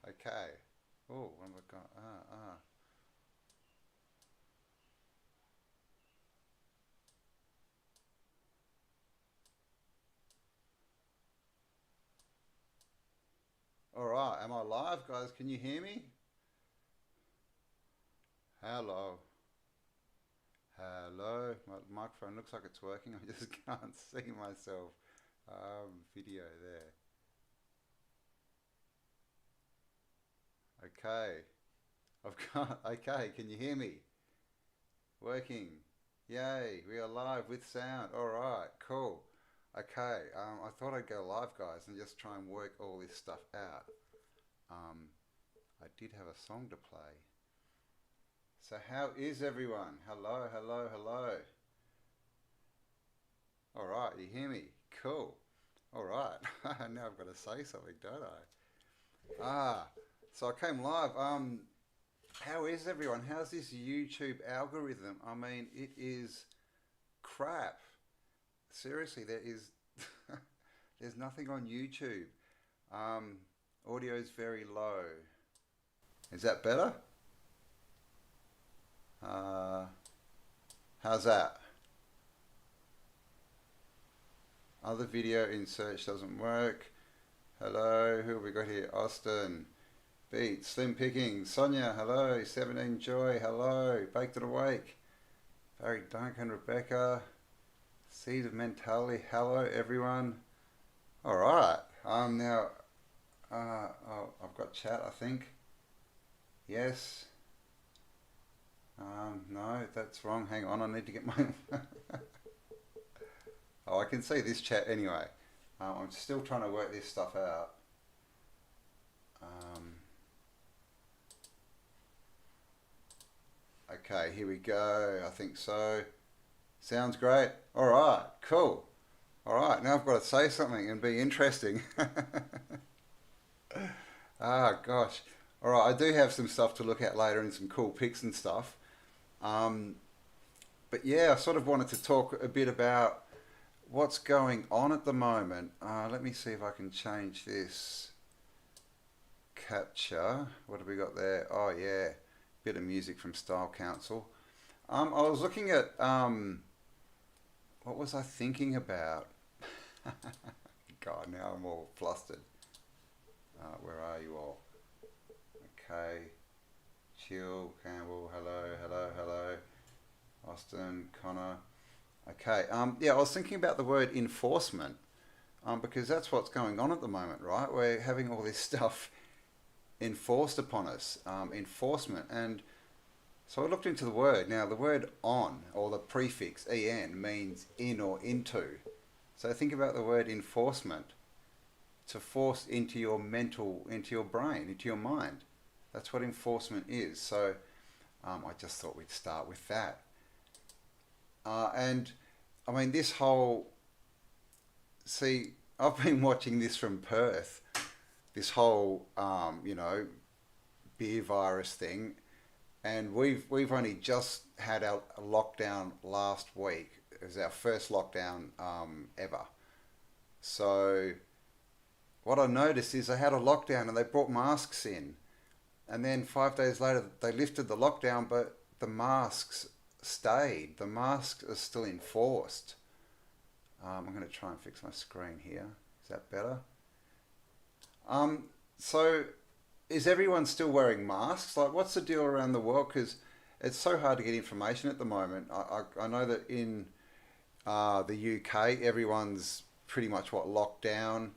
Okay. Oh, what have I got? All right. Am I live, guys? Can you hear me? Hello. Hello. My microphone looks like it's working. I just can't see myself. Video there. Okay. I've got. Okay. Can you hear me? Working. Yay. We are live with sound. All right. Cool. Okay. I thought I'd go live, guys, and just try and work all this stuff out. Um, I did have a song to play. So how is everyone? Hello, hello, hello. All right, you hear me? Cool. All right. Now I've got to say something, don't I? So I came live. How is everyone? How's this YouTube algorithm? I mean, it is crap. Seriously, there is there's nothing on YouTube. Um, Audio is very low. Is that better? Uh, how's that? Other video in search doesn't work. Hello, who have we got here? Austin, Beat, Slim Pickings, Sonia, hello, 17 Joy, hello, Baked and Awake, Barry Duncan, Rebecca, Seed of Mentality, hello everyone. All right, now, oh, I've got chat, I think. Yes. No, that's wrong. Hang on, I need to get my... Oh, I can see this chat anyway. I'm still trying to work this stuff out. Okay, here we go. I think so. Sounds great. All right, cool. All right, now I've got to say something and be interesting. Gosh. All right, I do have some stuff to look at later and some cool pics and stuff. Um, but yeah, I sort of wanted to talk a bit about what's going on at the moment. Let me see if I can change this capture. What have we got there? Oh yeah, bit of music from Style Council. I was looking at what was I thinking about? God, now I'm all flustered. Where are you all? Okay, Chill, Campbell, hello, hello, hello. Austin, Connor. Okay, yeah, I was thinking about the word enforcement, because that's what's going on at the moment, right? We're having all this stuff enforced upon us, enforcement. And so I looked into the word. Now, the word on, or the prefix en, means in or into. So think about the word enforcement, to force into your mental, into your brain, into your mind. That's what enforcement is. So I just thought we'd start with that. And I mean, this whole, see, I've been watching this from Perth, this whole, beer virus thing, and we've only just had our lockdown last week. It was our first lockdown ever. So what I noticed is they had a lockdown and they brought masks in, and then 5 days later they lifted the lockdown, but the masks stayed. The masks are still enforced. I'm going to try and fix my screen here. Is that better? So is everyone still wearing masks? Like, what's the deal around the world? Because it's so hard to get information at the moment. I know that in the UK, everyone's pretty much locked down,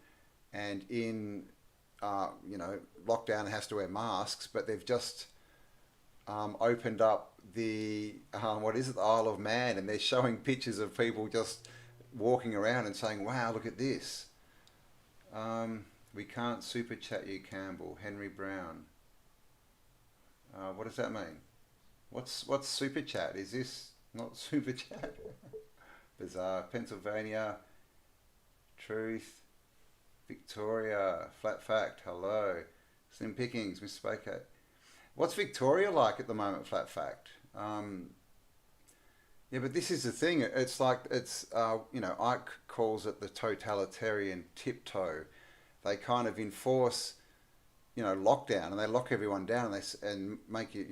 and in lockdown has to wear masks, but they've just opened up the what is it, the Isle of Man, and they're showing pictures of people just walking around and saying, "Wow, look at this." We can't super chat you, Campbell. Henry Brown. What does that mean? What's super chat? Is this not super chat? Bizarre. Pennsylvania. Truth. Victoria. Flat fact. Hello. Slim Pickings. Miss Spacate. What's Victoria like at the moment? Flat fact. Yeah, but this is the thing. It's like Ike calls it the totalitarian tiptoe. They kind of enforce, lockdown, and they lock everyone down, and and make you,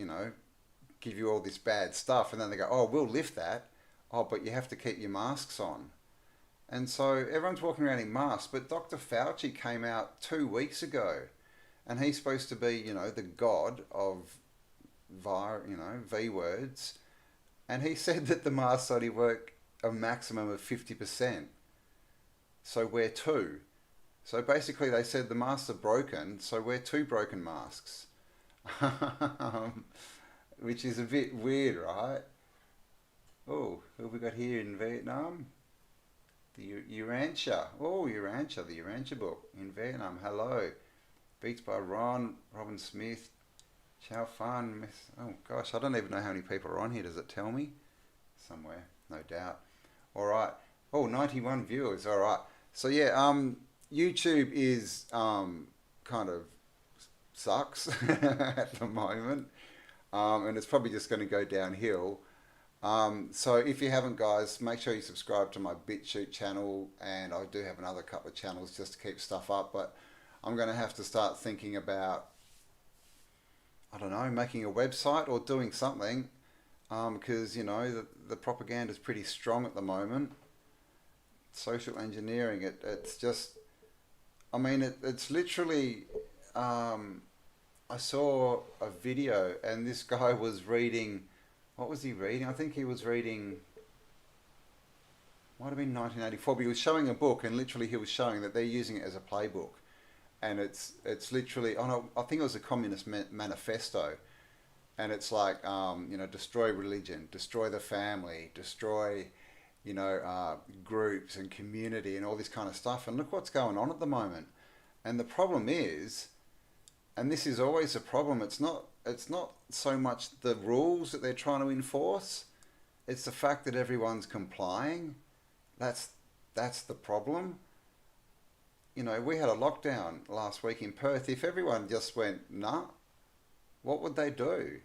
give you all this bad stuff, and then they go, oh, we'll lift that. Oh, but you have to keep your masks on. And so everyone's walking around in masks, but Dr. Fauci came out 2 weeks ago, and he's supposed to be, the god of V words, and he said that the masks only work a maximum of 50%. So wear two. So basically they said the masks are broken, so wear two broken masks. Which is a bit weird, right? Oh, who have we got here in Vietnam? The Urantia. Oh, Urantia, the Urantia book in Vietnam. Hello. Beats by Robin Smith, Chow Fan. Oh gosh, I don't even know how many people are on here. Does it tell me? Somewhere, no doubt. All right. Oh, 91 viewers. All right. So yeah, YouTube is kind of sucks at the moment, and it's probably just going to go downhill. So if you haven't, guys, make sure you subscribe to my Bitchute channel, and I do have another couple of channels just to keep stuff up, but I'm going to have to start thinking about, I don't know, making a website or doing something, because, the propaganda is pretty strong at the moment. Social engineering, it's just, I mean, it's literally, I saw a video, and this guy was reading, what was he reading? I think he was reading, might have been 1984, but he was showing a book, and literally he was showing that they're using it as a playbook. And it's literally, oh no, I think it was a communist manifesto. And it's like, destroy religion, destroy the family, destroy, groups and community and all this kind of stuff. And look what's going on at the moment. And the problem is, and this is always a problem, it's not so much the rules that they're trying to enforce, it's the fact that everyone's complying. That's the problem. We had a lockdown last week in Perth. If everyone just went, nah, what would they do?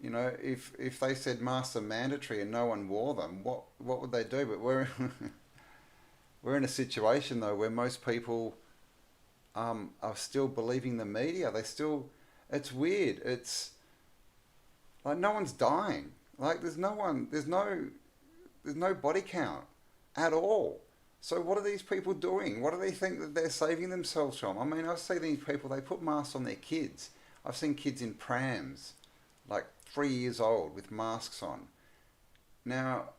If they said masks are mandatory and no one wore them, what would they do? But we're in a situation though where most people are still believing the media. It's weird. It's like no one's dying. Like there's no body count at all. So what are these people doing? What do they think that they're saving themselves from? I mean, I see these people, they put masks on their kids. I've seen kids in prams, like 3 years old, with masks on. Now,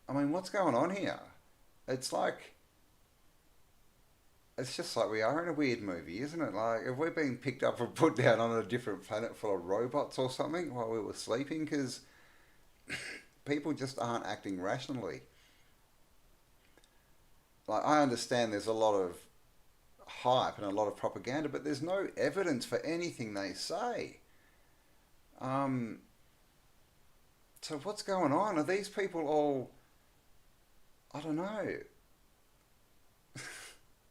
I mean, what's going on here? It's just like we are in a weird movie, isn't it? Like, have we been picked up and put down on a different planet full of robots or something while we were sleeping? Because people just aren't acting rationally. Like, I understand there's a lot of hype and a lot of propaganda, but there's no evidence for anything they say. So what's going on? Are these people all, I don't know,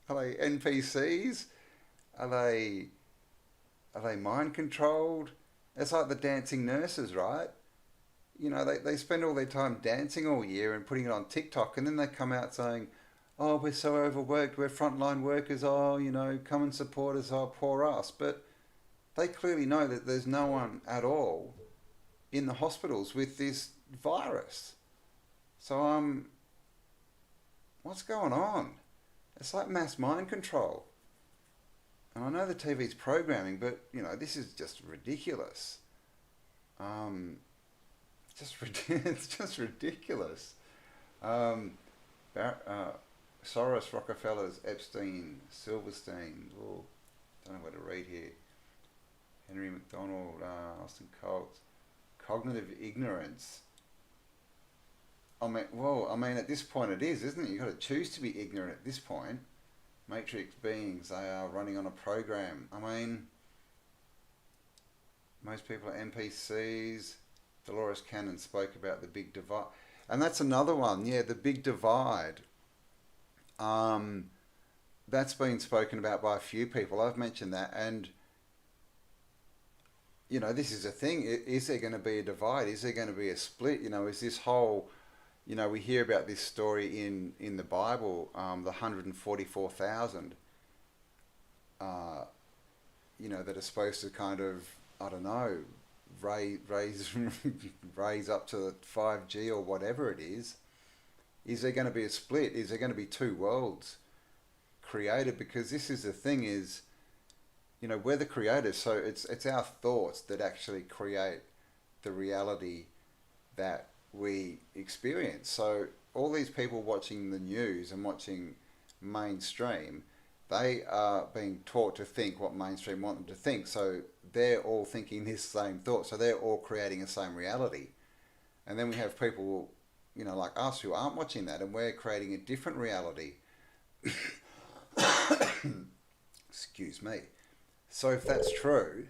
are they NPCs? Are they mind controlled? It's like the dancing nurses, right? They spend all their time dancing all year and putting it on TikTok, and then they come out saying, oh, we're so overworked, we're frontline workers, oh, come and support us, oh, poor us. But they clearly know that there's no one at all in the hospitals with this virus. So, what's going on? It's like mass mind control. And I know the TV's programming, but, this is just ridiculous. It's just ridiculous. Soros, Rockefellers, Epstein, Silverstein, oh, don't know what to read here. Henry McDonald, Austin Coates, cognitive ignorance. I mean, at this point it is, isn't it? You've got to choose to be ignorant at this point. Matrix beings, they are running on a program. I mean, most people are NPCs. Dolores Cannon spoke about the big divide. And that's another one, yeah, the big divide. That's been spoken about by a few people. I've mentioned that, and this is a thing. Is there going to be a divide? Is there going to be a split? Is this whole, we hear about this story in the Bible, the 144,000 you know, that are supposed to kind of, I don't know, raise raise up to 5G or whatever it is there going to be a split? Is there going to be two worlds created? Because this is the thing is, you know, we're the creators, so it's our thoughts that actually create the reality that we experience. So all these people watching the news and watching mainstream, they are being taught to think what mainstream want them to think. So they're all thinking this same thought. So they're all creating the same reality. And then we have people, you know, like us who aren't watching that, and we're creating a different reality. Excuse me. So if that's true,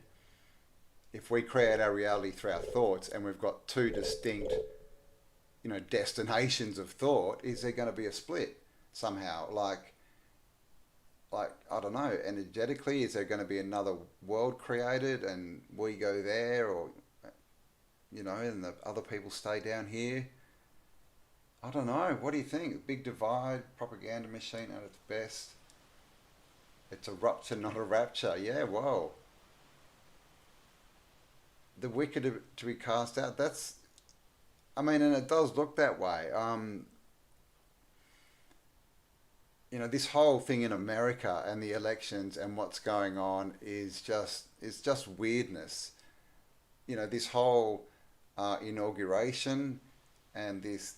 if we create our reality through our thoughts and we've got two distinct, you know, destinations of thought, is there going to be a split somehow? Like I don't know, energetically, is there going to be another world created and we go there, or, you know, and the other people stay down here? I don't know. What do you think? Big divide, propaganda machine at its best. It's a rupture, not a rapture. Yeah, whoa. The wicked to be cast out. That's, I mean, and it does look that way. You know, this whole thing in America and the elections and what's going on is just weirdness. You know, this whole inauguration and this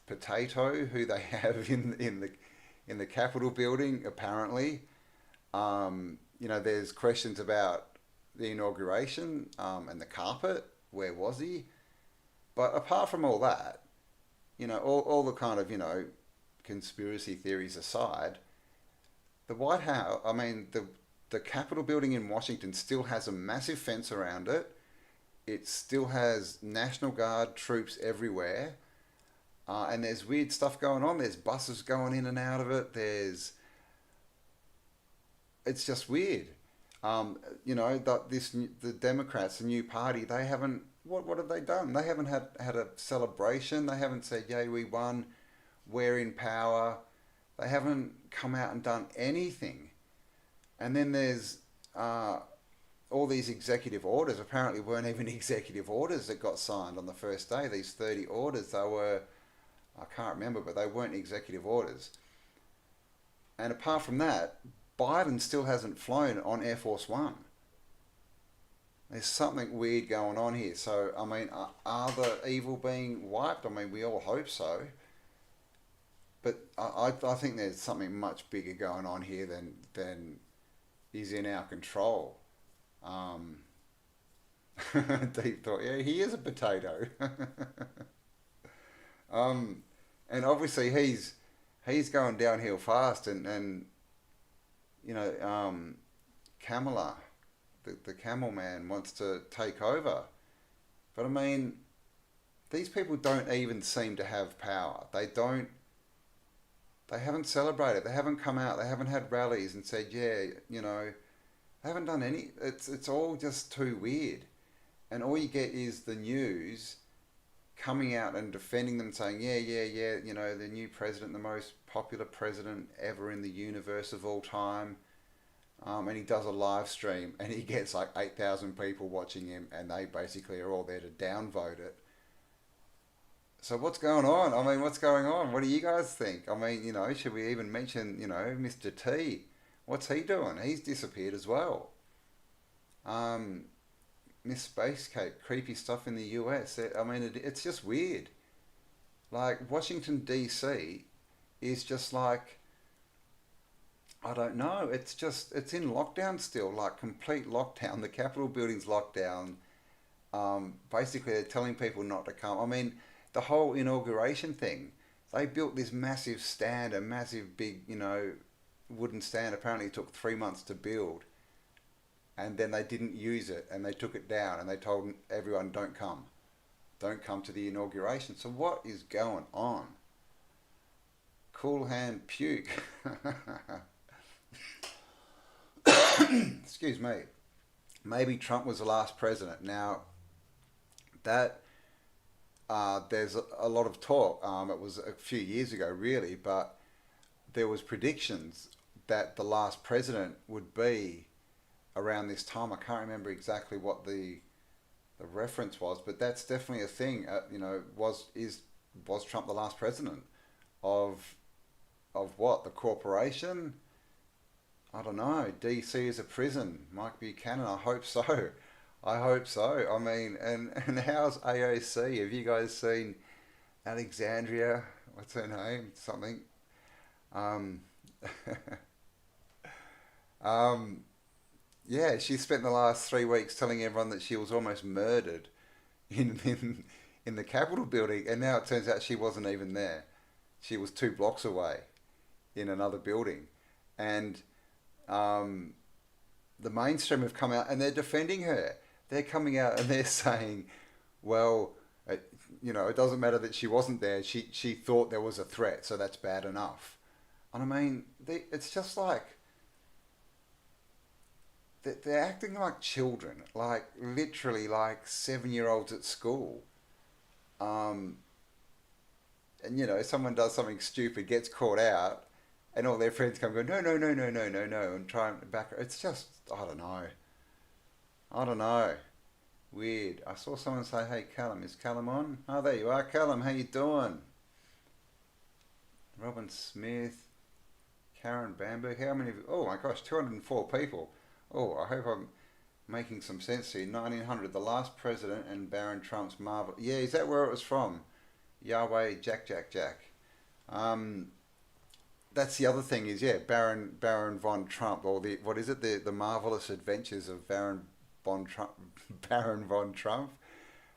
potato who they have in the Capitol building apparently. You know, there's questions about the inauguration and the carpet. Where was he? But apart from all that, you know, all the kind of, you know, conspiracy theories aside, the White House, I mean, the Capitol building in Washington still has a massive fence around it. It still has National Guard troops everywhere. And there's weird stuff going on. There's buses going in and out of it. It's just weird. You know, the Democrats, the new party, they haven't, what have they done? They haven't had a celebration. They haven't said, yay, we won, we're in power. They haven't come out and done anything. And then there's all these executive orders. Apparently weren't even executive orders that got signed on the first day. These 30 orders, they were, I can't remember, but they weren't executive orders. And apart from that, Biden still hasn't flown on Air Force One. There's something weird going on here. So, I mean, are the evil being wiped? I mean, we all hope so. But I think there's something much bigger going on here than is in our control. Deep thought. Yeah, he is a potato. And obviously he's going downhill fast, and you know, Kamala, the camel man, wants to take over. But I mean, these people don't even seem to have power. They haven't celebrated. They haven't come out. They haven't had rallies and said, yeah, you know, they haven't done any. It's all just too weird. And all you get is the news coming out and defending them, saying, yeah, you know, the new president, the most popular president ever in the universe of all time. And he does a live stream and he gets like 8,000 people watching him, and they basically are all there to downvote it. So what's going on? I mean, what's going on? What do you guys think? I mean, you know, should we even mention, you know, Mr. T? What's he doing? He's disappeared as well. Miss Space Cape, creepy stuff in the US. I mean, it's just weird. Like, Washington, D.C. is just like, I don't know. It's in lockdown still, like complete lockdown. The Capitol building's locked down. Basically, they're telling people not to come. I mean, the whole inauguration thing, they built this massive stand, a massive big, you know, wooden stand. Apparently it took 3 months to build. And then they didn't use it, and they took it down, and they told everyone, don't come. Don't come to the inauguration. So what is going on? Cool hand puke. Excuse me. Maybe Trump was the last president. Now, that there's a lot of talk. It was a few years ago, really, but there was predictions that the last president would be around this time. I can't remember exactly what the reference was, but that's definitely a thing. Was Trump the last president of what, the corporation? I don't know. DC is a prison. Mike Buchanan. I hope so. I hope so. I mean, and how's AOC? Have you guys seen Alexandria? What's her name? Something. Um, um, yeah, she spent the last 3 weeks telling everyone that she was almost murdered in the Capitol building, and now it turns out she wasn't even there. She was 2 blocks away in another building, and um, the mainstream have come out and they're defending her. They're coming out and they're saying, well, it doesn't matter that she wasn't there. She thought there was a threat, so that's bad enough. And I mean, it's just like they're acting like children, like literally like 7-year-olds at school. Um, and someone does something stupid, gets caught out, and all their friends come and go, no, no, no, no, no, no, no, and try and back her. It's just, I don't know. I don't know. Weird. I saw someone say, hey, Callum, is Callum on? Oh, there you are, Callum. How you doing? Robin Smith, Karen Bamberg. How many? Oh my gosh, 204 people. Oh, I hope I'm making some sense here. 1900, the last president and Baron Trump's marvel. Yeah, is that where it was from? Yahweh, Jack, Jack, Jack. Um, that's the other thing is, yeah, Baron von Trump, or the, what is it, the marvelous adventures of Baron von Trump. Baron von Trump.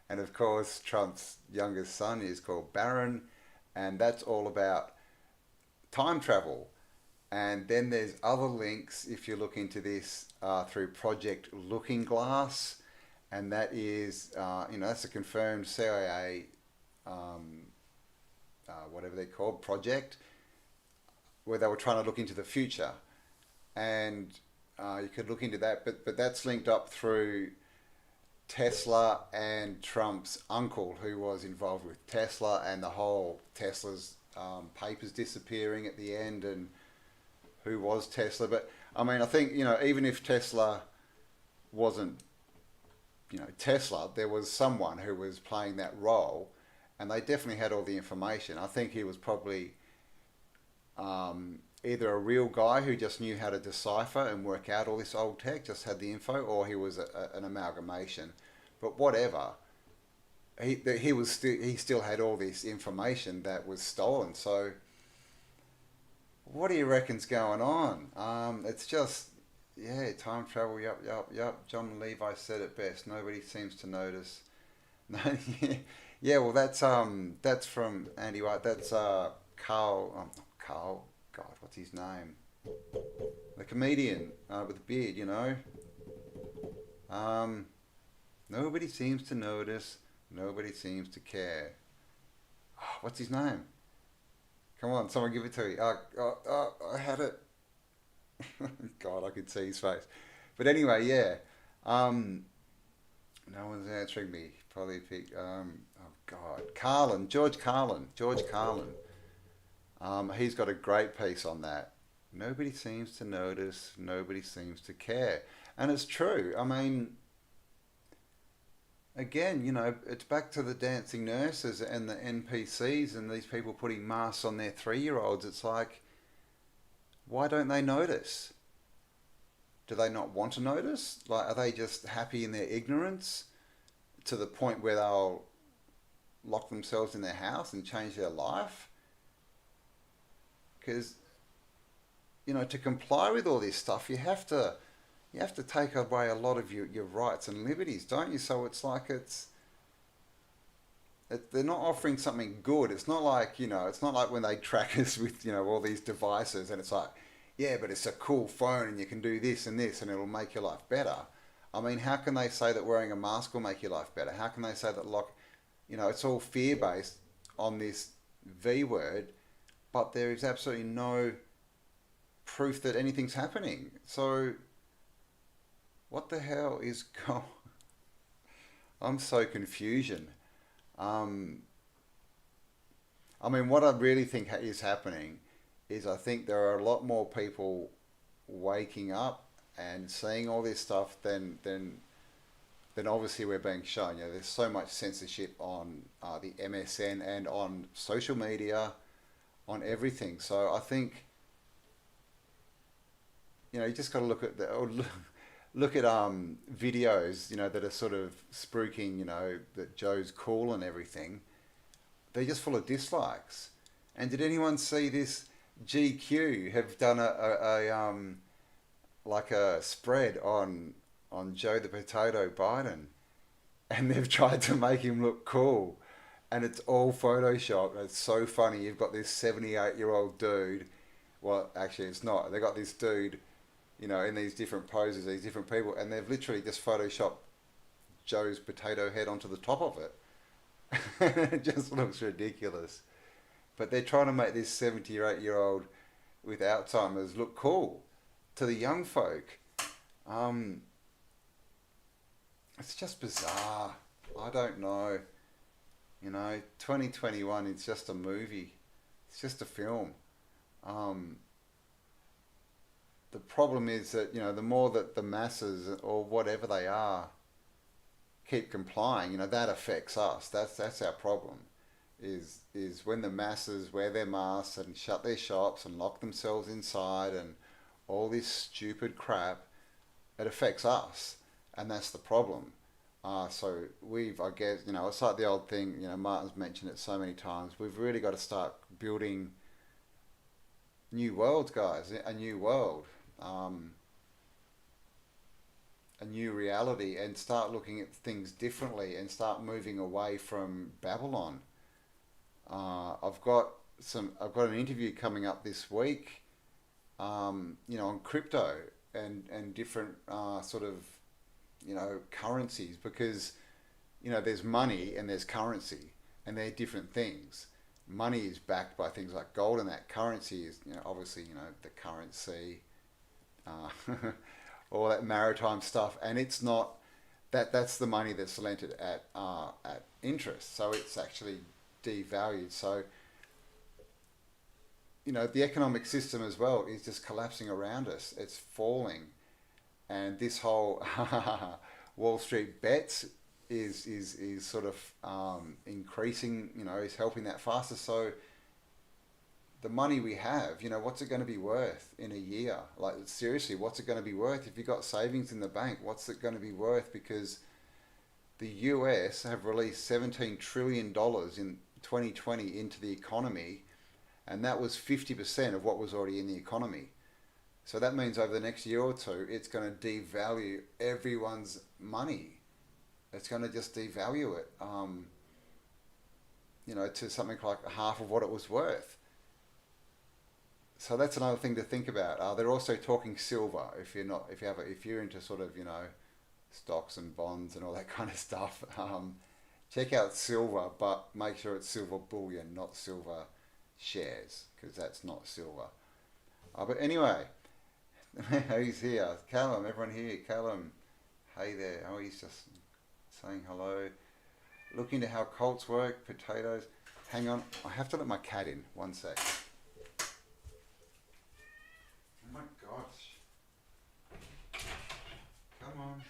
And of course, Trump's youngest son is called Baron, and that's all about time travel. And then there's other links if you look into this through Project Looking Glass, and that is, that's a confirmed CIA, whatever they're called, project, where they were trying to look into the future. And you could look into that, but that's linked up through Tesla and Trump's uncle, who was involved with Tesla and the whole Tesla's papers disappearing at the end, and who was Tesla. But I mean, I think, even if Tesla wasn't, Tesla, there was someone who was playing that role, and they definitely had all the information. I think he was probably either a real guy who just knew how to decipher and work out all this old tech, just had the info, or he was an amalgamation. But whatever, he still had all this information that was stolen. So what do you reckon's going on? It's just, yeah, time travel. Yup, yup, yup. John Levi said it best. Nobody seems to notice. No, yeah, yeah. Well, that's from Andy White. That's Carl. Not Carl. God, what's his name? The comedian with the beard. Nobody seems to notice. Nobody seems to care. Oh, what's his name? Come on, someone give it to me. I had it. God, I could see his face. But anyway, yeah. No one's answering me. Probably pick. Oh God, Carlin, George Carlin, George Carlin. He's got a great piece on that. Nobody seems to notice. Nobody seems to care, and it's true. I mean, again, it's back to the dancing nurses and the NPCs and these people putting masks on their 3-year-olds. It's like, why don't they notice? Do they not want to notice? Like, are they just happy in their ignorance to the point where they'll lock themselves in their house and change their life? Because, to comply with all this stuff, you have to take away a lot of your rights and liberties, don't you? So it's like they're not offering something good. It's not like, it's not like when they track us with, all these devices, and it's like, yeah, but it's a cool phone and you can do this and this and it'll make your life better. I mean, how can they say that wearing a mask will make your life better? How can they say that, it's all fear-based on this V word, but there is absolutely no proof that anything's happening. So what the hell is going? I'm so confusion. Um, I mean, what I really think is happening is I think there are a lot more people waking up and seeing all this stuff, then obviously we're being shown. There's so much censorship on the MSN and on social media, on everything. So I think you just got to look at look at videos that are sort of spruiking that Joe's cool and everything. They're just full of dislikes. And did anyone see this? GQ have done a like a spread on Joe the Potato Biden, and they've tried to make him look cool, and it's all Photoshop. It's so funny. You've got this 78-year-old dude. Well, actually, it's not. They got this dude, in these different poses, these different people, and they've literally just Photoshopped Joe's potato head onto the top of it. It just looks ridiculous. But they're trying to make this 70 or 8-year-old with Alzheimer's look cool to the young folk. It's just bizarre. I don't know. 2021 is just a movie. It's just a film. The problem is that, the more that the masses or whatever they are keep complying, that affects us. That's our problem. Is when the masses wear their masks and shut their shops and lock themselves inside and all this stupid crap, it affects us, and that's the problem. So I guess, it's like the old thing, Martin's mentioned it so many times, we've really got to start building new worlds, guys, a new world, a new reality, and start looking at things differently and start moving away from Babylon. I've got an interview coming up this week, on crypto and different sort of currencies, because there's money and there's currency, and they're different things. Money is backed by things like gold, and that currency is obviously the currency, all that maritime stuff, and it's not that's the money that's lent at interest, so it's actually devalued. So the economic system as well is just collapsing around us. It's falling, and this whole Wall Street bets is sort of increasing. Is helping that faster. So the money we have, what's it going to be worth in a year? Like, seriously, what's it going to be worth? If you've got savings in the bank, what's it going to be worth? Because the US have released $17 trillion in 2020 into the economy, and that was 50% of what was already in the economy. So that means over the next year or two, it's going to devalue everyone's money. It's going to just devalue it, to something like half of what it was worth. So that's another thing to think about. They're also talking silver. If you're into sort of stocks and bonds and all that kind of stuff, check out silver, but make sure it's silver bullion, not silver shares, because that's not silver. But anyway, who's here? Callum, everyone here. Callum, hey there. Oh, he's just saying hello. Look into how cults work, potatoes. Hang on, I have to let my cat in. 1 sec. Oh my gosh. Come on.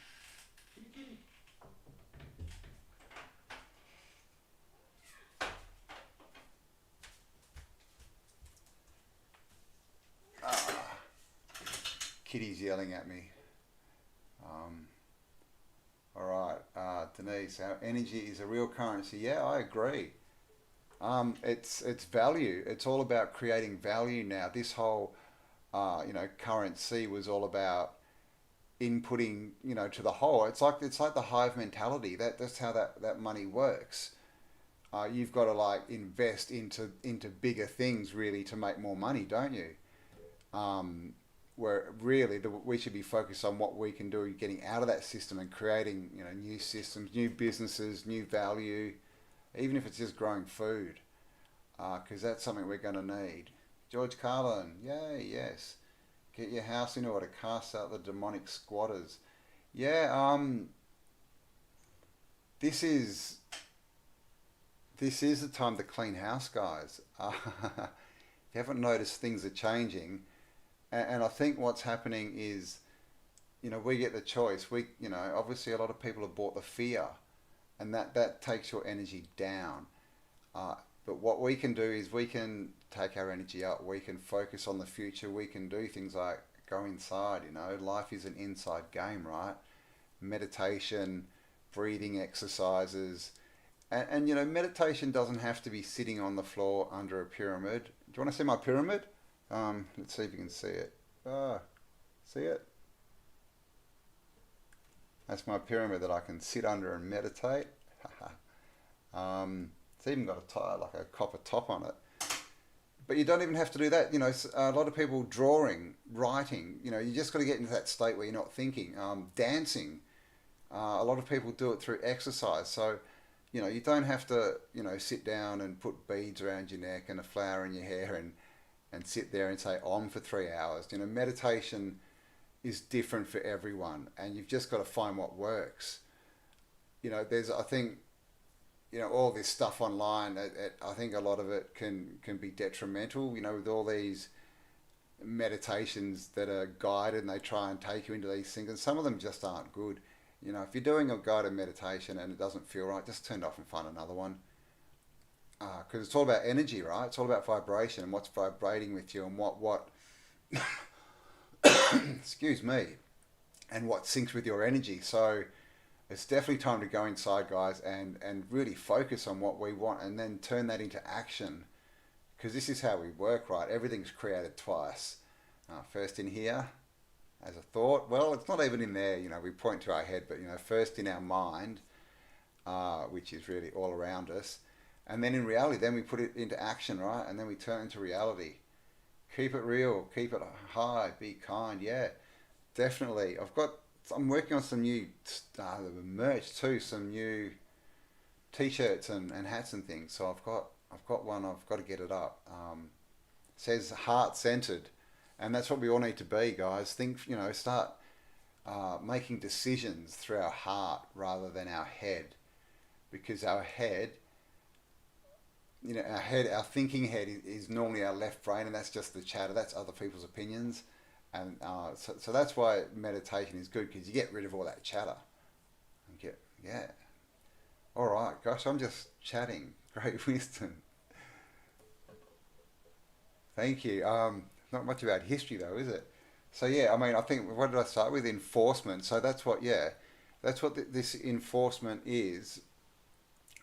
Kitty. Kitty's yelling at me. All right, Denise, our energy is a real currency. Yeah, I agree. It's value. It's all about creating value now. This whole currency was all about inputting to the whole. It's like the hive mentality. That's how that money works. You've got to invest into bigger things really to make more money, don't you? Where really we should be focused on what we can do getting out of that system and creating new systems, new businesses, new value, even if it's just growing food, because that's something we're going to need. George Carlin, yay, yes. Get your house in order, cast out the demonic squatters. Yeah, this is the time to clean house, guys. If you haven't noticed, things are changing. And I think what's happening is we get the choice. Obviously a lot of people have bought the fear, and that takes your energy down. But what we can do is we can take our energy up. We can focus on the future. We can do things like go inside. Life is an inside game, right? Meditation, breathing exercises, and meditation doesn't have to be sitting on the floor under a pyramid. Do you want to see my pyramid? Let's see if you can see it. See it? That's my pyramid that I can sit under and meditate. It's even got like a copper top on it. But you don't even have to do that. A lot of people drawing, writing, you just got to get into that state where you're not thinking. Dancing, a lot of people do it through exercise. So, you don't have to, sit down and put beads around your neck and a flower in your hair and sit there and say Om for 3 hours. Meditation is different for everyone, and you've just got to find what works. I think, all this stuff online, I think a lot of it can be detrimental, with all these meditations that are guided and they try and take you into these things, and some of them just aren't good. If you're doing a guided meditation and it doesn't feel right, just turn it off and find another one. Because it's all about energy, right? It's all about vibration and what's vibrating with you, and what excuse me, and what syncs with your energy. So it's definitely time to go inside, guys, and really focus on what we want, and then turn that into action, because this is how we work, right? Everything's created twice. First in here as a thought. Well, it's not even in there, we point to our head, but first in our mind, which is really all around us, and then in reality, then we put it into action, right? And then we turn it into reality. Keep it real, keep it high, be kind. Yeah, definitely. I'm working on some new merch too, some new t-shirts and hats and things. So I've got one. I've got to get it up. It says heart centered, and that's what we all need to be, guys. Start making decisions through our heart rather than our head, because our head. Our thinking head is normally our left brain, and that's just the chatter. That's other people's opinions. And so that's why meditation is good, because you get rid of all that chatter. Yeah. All right, gosh, I'm just chatting. Great wisdom. Thank you. Not much about history though, is it? So yeah, I think, what did I start with? Enforcement. So that's what this enforcement is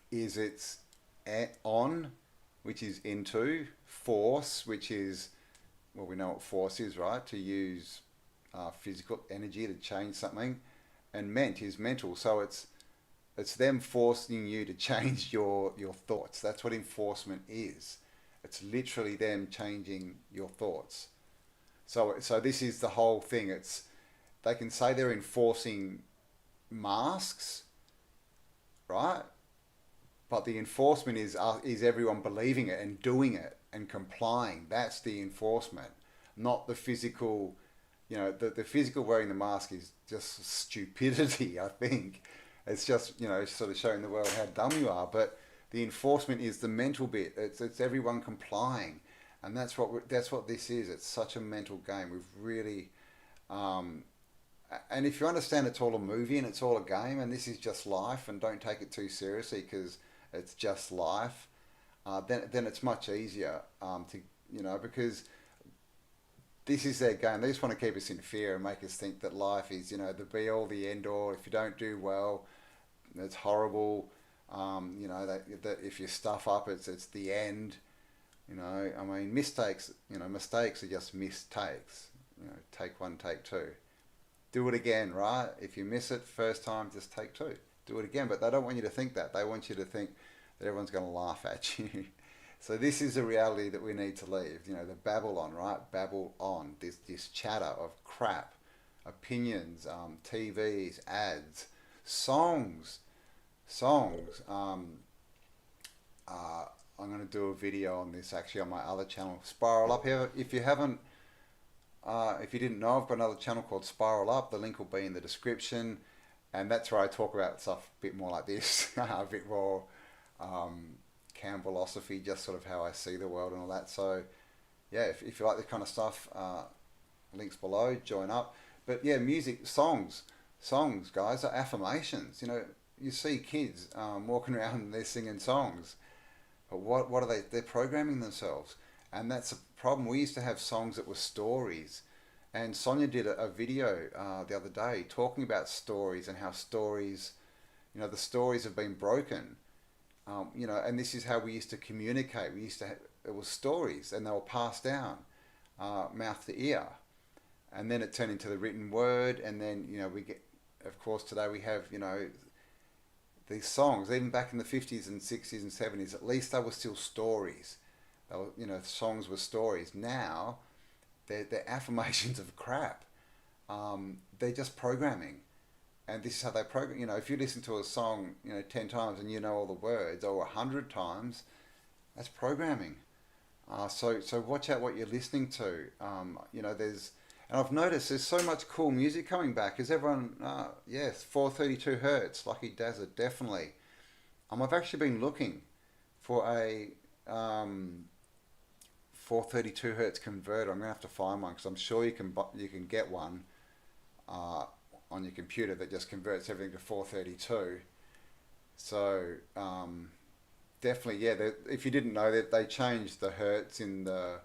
it's on, which is into, force, which is, well, we know what force is, right? To use physical energy to change something, and ment is mental. So it's them forcing you to change your thoughts. That's what enforcement is. It's literally them changing your thoughts. So this is the whole thing. They can say they're enforcing masks, right? But the enforcement is everyone believing it and doing it and complying. That's the enforcement, not the physical. The physical wearing the mask is just stupidity, I think. It's just, sort of showing the world how dumb you are. But the enforcement is the mental bit. It's everyone complying, and that's what this is. It's such a mental game. We've really, and if you understand, it's all a movie and it's all a game, and this is just life, and don't take it too seriously, because it's just life. Then it's much easier because this is their game. They just want to keep us in fear and make us think that life is, the be all, the end all. If you don't do well, it's horrible. That if you stuff up, it's the end. Mistakes are just mistakes. Take one, take two. Do it again, right? If you miss it first time, just take two. Do it again. But they don't want you to think that. They want you to think that everyone's going to laugh at you. So this is a reality that we need to leave. The Babylon, right? Babble on. This chatter of crap, opinions, TVs, ads, songs. I'm going to do a video on this actually on my other channel, Spiral Up. If you haven't, if you didn't know, I've got another channel called Spiral Up. The link will be in the description, and that's where I talk about stuff a bit more like this, a bit more Campbellosophy, just sort of how I see the world and all that. So yeah, if you like this kind of stuff, links below, join up. But yeah, music, songs, guys, are affirmations. You know, you see kids walking around and they're singing songs. But what are they? They're programming themselves. And that's a problem. We used to have songs that were stories. And Sonia did a video the other day talking about stories and how stories, you know, the stories have been broken. You know, and this is how we used to communicate. We used to have, it was stories and they were passed down mouth to ear. And then it turned into the written word. And then, you know, we get, of course, today we have, you know, these songs, even back in the 50s and 60s and 70s, at least they were still stories. They were, you know, songs were stories. Now, they're affirmations of crap. They're just programming. And this is how they program. You know, if you listen to a song, you know, 10 times and you know all the words, or 100 times, that's programming. So watch out what you're listening to. You know, and I've noticed there's so much cool music coming back. Is everyone, yes, 432 hertz, Lucky Dazza, definitely. I've actually been looking for a 432 hertz converter. I'm gonna have to find one because I'm sure you can get one on your computer that just converts everything to 432. So definitely, yeah. If you didn't know that they changed the hertz in the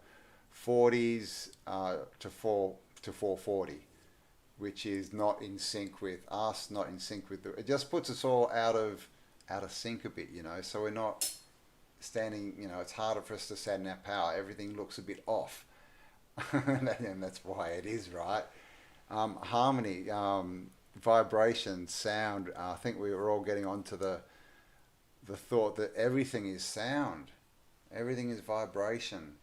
40s to 440, which is not in sync with us, not in sync with it just puts us all out of sync a bit, you know. So we're not standing, you know, it's harder for us to stand in our power. Everything looks a bit off. And that's why it is, right? Harmony, vibration, sound. I think we were all getting onto the thought that everything is sound. Everything is vibration.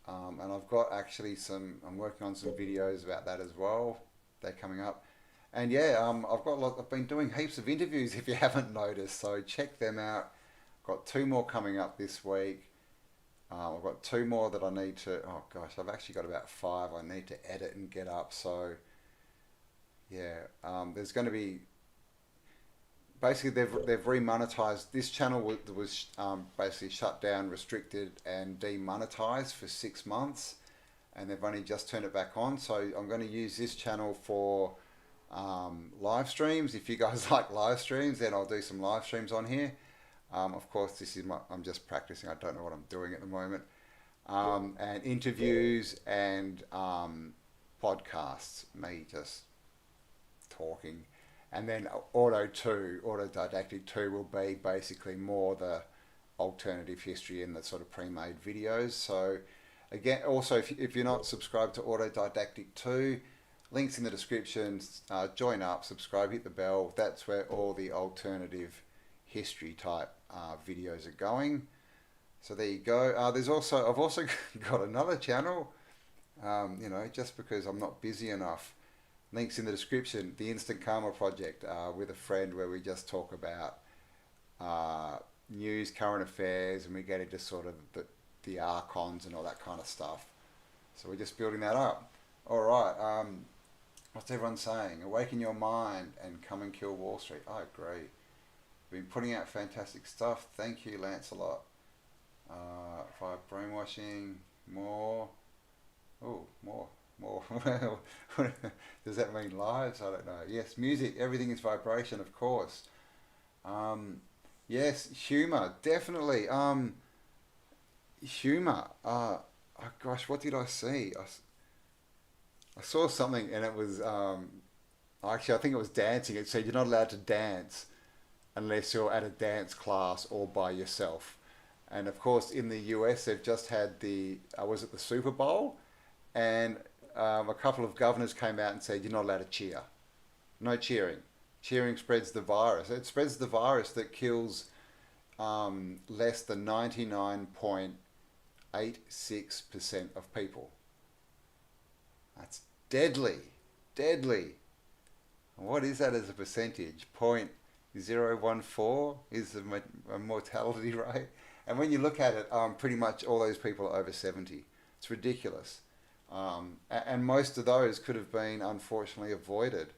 And I've got actually I'm working on some videos about that as well. They're coming up. And yeah, I've been doing heaps of interviews if you haven't noticed, so check them out. Got 2 more coming up this week. I've got 2 more that I need to, oh gosh, I've actually got about 5 I need to edit and get up. So yeah, there's going to be, basically they've remonetized. This channel was basically shut down, restricted and demonetized for 6 months. And they've only just turned it back on. So I'm going to use this channel for live streams. If you guys like live streams, then I'll do some live streams on here. Of course, I'm just practicing. I don't know what I'm doing at the moment. And interviews and podcasts, me just talking. And then Autodidactic 2 will be basically more the alternative history and the sort of pre-made videos. So again, also if you're not subscribed to Autodidactic 2, links in the description. Join up, subscribe, hit the bell. That's where all the alternative history type videos are going. So there you go. I've also got another channel, you know, just because I'm not busy enough. Links in the description. The Instant Karma Project with a friend, where we just talk about news, current affairs, and we get into sort of the archons and all that kind of stuff. So we're just building that up. All right. What's everyone saying? Awaken your mind and come and kill Wall Street. I agree. Been putting out fantastic stuff. Thank you, Lancelot. Fire brainwashing. More. Oh, more. Does that mean lives? I don't know. Yes, music. Everything is vibration, of course. Yes, humor. Definitely. Humor. Oh gosh, what did I see? I saw something and it was actually I think it was dancing. It said you're not allowed to dance unless you're at a dance class or by yourself. And of course in the US they've just had was it the Super Bowl? And a couple of governors came out and said you're not allowed to cheer. No cheering. Cheering spreads the virus. It spreads the virus that kills less than 99.86% of people. That's deadly. Deadly. What is that as a percentage? 0.014 is the mortality rate. And when you look at it, pretty much all those people are over 70. It's ridiculous. And most of those could have been, unfortunately, avoided.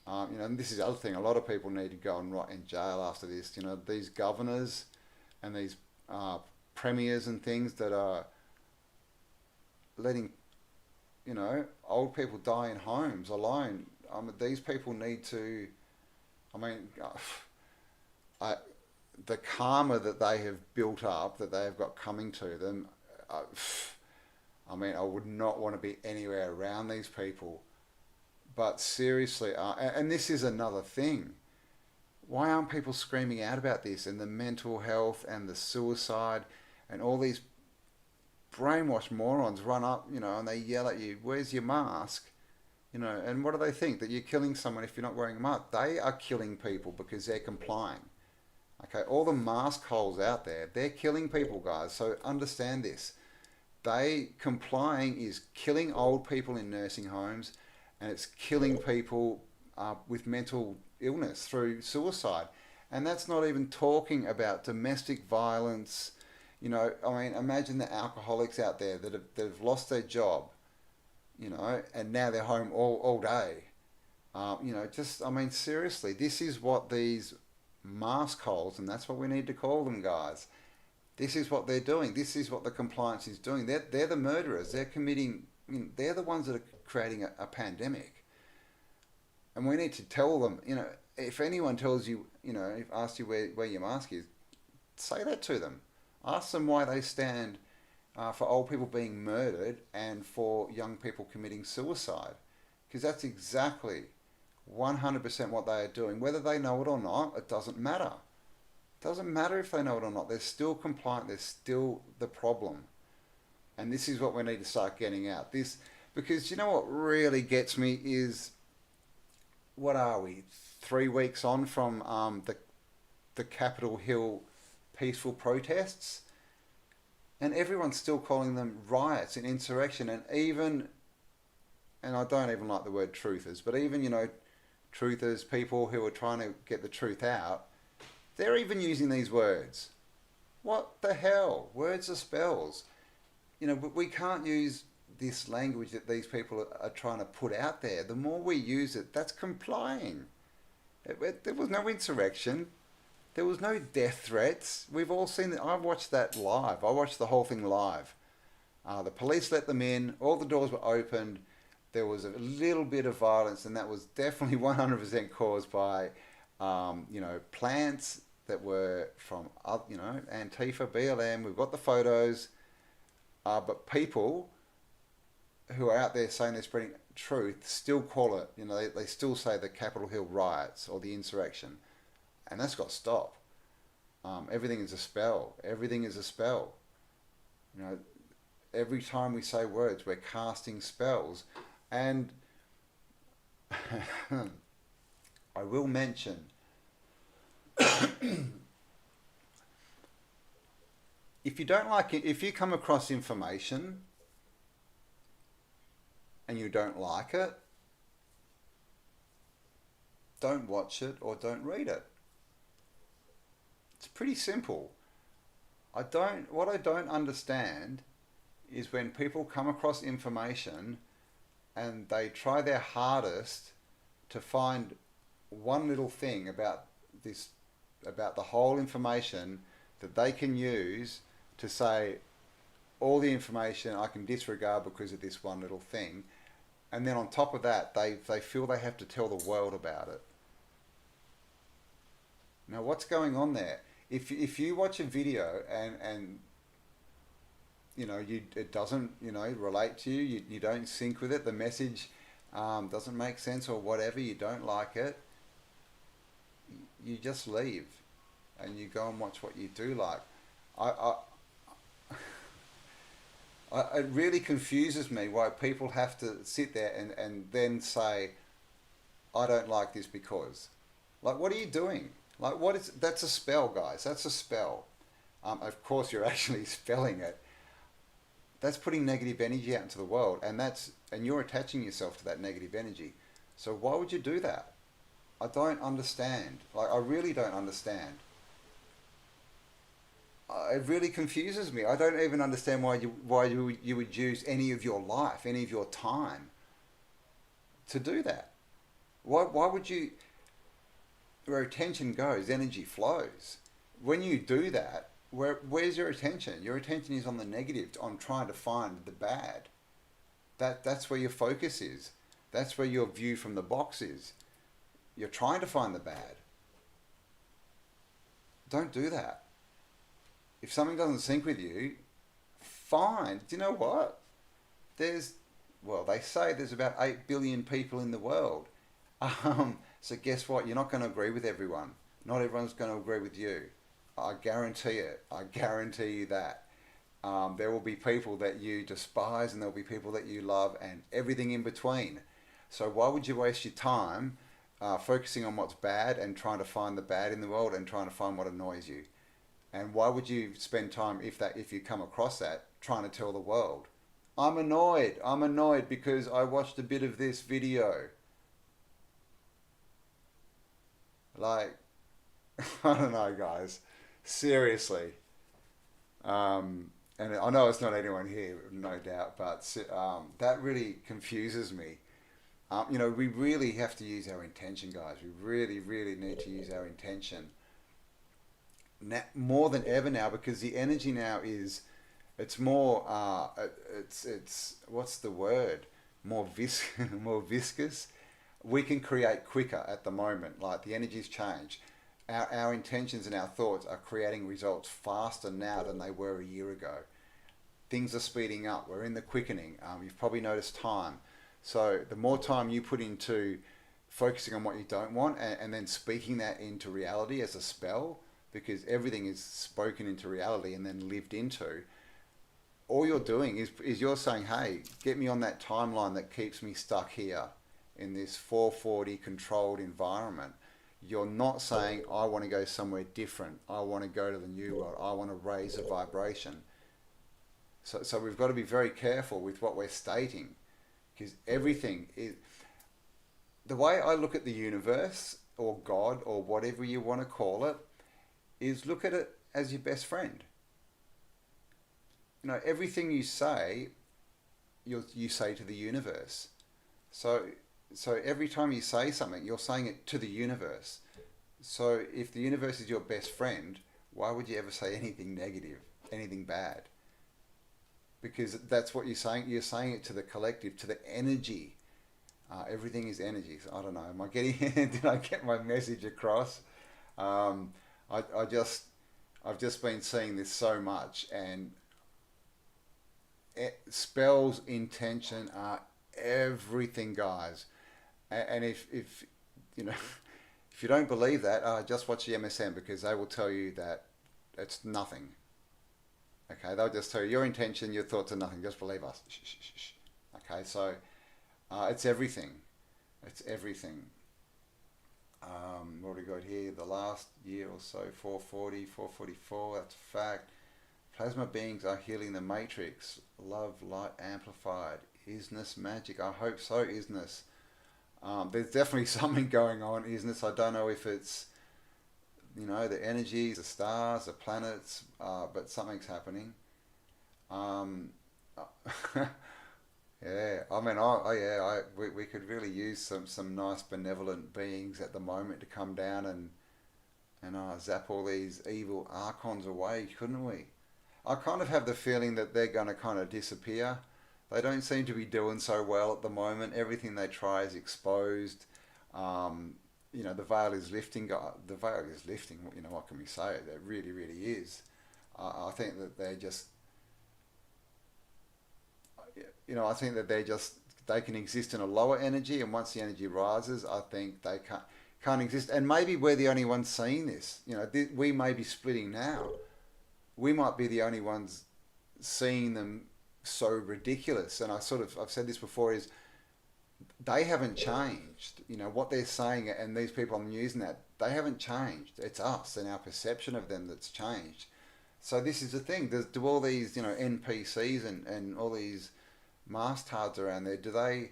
You know, and this is the other thing. A lot of people need to go and rot in jail after this. You know, these governors and these premiers and things that are letting you know, old people die in homes alone. These people need to, I mean, I, the karma that they have built up, that they have got coming to them, I mean, I would not want to be anywhere around these people. But seriously, and this is another thing. Why aren't people screaming out about this and the mental health and the suicide and all these brainwashed morons run up, you know, and they yell at you, "Where's your mask?" You know, and what do they think? That you're killing someone if you're not wearing a mask? They are killing people because they're complying. Okay, all the mask holes out there, they're killing people, guys. So understand this. Complying is killing old people in nursing homes, and it's killing people with mental illness through suicide. And that's not even talking about domestic violence. You know, I mean, imagine the alcoholics out there that have lost their job, you know, and now they're home all day. You know, just, I mean, seriously, this is what these mask holes, and that's what we need to call them, guys. This is what they're doing. This is what the compliance is doing. They're the murderers. They're committing, you know, they're the ones that are creating a pandemic. And we need to tell them, you know, if anyone tells you, you know, if asks you where your mask is, say that to them. Ask them why they stand for old people being murdered and for young people committing suicide. Because that's exactly 100% what they are doing. Whether they know it or not, it doesn't matter. It doesn't matter if they know it or not. They're still compliant. They're still the problem. And this is what we need to start getting out. Because you know what really gets me is, what are we, 3 weeks on from the Capitol Hill peaceful protests, and everyone's still calling them riots and insurrection, and I don't even like the word truthers, but even, you know, truthers, people who are trying to get the truth out, they're even using these words. What the hell? Words are spells. You know, we can't use this language that these people are trying to put out there. The more we use it, that's complying. There was no insurrection. There was no death threats. We've all seen it. I watched that live. I watched the whole thing live. The police let them in. All the doors were opened. There was a little bit of violence, and that was definitely 100% caused by, you know, plants that were from, you know, Antifa, BLM. We've got the photos. But people who are out there saying they're spreading truth still call it, you know, they still say the Capitol Hill riots or the insurrection. And that's got to stop. Everything is a spell. Everything is a spell. You know, every time we say words, we're casting spells. And I will mention, if you don't like it, if you come across information and you don't like it, don't watch it or don't read it. It's pretty simple. What I don't understand is when people come across information and they try their hardest to find one little thing about the whole information that they can use to say, all the information I can disregard because of this one little thing. And then on top of that, they feel they have to tell the world about it. Now, what's going on there? If you watch a video and you know, it doesn't, you know, relate to you, you don't sync with it, the message doesn't make sense or whatever, you don't like it, you just leave and you go and watch what you do like. It really confuses me why people have to sit there and then say, I don't like this because. Like, what are you doing? Like, that's a spell, guys. That's a spell. Of course, you're actually spelling it. That's putting negative energy out into the world, and you're attaching yourself to that negative energy. So why would you do that? I don't understand. Like, I really don't understand. It really confuses me. I don't even understand why you would use any of your life, any of your time to do that. Why would you? Where attention goes, energy flows. When you do that, where's your attention? Your attention is on the negative, on trying to find the bad. That's where your focus is. That's where your view from the box is. You're trying to find the bad. Don't do that. If something doesn't sync with you, fine. Do you know what? They say there's about 8 billion people in the world. So guess what? You're not going to agree with everyone. Not everyone's going to agree with you. I guarantee it. I guarantee you that. There will be people that you despise and there will be people that you love and everything in between. So why would you waste your time focusing on what's bad and trying to find the bad in the world and trying to find what annoys you? And why would you spend time if you come across that trying to tell the world, I'm annoyed because I watched a bit of this video. Like, I don't know, guys. Seriously. And I know it's not anyone here, no doubt, but that really confuses me. We really have to use our intention, guys. We really, really need to use our intention now, more than ever now, because the energy now it's more, it's what's the word? More more viscous. We can create quicker at the moment. Like the energy's changed. Our intentions and our thoughts are creating results faster now than they were a year ago. Things are speeding up. We're in the quickening. You've probably noticed time. So the more time you put into focusing on what you don't want and then speaking that into reality as a spell, because everything is spoken into reality and then lived into, all you're doing is you're saying, hey, get me on that timeline that keeps me stuck here in this 440 controlled environment. You're not saying, I want to go somewhere different. I want to go to the new world. I want to raise a vibration. So we've got to be very careful with what we're stating, because everything is, the way I look at the universe or God or whatever you want to call it, is look at it as your best friend. Everything you say, you say to the universe. So every time you say something, you're saying it to the universe. So if the universe is your best friend, why would you ever say anything negative, anything bad? Because that's what you're saying. You're saying it to the collective, to the energy. Everything is energy. So I don't know. Am I getting? Did I get my message across? I've just been seeing this so much, and spells, intention are everything, guys. And if if you don't believe that, just watch the MSM, because they will tell you that it's nothing. Okay, they'll just tell you your intention, your thoughts are nothing. Just believe us. Shh, shh, shh, shh. Okay, so it's everything. It's everything. What do we got here? The last year or so, 440, 444. That's a fact. Plasma beings are healing the matrix. Love, light, amplified. Isness, magic. I hope so, isness. There's definitely something going on, isness. I don't know if it's, the energies, the stars, the planets, but something's happening. Yeah, I mean, we could really use some nice benevolent beings at the moment to come down and zap all these evil archons away, couldn't we? I kind of have the feeling that they're going to kind of disappear. They don't seem to be doing so well at the moment. Everything they try is exposed. The veil is lifting. The veil is lifting. What can we say? It really, really is. I think that they're just, I think that they can exist in a lower energy, and once the energy rises, I think they can't exist. And maybe we're the only ones seeing this. We may be splitting now. We might be the only ones seeing them so ridiculous. And I've said this before, is they haven't changed. What they're saying, and these people I'm using that, they haven't changed. It's us and our perception of them that's changed. So this is the thing. Do all these, NPCs and all these mastards around there, do they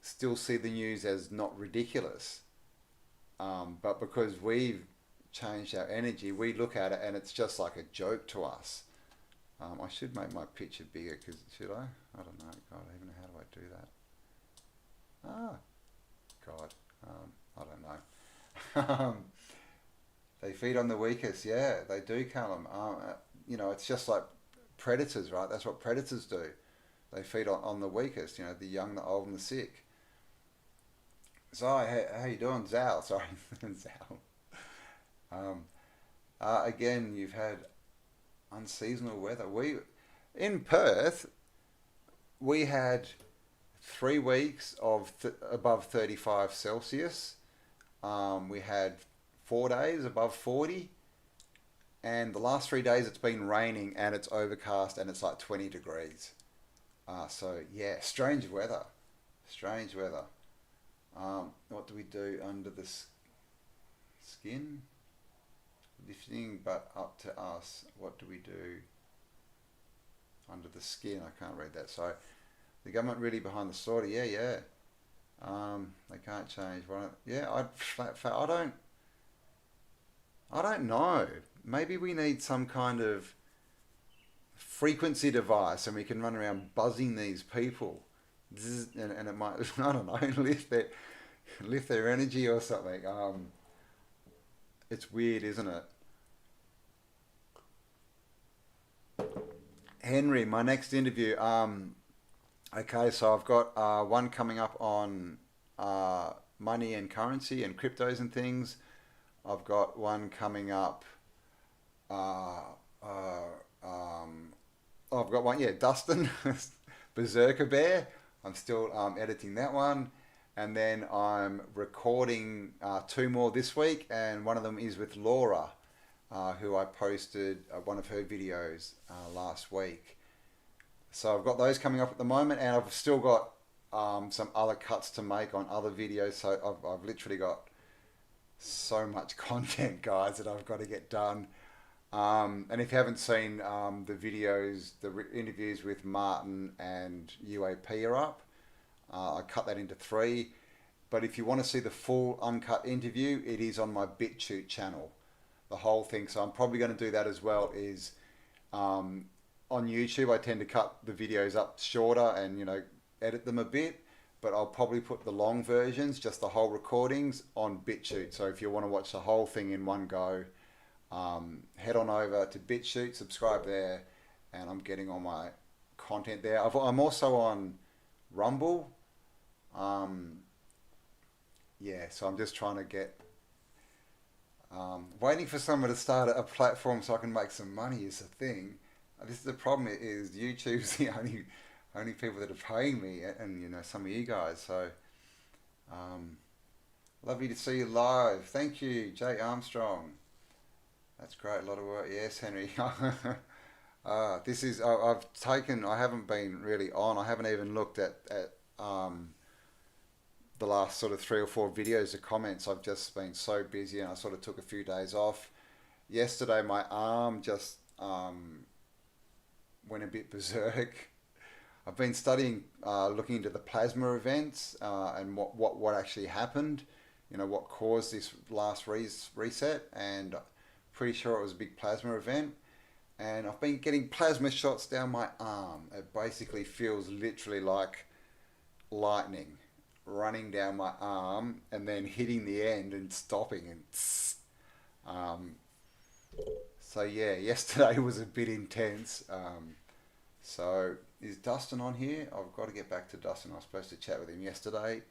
still see the news as not ridiculous? But because we've changed our energy, we look at it and it's just like a joke to us. I should make my picture bigger, because should I? I don't know. God, even how do I do that? God, I don't know. They feed on the weakest. Yeah, they do, Callum. It's just like predators, right? That's what predators do. They feed on the weakest, you know, the young, the old, and the sick. So, how you doing, Zal? Sorry, Zal. Um, Again, you've had unseasonal weather. In Perth, we had 3 weeks of above 35 Celsius. We had 4 days above 40. And the last 3 days it's been raining and it's overcast and it's like 20 degrees. So yeah, strange weather. Strange weather. What do we do under the skin? Lifting but up to us. What do we do under the skin? I can't read that. So the government really behind the slaughter. Yeah. They can't change. Yeah, I don't know. Maybe we need some kind of frequency device and we can run around buzzing these people. And it might, I don't know, lift their energy or something. It's weird, isn't it? Henry, my next interview. Okay, so I've got one coming up on money and currency and cryptos and things. I've got one coming up. I've got one, yeah, Dustin, Berserker Bear. I'm still editing that one. And then I'm recording 2 more this week, and one of them is with Laura, who I posted one of her videos last week. So I've got those coming up at the moment, and I've still got some other cuts to make on other videos. So I've literally got so much content, guys, that I've got to get done. And if you haven't seen the videos, the interviews with Martin and UAP are up. I cut that into 3. But if you want to see the full uncut interview, it is on my Bitchute channel, the whole thing. So I'm probably going to do that as well. Is on YouTube, I tend to cut the videos up shorter and, you know, edit them a bit. But I'll probably put the long versions, just the whole recordings, on Bitchute. So if you want to watch the whole thing in one go, head on over to Bitchute, subscribe there, and I'm getting all my content there. I'm also on Rumble. Yeah, so I'm just trying to get, waiting for someone to start a platform so I can make some money is the thing. This is the problem, is YouTube's the only people that are paying me, and you know, some of you guys. So lovely to see you live. Thank you, Jay Armstrong. That's great, a lot of work. Yes, Henry. This is, I haven't been really on, I haven't even looked at the last sort of 3 or 4 videos of comments. I've just been so busy, and I sort of took a few days off. Yesterday my arm just went a bit berserk. I've been studying, looking into the plasma events and what actually happened, you know, what caused this last reset, and pretty sure it was a big plasma event. And I've been getting plasma shots down my arm. It basically feels literally like lightning running down my arm and then hitting the end and stopping, and so yeah, yesterday was a bit intense. So is Dustin on here? I've got to get back to Dustin. I was supposed to chat with him yesterday.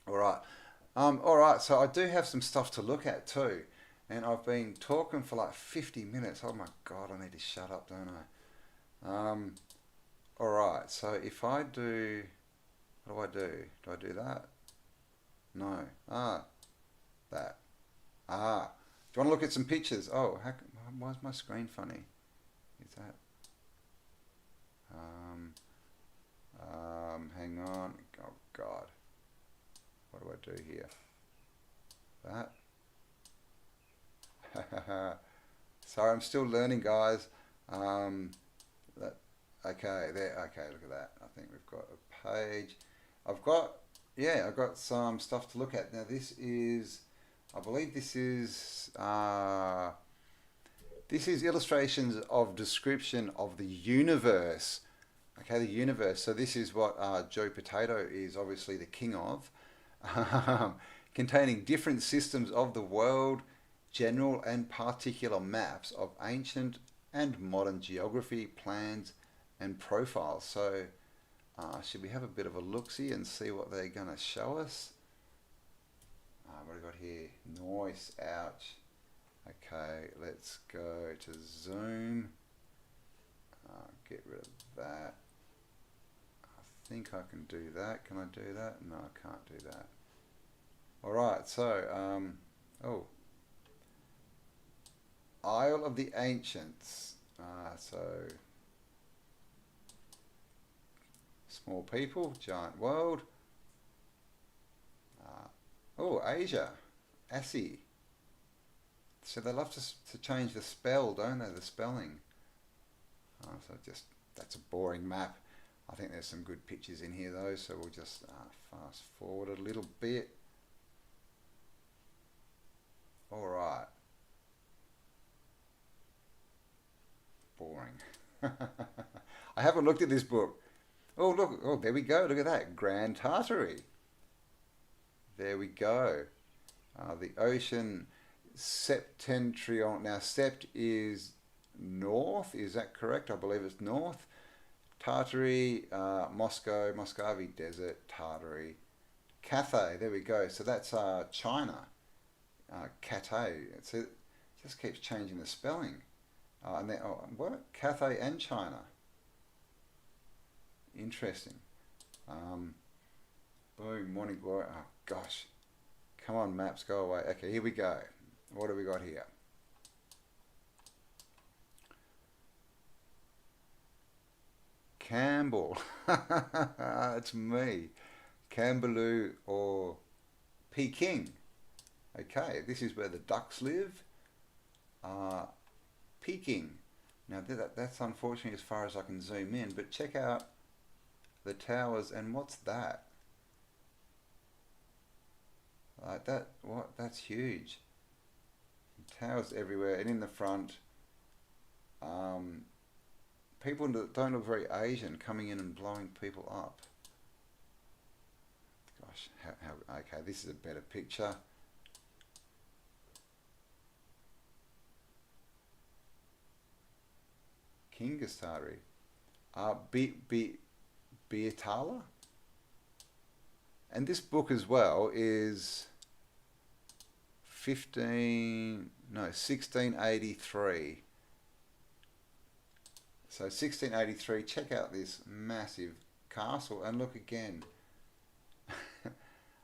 All right, so I do have some stuff to look at too, and I've been talking for like 50 minutes. Oh my god, I need to shut up, don't I? All right, so if I do, what do? Do I do that? No. That. Do you want to look at some pictures? Oh, why is my screen funny? Is that? Hang on. Oh god. What do I do here? That. Sorry, I'm still learning, guys. Okay, there. Okay, look at that. I think we've got a page. I've got some stuff to look at. Now this is, I believe this is illustrations of description of the universe. Okay, the universe. So this is what Joe Potato is obviously the king of, containing different systems of the world, general and particular maps of ancient and modern geography, plans and profiles. So should we have a bit of a look-see and see what they're going to show us? What have I got here? Noise, ouch. Okay, let's go to zoom. Get rid of that. I think I can do that. Can I do that? No, I can't do that. Alright, so, oh. Isle of the Ancients. So, small people, giant world. Oh, Asia. Assi. So they love to change the spell, don't they? The spelling. So just, that's a boring map. I think there's some good pictures in here though, so we'll just fast forward a little bit. Alright. Boring. I haven't looked at this book. Oh look, oh there we go, look at that. Grand Tartary. There we go. The ocean septentrion. Now sept is north, is that correct? I believe it's north. Tartary, Moscow, Muscovy Desert, Tartary. Cathay, there we go. So that's China. Cathay. It just keeps changing the spelling. And then, oh, what? Cathay and China. Interesting. Boom, morning glory. Oh gosh. Come on, maps, go away. Okay, here we go. What have we got here? Campbell. It's me. Cambaloo or Peking. Okay, this is where the ducks live. Peking. Now that's unfortunately as far as I can zoom in, but check out the towers. And what's that? Like that, what? That's huge. Towers everywhere, and in the front, people that don't look very Asian coming in and blowing people up. Gosh, okay, this is a better picture. Kingastari. Biatala. And this book as well is 1683. So 1683, check out this massive castle and look again.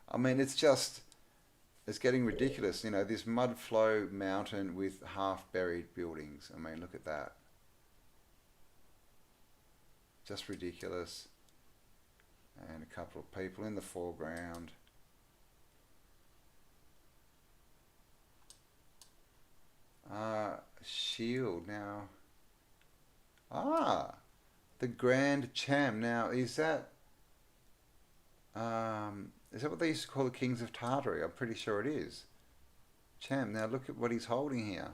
I mean, it's getting ridiculous. You know, this mud flow mountain with half buried buildings. I mean, look at that. Just ridiculous. And a couple of people in the foreground. Shield now. The Grand Cham. Now, is that what they used to call the kings of Tartary? I'm pretty sure it is. Cham. Now look at what he's holding here.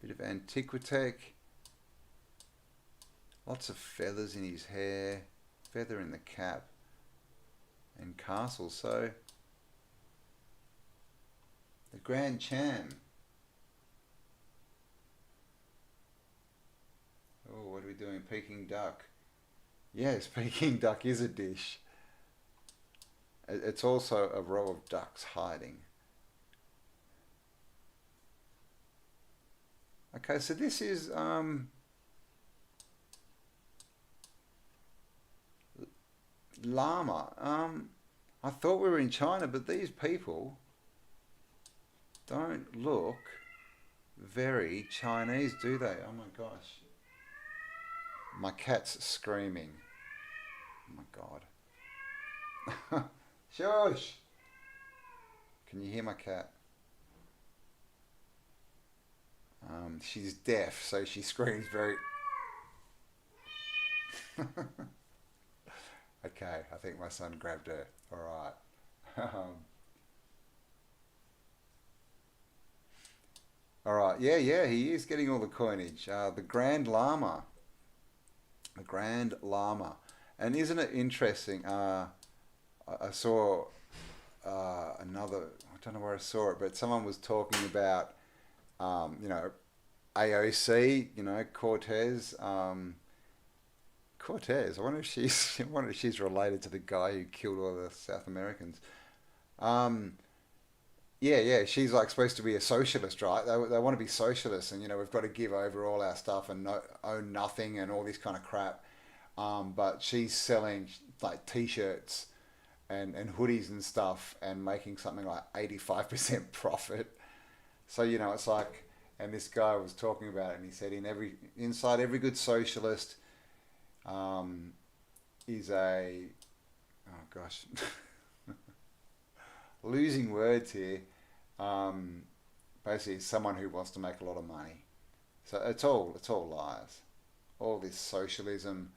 Bit of Antiquitech. Lots of feathers in his hair. Feather in the cap. And castle. So, the Grand Cham. Oh, what are we doing? Peking duck. Yes, Peking duck is a dish. It's also a row of ducks hiding. Okay, so this is llama. I thought we were in China, but these people don't look very Chinese, do they? Oh my gosh. My cat's screaming. Oh my god. Shush! Can you hear my cat? She's deaf, so she screams very... Okay, I think my son grabbed her. Alright. Alright, yeah, he is getting all the coinage. The Grand Lama. The Grand Lama. And isn't it interesting? I saw another, I don't know where I saw it, but someone was talking about, you know, AOC, you know, Cortez. Cortez. I wonder if she's, I wonder if she's related to the guy who killed all the South Americans. Um, yeah, yeah, she's like supposed to be a socialist, right? They want to be socialists, and you know we've got to give over all our stuff and no, own nothing and all this kind of crap. But she's selling like T-shirts and hoodies and stuff and making something like 85% profit. So you know it's like, and this guy was talking about it, and he said inside every good socialist um, is a, oh gosh, losing words here. Um, Basically, someone who wants to make a lot of money. So it's all lies. All this socialism,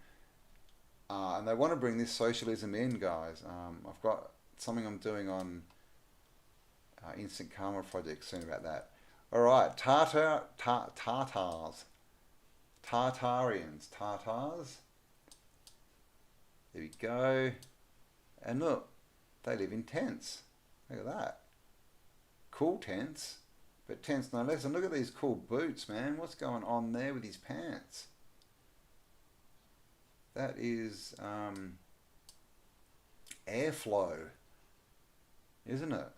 and they want to bring this socialism in, guys. I've got something I'm doing on Instant Karma project soon about that. All right, Tartars, Tartarians, Tartars. There we go. And look, they live in tents. Look at that. Cool tents, but tents no less. And look at these cool boots, man. What's going on there with his pants? That is airflow, isn't it?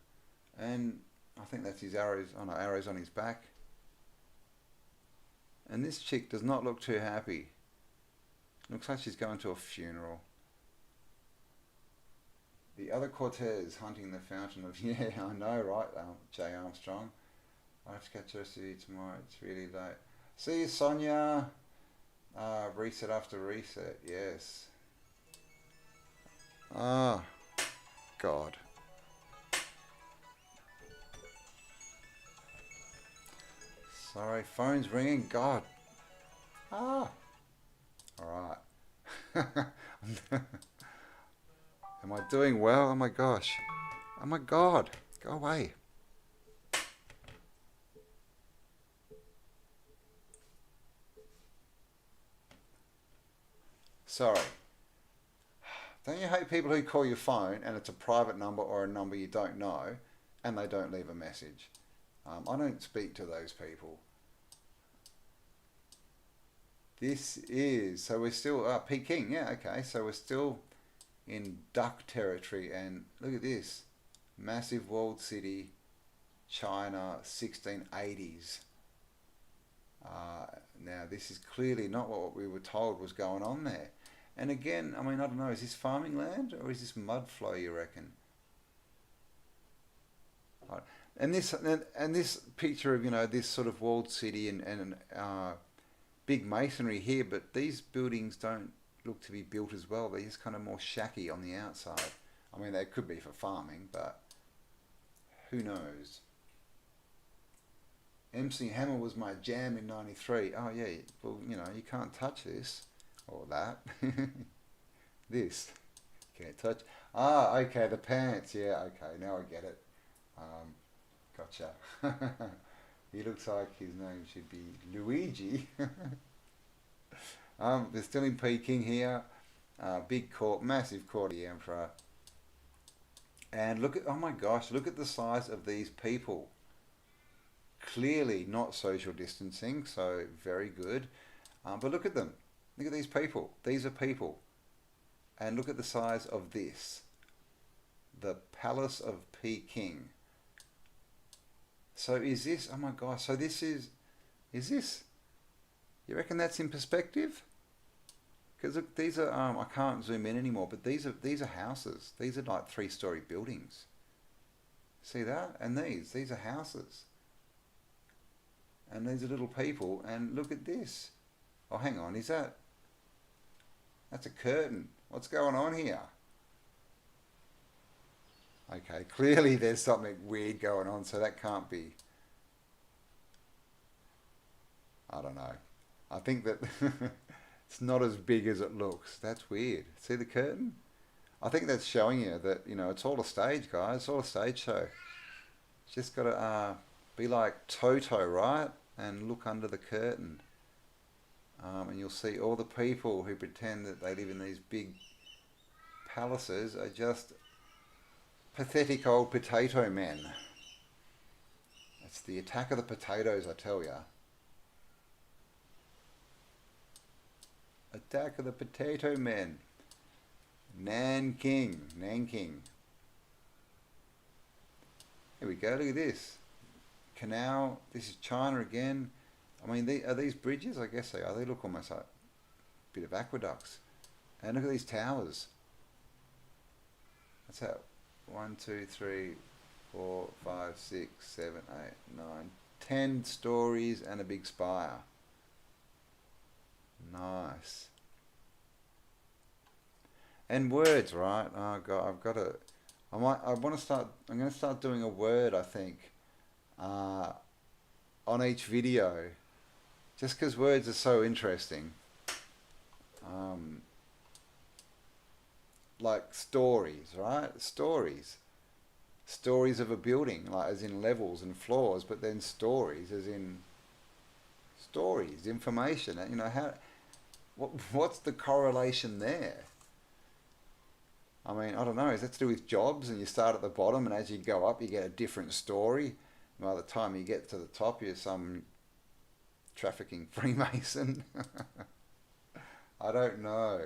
And I think that's his arrows. Oh no, arrows on his back. And this chick does not look too happy. Looks like she's going to a funeral. The other Cortez hunting the fountain of... Yeah, I know, right, Jay Armstrong. I have to catch the rest of you tomorrow. It's really late. See you, Sonia. Reset after reset, yes. Ah, God. Sorry, phone's ringing. God. Ah. All right. Am I doing well? Oh my gosh. Oh my God. Go away. Sorry. Don't you hate people who call your phone and it's a private number or a number you don't know and they don't leave a message? I don't speak to those people. This is, so we're still, Peking, yeah, okay, so we're still in duck territory, and look at this. Massive walled city, China, 1680s. Now this is clearly not what we were told was going on there. And again, I mean, I don't know, is this farming land or is this mud flow, you reckon? And this picture of, you know, this sort of walled city and big masonry here, but these buildings don't look to be built as well. They're just kind of more shacky on the outside. I mean, they could be for farming, but who knows? MC Hammer was my jam in '93. Oh yeah, well, you know, you can't touch this or that. This can't touch. Ah, okay, the pants. Yeah, okay, now I get it. Gotcha. He looks like his name should be Luigi. They're still in Peking here. Big court, massive court of the emperor. And look at, oh my gosh, look at the size of these people. Clearly not social distancing, so very good. But look at them. Look at these people. These are people. And look at the size of this. The Palace of Peking. So is this, oh my gosh, so this is this, you reckon that's in perspective? Because look, these are, I can't zoom in anymore, but these are houses. These are like 3-story buildings. See that? And these are houses. And these are little people, and look at this. Oh, hang on, that's a curtain. What's going on here? Okay, clearly there's something weird going on, so that can't be, I don't know. I think that it's not as big as it looks. That's weird. See the curtain? I think that's showing you that, you know, it's all a stage, guys. It's all a stage show. It's just got to be like Toto, right? And look under the curtain. And you'll see all the people who pretend that they live in these big palaces are just pathetic old potato men. It's the attack of the potatoes, I tell ya. Attack of the Potato Men. Nanking. Here we go, look at this. Canal, this is China again. I mean, are these bridges? I guess they are. They look almost like a bit of aqueducts. And look at these towers. That's how, 1, 2, 3, 4, 5, 6, 7, 8, 9, 10 stories and a big spire. Nice. And words, right? Oh God, I've got to. I'm going to start doing a word, I think, on each video, just because words are so interesting. Like stories, right? Stories of a building, like as in levels and floors, but then stories as in stories, information. You know, what's the correlation there? I mean, I don't know, is that to do with jobs and you start at the bottom and as you go up you get a different story? By the time you get to the top you're some trafficking Freemason. I don't know.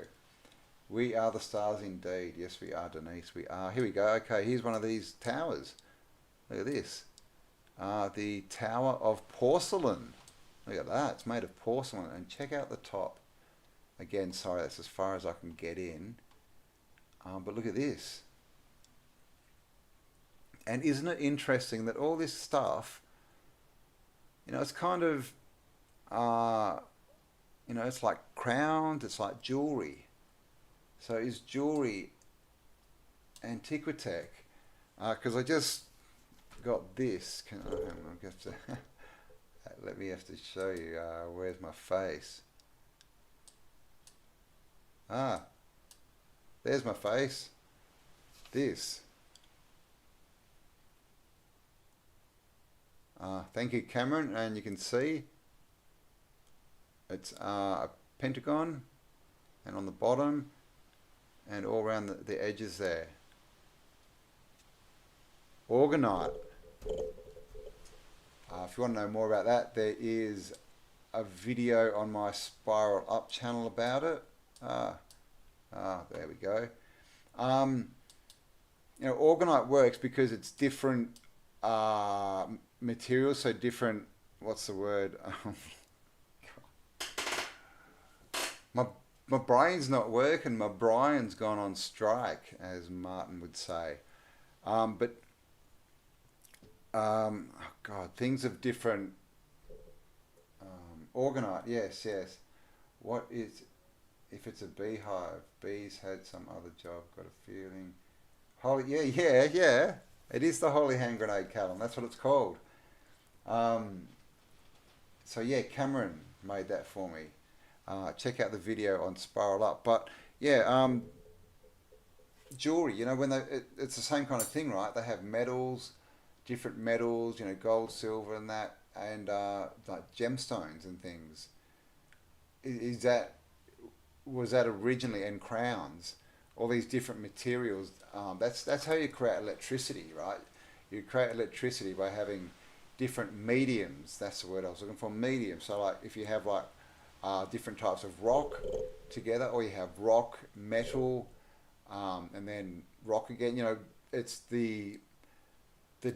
We are the stars indeed. Yes, we are, Denise. We are. Here we go. Okay, here's one of these towers. Look at this. The Tower of Porcelain. Look at that. It's made of porcelain. And check out the top. Again, sorry, that's as far as I can get in. But look at this. And isn't it interesting that all this stuff, you know, it's kind of, you know, it's like crowns, it's like jewelry. So is jewelry Antiquitech? Because I just got this. Let me have to show you. Where's my face? There's my face. This. Thank you, Cameron. And you can see it's a pentagon, and on the bottom and all around the edges there. Orgonite. If you want to know more about that, there is a video on my Spiral Up channel about it. There we go. You know, Orgonite works because it's different materials, so different, what's the word? My brain's not working, my Brian's gone on strike, as Martin would say. Oh God, things of different, Orgonite, yes. What is, if it's a beehive, bees had some other job, got a feeling. Holy, yeah. It is the Holy Hand Grenade, Callum, that's what it's called. So yeah, Cameron made that for me. Check out the video on Spiral Up. But yeah, jewelry, you know, when it's the same kind of thing, right? They have metals, different metals, you know, gold, silver and that, and like gemstones and things. Was that originally, and crowns, all these different materials, that's how you create electricity, right? You create electricity by having different mediums. That's the word I was looking for, medium. So like if you have like different types of rock together, or you have rock, metal, and then rock again, you know, it's the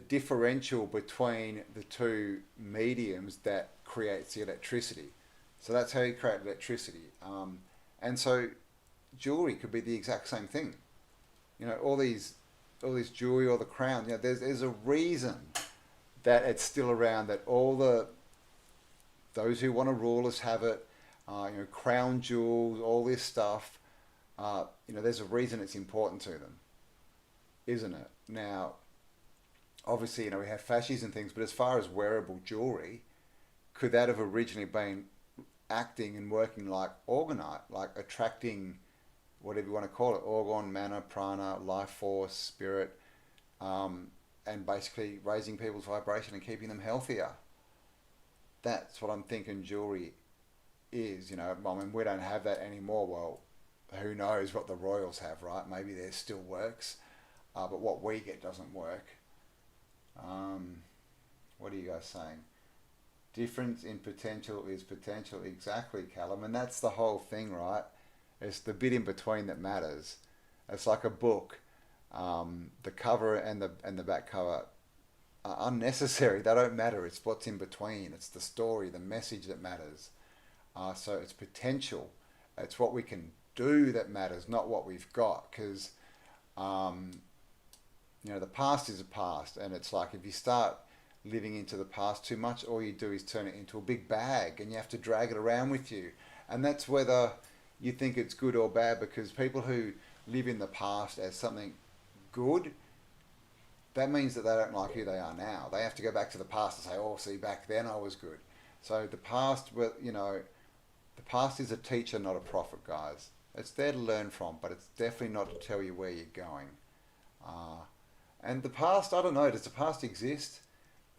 differential between the two mediums that creates the electricity. So that's how you create electricity. And so jewelry could be the exact same thing. You know, all these jewelry, or the crown, you know, there's a reason that it's still around, that those who want to rule us have it, you know, crown jewels, all this stuff, you know, there's a reason it's important to them, isn't it? Now, obviously, you know, we have fasces and things, but as far as wearable jewelry, could that have originally been acting and working like Orgonite, like attracting, whatever you want to call it, orgon, mana, prana, life force, spirit, and basically raising people's vibration and keeping them healthier? That's what I'm thinking jewelry is, you know. I mean, we don't have that anymore. Well, who knows what the royals have, right? Maybe there still works, but what we get doesn't work. What are you guys saying? Difference in potential is potential. Exactly, Callum. And that's the whole thing, right? It's the bit in between that matters. It's like a book. The cover and the back cover are unnecessary. They don't matter. It's what's in between. It's the story, the message that matters. So it's potential. It's what we can do that matters, not what we've got. Because the past is a past, and it's like if you start living into the past too much, all you do is turn it into a big bag, and you have to drag it around with you. And that's whether you think it's good or bad, because people who live in the past as something good, that means that they don't like who they are now. They have to go back to the past and say, oh, see, back then I was good. So the past, the past is a teacher, not a prophet, guys. It's there to learn from, but it's definitely not to tell you where you're going. And the past, I don't know, does the past exist?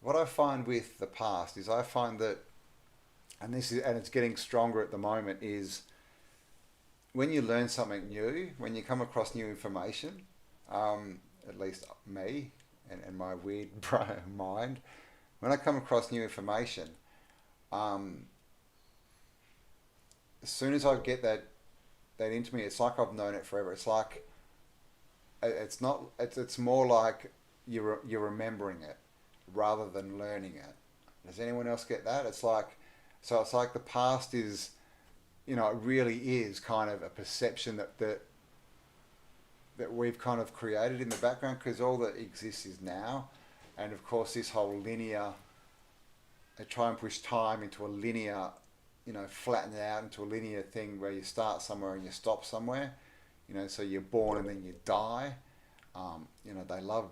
What I find with the past is I find that, and it's getting stronger at the moment, is when you learn something new, when you come across new information, at least me and my weird mind, when I come across new information, as soon as I get that into me, it's like I've known it forever. It's like it's more like you're remembering it rather than learning it. Does anyone else get that? It's like the past is, it really is kind of a perception that we've kind of created in the background, because all that exists is now. And of course this whole linear, they try and push time into a linear, flatten it out into a linear thing where you start somewhere and you stop somewhere. So you're born and then you die. They love,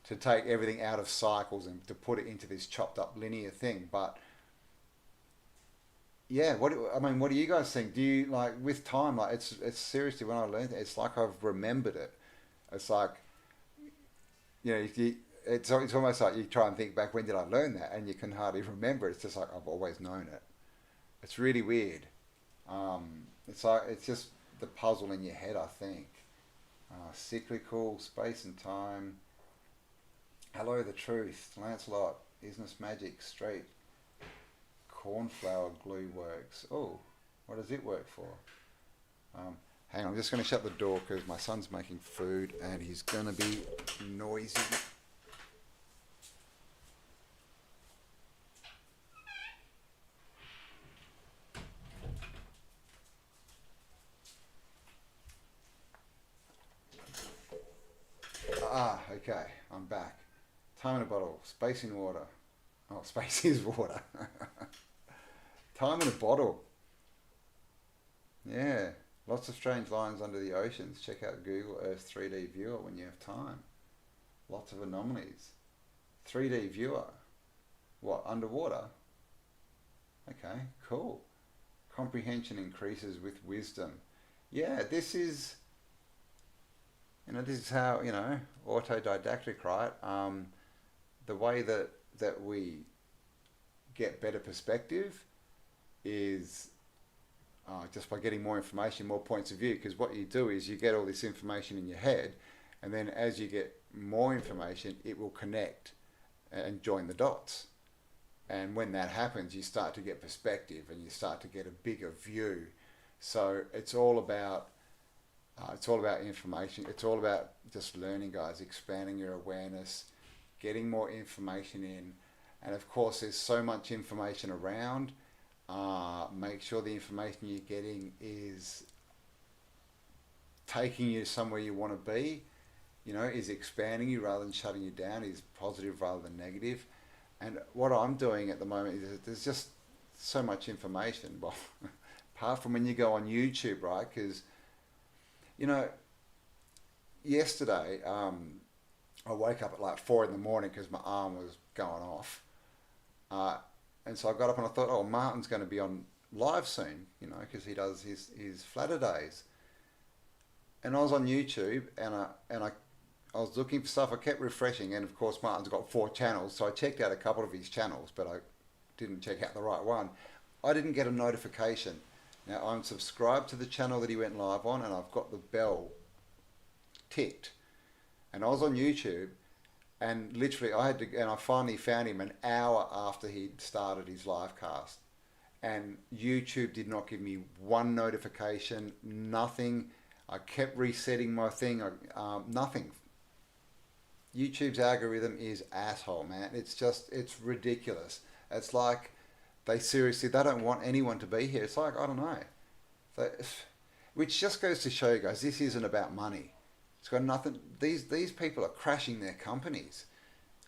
to take everything out of cycles and to put it into this chopped up linear thing. But yeah, what do you guys think? Do you, like, with time, like, it's seriously, when I learned it, it's like I've remembered it. It's like, it's almost like you try and think back, when did I learn that? And you can hardly remember it. It's just like, I've always known it. It's really weird. It's just the puzzle in your head, I think. Cyclical, space and time. Hello, the truth. Lancelot, Isness Magic, Street. Cornflower glue works. Oh, what does it work for? Hang on, I'm just going to shut the door because my son's making food and he's going to be noisy. Okay, I'm back. Time in a bottle, space in water. Oh, space is water. Time in a bottle. Yeah, lots of strange lines under the oceans. Check out Google Earth 3D Viewer when you have time. Lots of anomalies. 3D Viewer. What, underwater? Okay, cool. Comprehension increases with wisdom. Yeah, this is how, autodidactic, right? The way that we get better perspective is just by getting more information, more points of view. Because what you do is you get all this information in your head, and then as you get more information, it will connect and join the dots. And when that happens, you start to get perspective and you start to get a bigger view. So it's all about information. It's all about just learning, guys, expanding your awareness, getting more information in. And of course, there's so much information around. Make sure the information you're getting is taking you somewhere you want to be, is expanding you rather than shutting you down, is positive rather than negative. And what I'm doing at the moment is there's just so much information. Well, apart from when you go on YouTube, right? Because, yesterday, I woke up at like 4 in the morning because my arm was going off. And so I got up and I thought, oh, Martin's going to be on live soon, because he does his flatter days. And I was on YouTube and I was looking for stuff. I kept refreshing, and of course Martin's got 4 channels, so I checked out a couple of his channels, but I didn't check out the right one. I didn't get a notification. Now I'm subscribed to the channel that he went live on, and I've got the bell ticked. And I was on YouTube, And literally, I finally found him an hour after he'd started his live cast. And YouTube did not give me one notification, nothing. I kept resetting my thing, nothing. YouTube's algorithm is asshole, man. It's ridiculous. It's like they don't want anyone to be here. It's like, I don't know. So, which just goes to show you guys, this isn't about money. It's got nothing. These people are crashing their companies.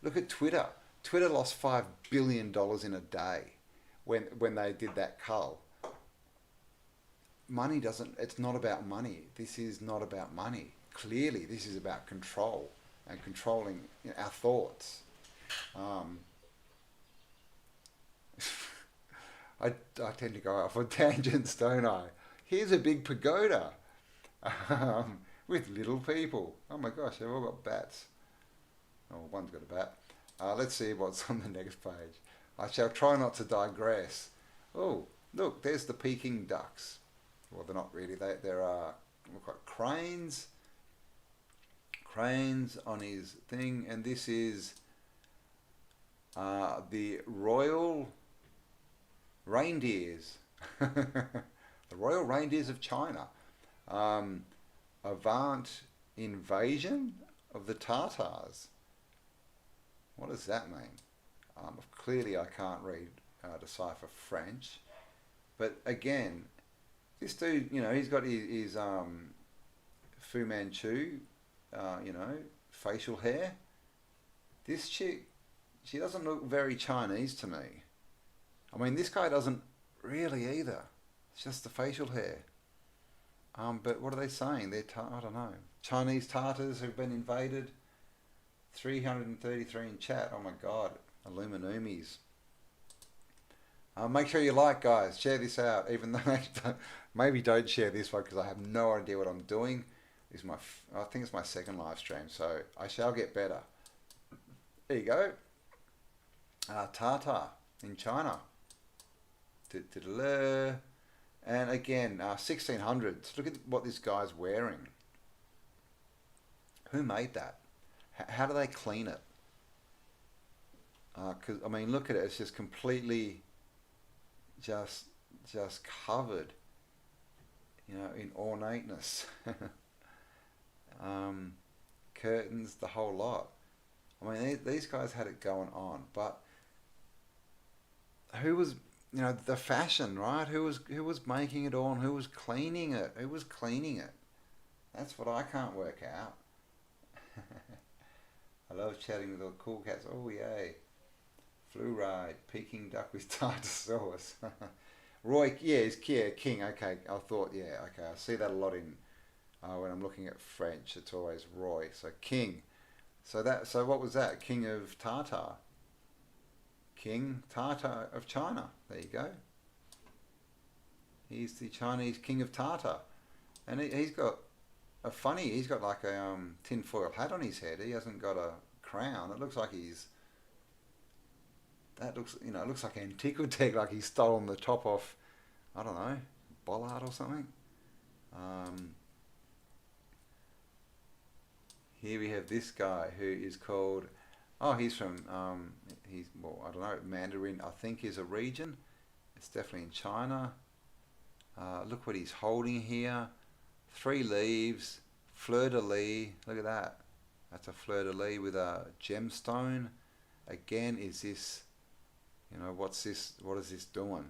Look at Twitter. Twitter lost $5 billion in a day when they did that cull. Money doesn't, it's not about money. This is not about money. Clearly, this is about control and controlling, you know, our thoughts. I tend to go off on tangents, don't I? Here's a big pagoda with little people. Oh my gosh, they've all got bats. Oh, one's got a bat. Let's see what's on the next page. I shall try not to digress. Oh, look, there's the Peking ducks. Well, they're not really. There are, look like cranes. Cranes on his thing. And this is the royal reindeers. The royal reindeers of China. Avant invasion of the Tartars. What does that mean? Clearly I can't read, decipher French. But again, this dude, you know, he's got his Fu Manchu, you know, facial hair. This chick, she doesn't look very Chinese to me. I mean, this guy doesn't really either. It's just the facial hair. But what are they saying? I don't know. Chinese Tartars have been invaded. 333 in chat. Oh my God. Illuminumis. Make sure you like, guys. Share this out. Even though maybe don't share this one because I have no idea what I'm doing. This is I think it's my second live stream, so I shall get better. There you go. Tartar in China. And again, 1600s. Look at what this guy's wearing. Who made that? How do they clean it? Because I mean, look at it. It's just completely, just covered, you know, in ornateness. Curtains, the whole lot. I mean, these guys had it going on. But who was, you know, the fashion, right? Who was making it on? Who was cleaning it? Who was cleaning it? That's what I can't work out. I love chatting with all the cool cats. Oh yay. Flu ride, Peking duck with tartar sauce. Roy, yeah, is King. Okay, I thought, yeah, okay. I see that a lot in when I'm looking at French. It's always Roy. So King. So what was that? King of Tartar. King Tartar of China. There you go. He's the Chinese King of Tartar, and he's got he's got like a tinfoil hat on his head. He hasn't got a crown. It looks like it looks like antiquity, like he's stolen the top off, I don't know, Bollard or something. Here we have this guy who is called, he's from, I don't know, Mandarin, I think is a region. It's definitely in China. Look what he's holding here. 3 leaves, fleur-de-lis, look at that. That's a fleur-de-lis with a gemstone. Again, is this, you know, what is this doing?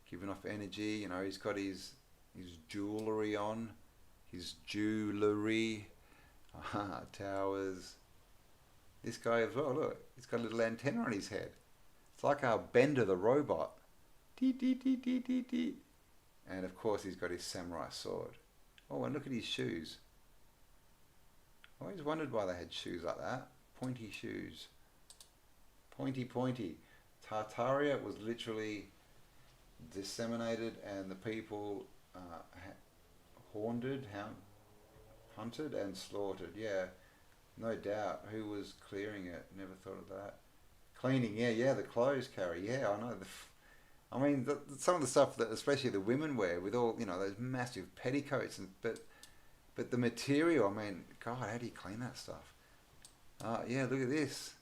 Giving off energy, you know, he's got his jewellery on, his jewellery, towers. This guy as well, look, he's got a little antenna on his head. It's like our Bender the robot. Dee, dee, dee, dee, dee, dee. And of course he's got his samurai sword. Oh, and look at his shoes. I always wondered why they had shoes like that. Pointy shoes. Pointy, pointy. Tartaria was literally disseminated and the people hunted and slaughtered. Yeah, no doubt. Who was clearing it? Never thought of that. Cleaning, yeah, the clothes carry. Yeah, I know. I mean, some of the stuff that especially the women wear with all, you know, those massive petticoats, but the material, I mean, God, how do you clean that stuff? Yeah, look at this.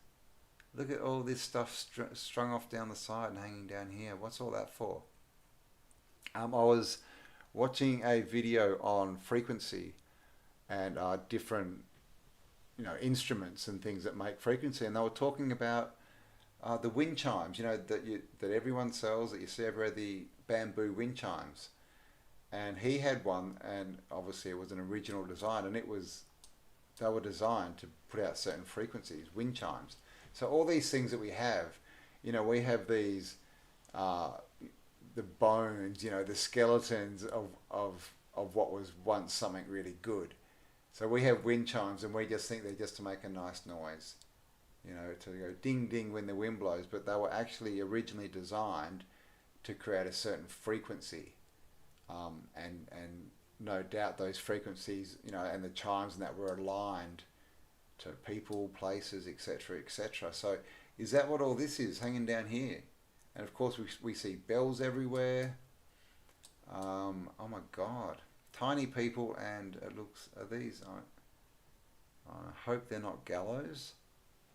Look at all this stuff strung off down the side and hanging down here. What's all that for? I was watching a video on frequency and different, instruments and things that make frequency, and they were talking about the wind chimes, that everyone sells, that you see everywhere, the bamboo wind chimes. And he had one, and obviously it was an original design, and they were designed to put out certain frequencies, wind chimes. So all these things that we have, we have these, the bones, the skeletons of what was once something really good. So we have wind chimes, and we just think they're just to make a nice noise, to go ding ding when the wind blows, but they were actually originally designed to create a certain frequency. And no doubt those frequencies, and the chimes and that were aligned to people, places, etc., etc. So is that what all this is hanging down here? And of course we see bells everywhere. Oh my God, tiny people, and it looks, are these, I hope they're not gallows,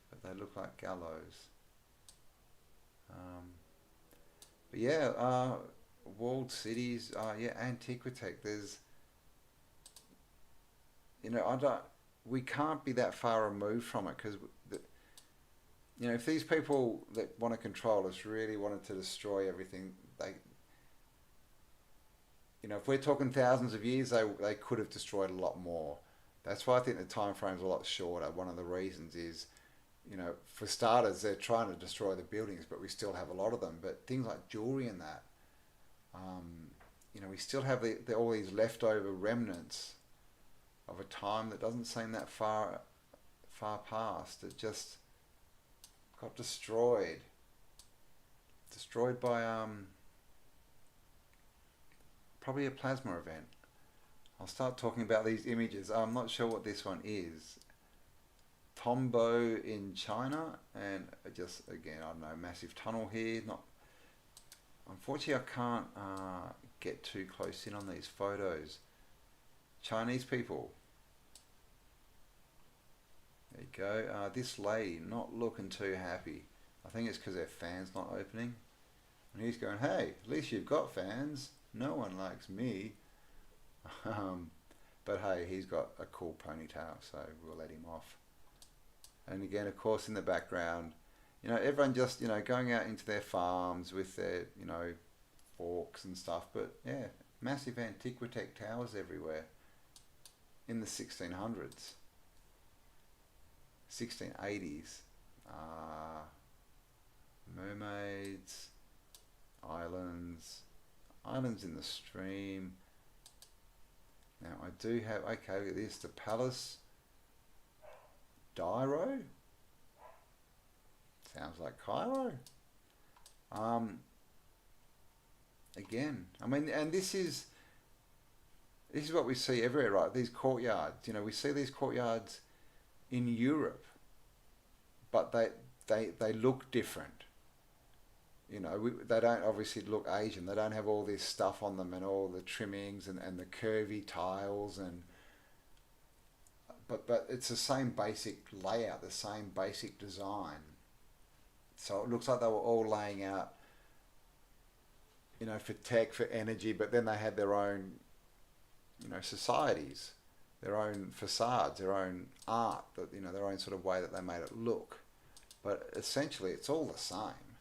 but they look like gallows. But yeah, walled cities, yeah, Antiquitech. There's, we can't be that far removed from it, because, if these people that want to control us really wanted to destroy everything, if we're talking thousands of years, they could have destroyed a lot more. That's why I think the time frame's a lot shorter. One of the reasons is, for starters, they're trying to destroy the buildings, but we still have a lot of them. But things like jewelry and that, we still have all these leftover remnants of a time that doesn't seem that far past. It just got destroyed by probably a plasma event. I'll start talking about these images. I'm not sure what this one is. Tombo in China, and just, again, I don't know, massive tunnel here. Unfortunately, I can't get too close in on these photos. Chinese people. There you go. This lady not looking too happy. I think it's because their fan's not opening. And he's going, hey, at least you've got fans. No one likes me. But hey, he's got a cool ponytail, so we'll let him off. And again, of course, in the background, everyone just, going out into their farms with their, forks and stuff. But yeah, massive Antiquitech towers everywhere in the 1600s, 1680s. Mermaids, islands in the stream. Now I do have, okay, look at this, the Palace Dairo. Sounds like Cairo. Again, I mean, and this is what we see everywhere, right? These courtyards. We see these courtyards in Europe, but they look different. They don't obviously look Asian. They don't have all this stuff on them and all the trimmings and the curvy tiles but it's the same basic layout, the same basic design. So it looks like they were all laying out, for tech, for energy, but then they had their own, societies, their own facades, their own art, their own sort of way that they made it look. But essentially, it's all the same.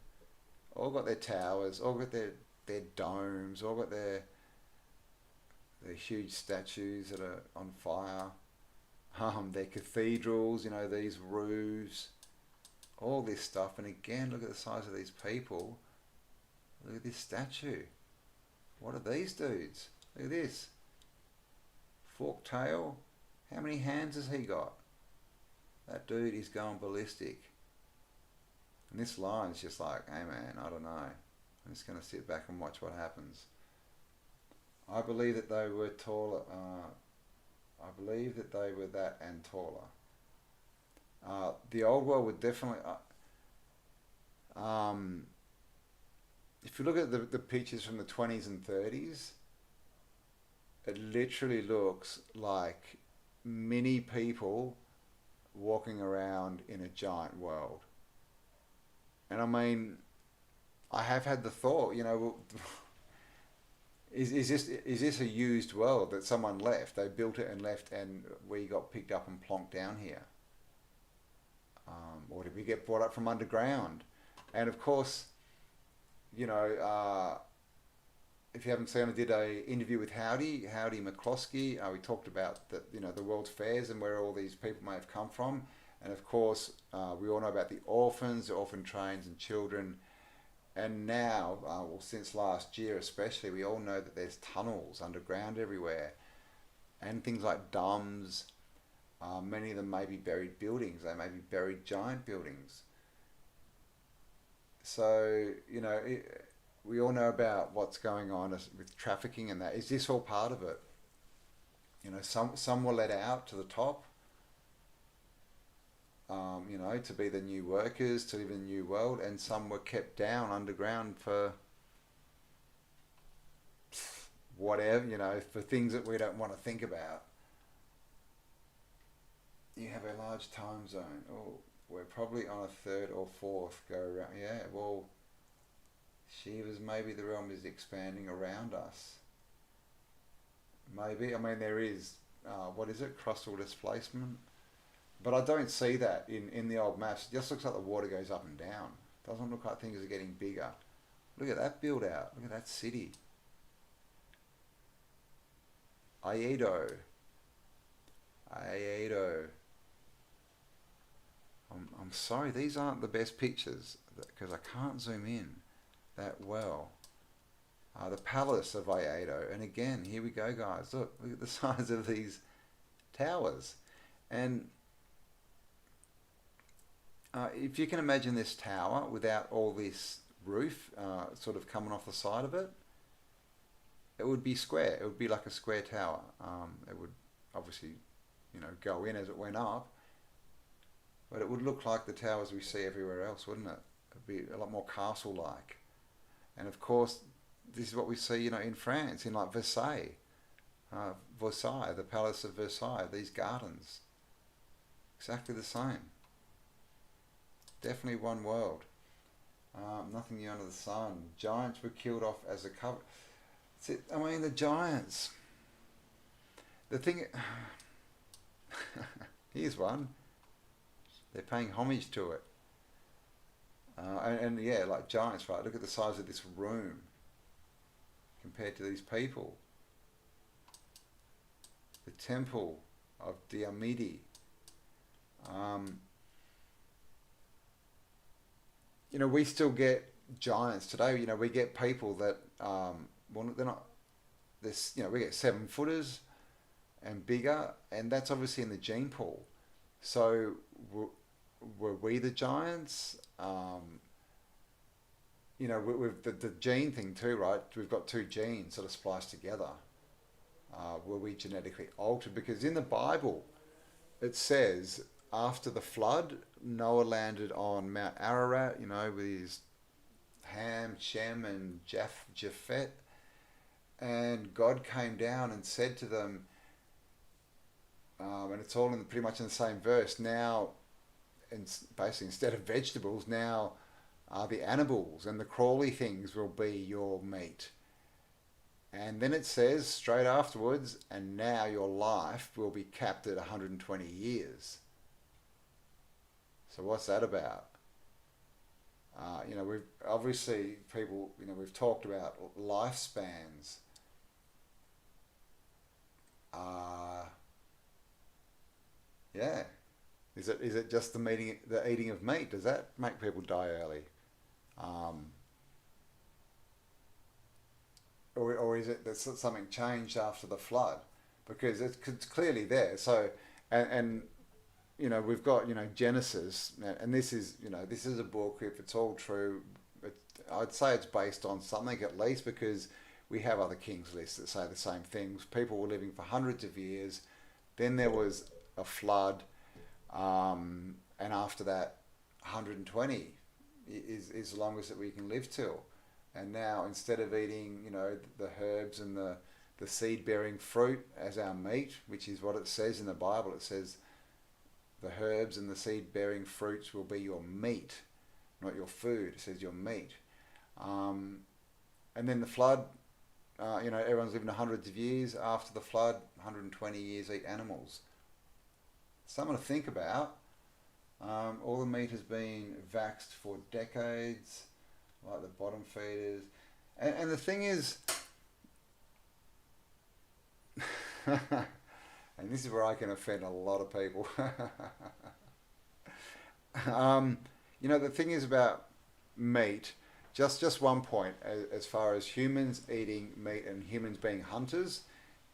All got their towers, all got their domes, all got their huge statues that are on fire. Their cathedrals, these roofs, all this stuff. And again, look at the size of these people. Look at this statue. What are these dudes? Look at this. Forked tail. How many hands has he got? That dude is going ballistic. And this line's just like, hey man, I don't know. I'm just going to sit back and watch what happens. I believe that they were taller. I believe that they were that and taller. The old world would definitely... if you look at the pictures from the 20s and 30s, it literally looks like mini people walking around in a giant world. And I mean, I have had the thought, well, is this a used world that someone left? They built it and left, and we got picked up and plonked down here, or did we get brought up from underground? And of course, if you haven't seen, I did a interview with Howdy McCloskey. We talked about the world's fairs and where all these people may have come from, and of course, we all know about the orphans, the orphan trains, and children. And now, well, since last year especially, we all know that there's tunnels underground everywhere, and things like dams. Many of them may be buried buildings. They may be buried giant buildings. So, we all know about what's going on with trafficking and that. Is this all part of it? Some were let out to the top, to be the new workers, to live in a new world, and some were kept down underground for whatever, for things that we don't want to think about. You have a large time zone. Oh, we're probably on a third or fourth go around. Yeah, well, Shivas, maybe the realm is expanding around us. Maybe. I mean, there is, what is it, crustal displacement? But I don't see that in the old maps. It just looks like the water goes up and down. Doesn't look like things are getting bigger. Look at that build out. Look at that city. Aedo. I'm sorry, these aren't the best pictures because I can't zoom in that well. The Palace of Aedo. And again, here we go, guys. Look at the size of these towers. And if you can imagine this tower without all this roof sort of coming off the side of it, it would be square. It would be like a square tower. It would obviously, go in as it went up, but it would look like the towers we see everywhere else, wouldn't it? It'd be a lot more castle-like. And of course, this is what we see, in France, in like Versailles, the Palace of Versailles, these gardens. Exactly the same. Definitely one world. Nothing new under the sun. Giants were killed off as a cover. I mean, the giants. The thing... Here's one. They're paying homage to it. And yeah, like giants, right? Look at the size of this room compared to these people. The temple of Diomede. We still get giants today. We get people that, well, they're not, this, we get 7-footers and bigger, and that's obviously in the gene pool. So were we the giants? With the gene thing too, right? We've got two genes sort of spliced together. Were we genetically altered? Because in the Bible, it says after the flood, Noah landed on Mount Ararat, with his Ham, Shem, and Japhet, and God came down and said to them, and it's all pretty much in the same verse. Now, basically, instead of vegetables, now the animals and the crawly things will be your meat. And then it says straight afterwards, and now your life will be capped at 120 years. So what's that about? We've obviously we've talked about lifespans. Yeah. Is it just the eating of meat? Does that make people die early? Or is it that something changed after the flood? Because it's clearly there. So, and we've got, Genesis, and this is a book, if it's all true, I'd say it's based on something at least, because we have other kings lists that say the same things. People were living for hundreds of years. Then there was a flood, and after that, 120 is the longest that we can live till. And now, instead of eating, the herbs and the seed-bearing fruit as our meat, which is what it says in the Bible, it says The herbs and the seed-bearing fruits will be your meat, not your food. It says your meat. And then the flood, everyone's living hundreds of years. After the flood, 120 years, eat animals. Something to think about. All the meat has been vaxxed for decades, like the bottom feeders. And the thing is, and this is where I can offend a lot of people. The thing is about meat, just one point, as far as humans eating meat and humans being hunters,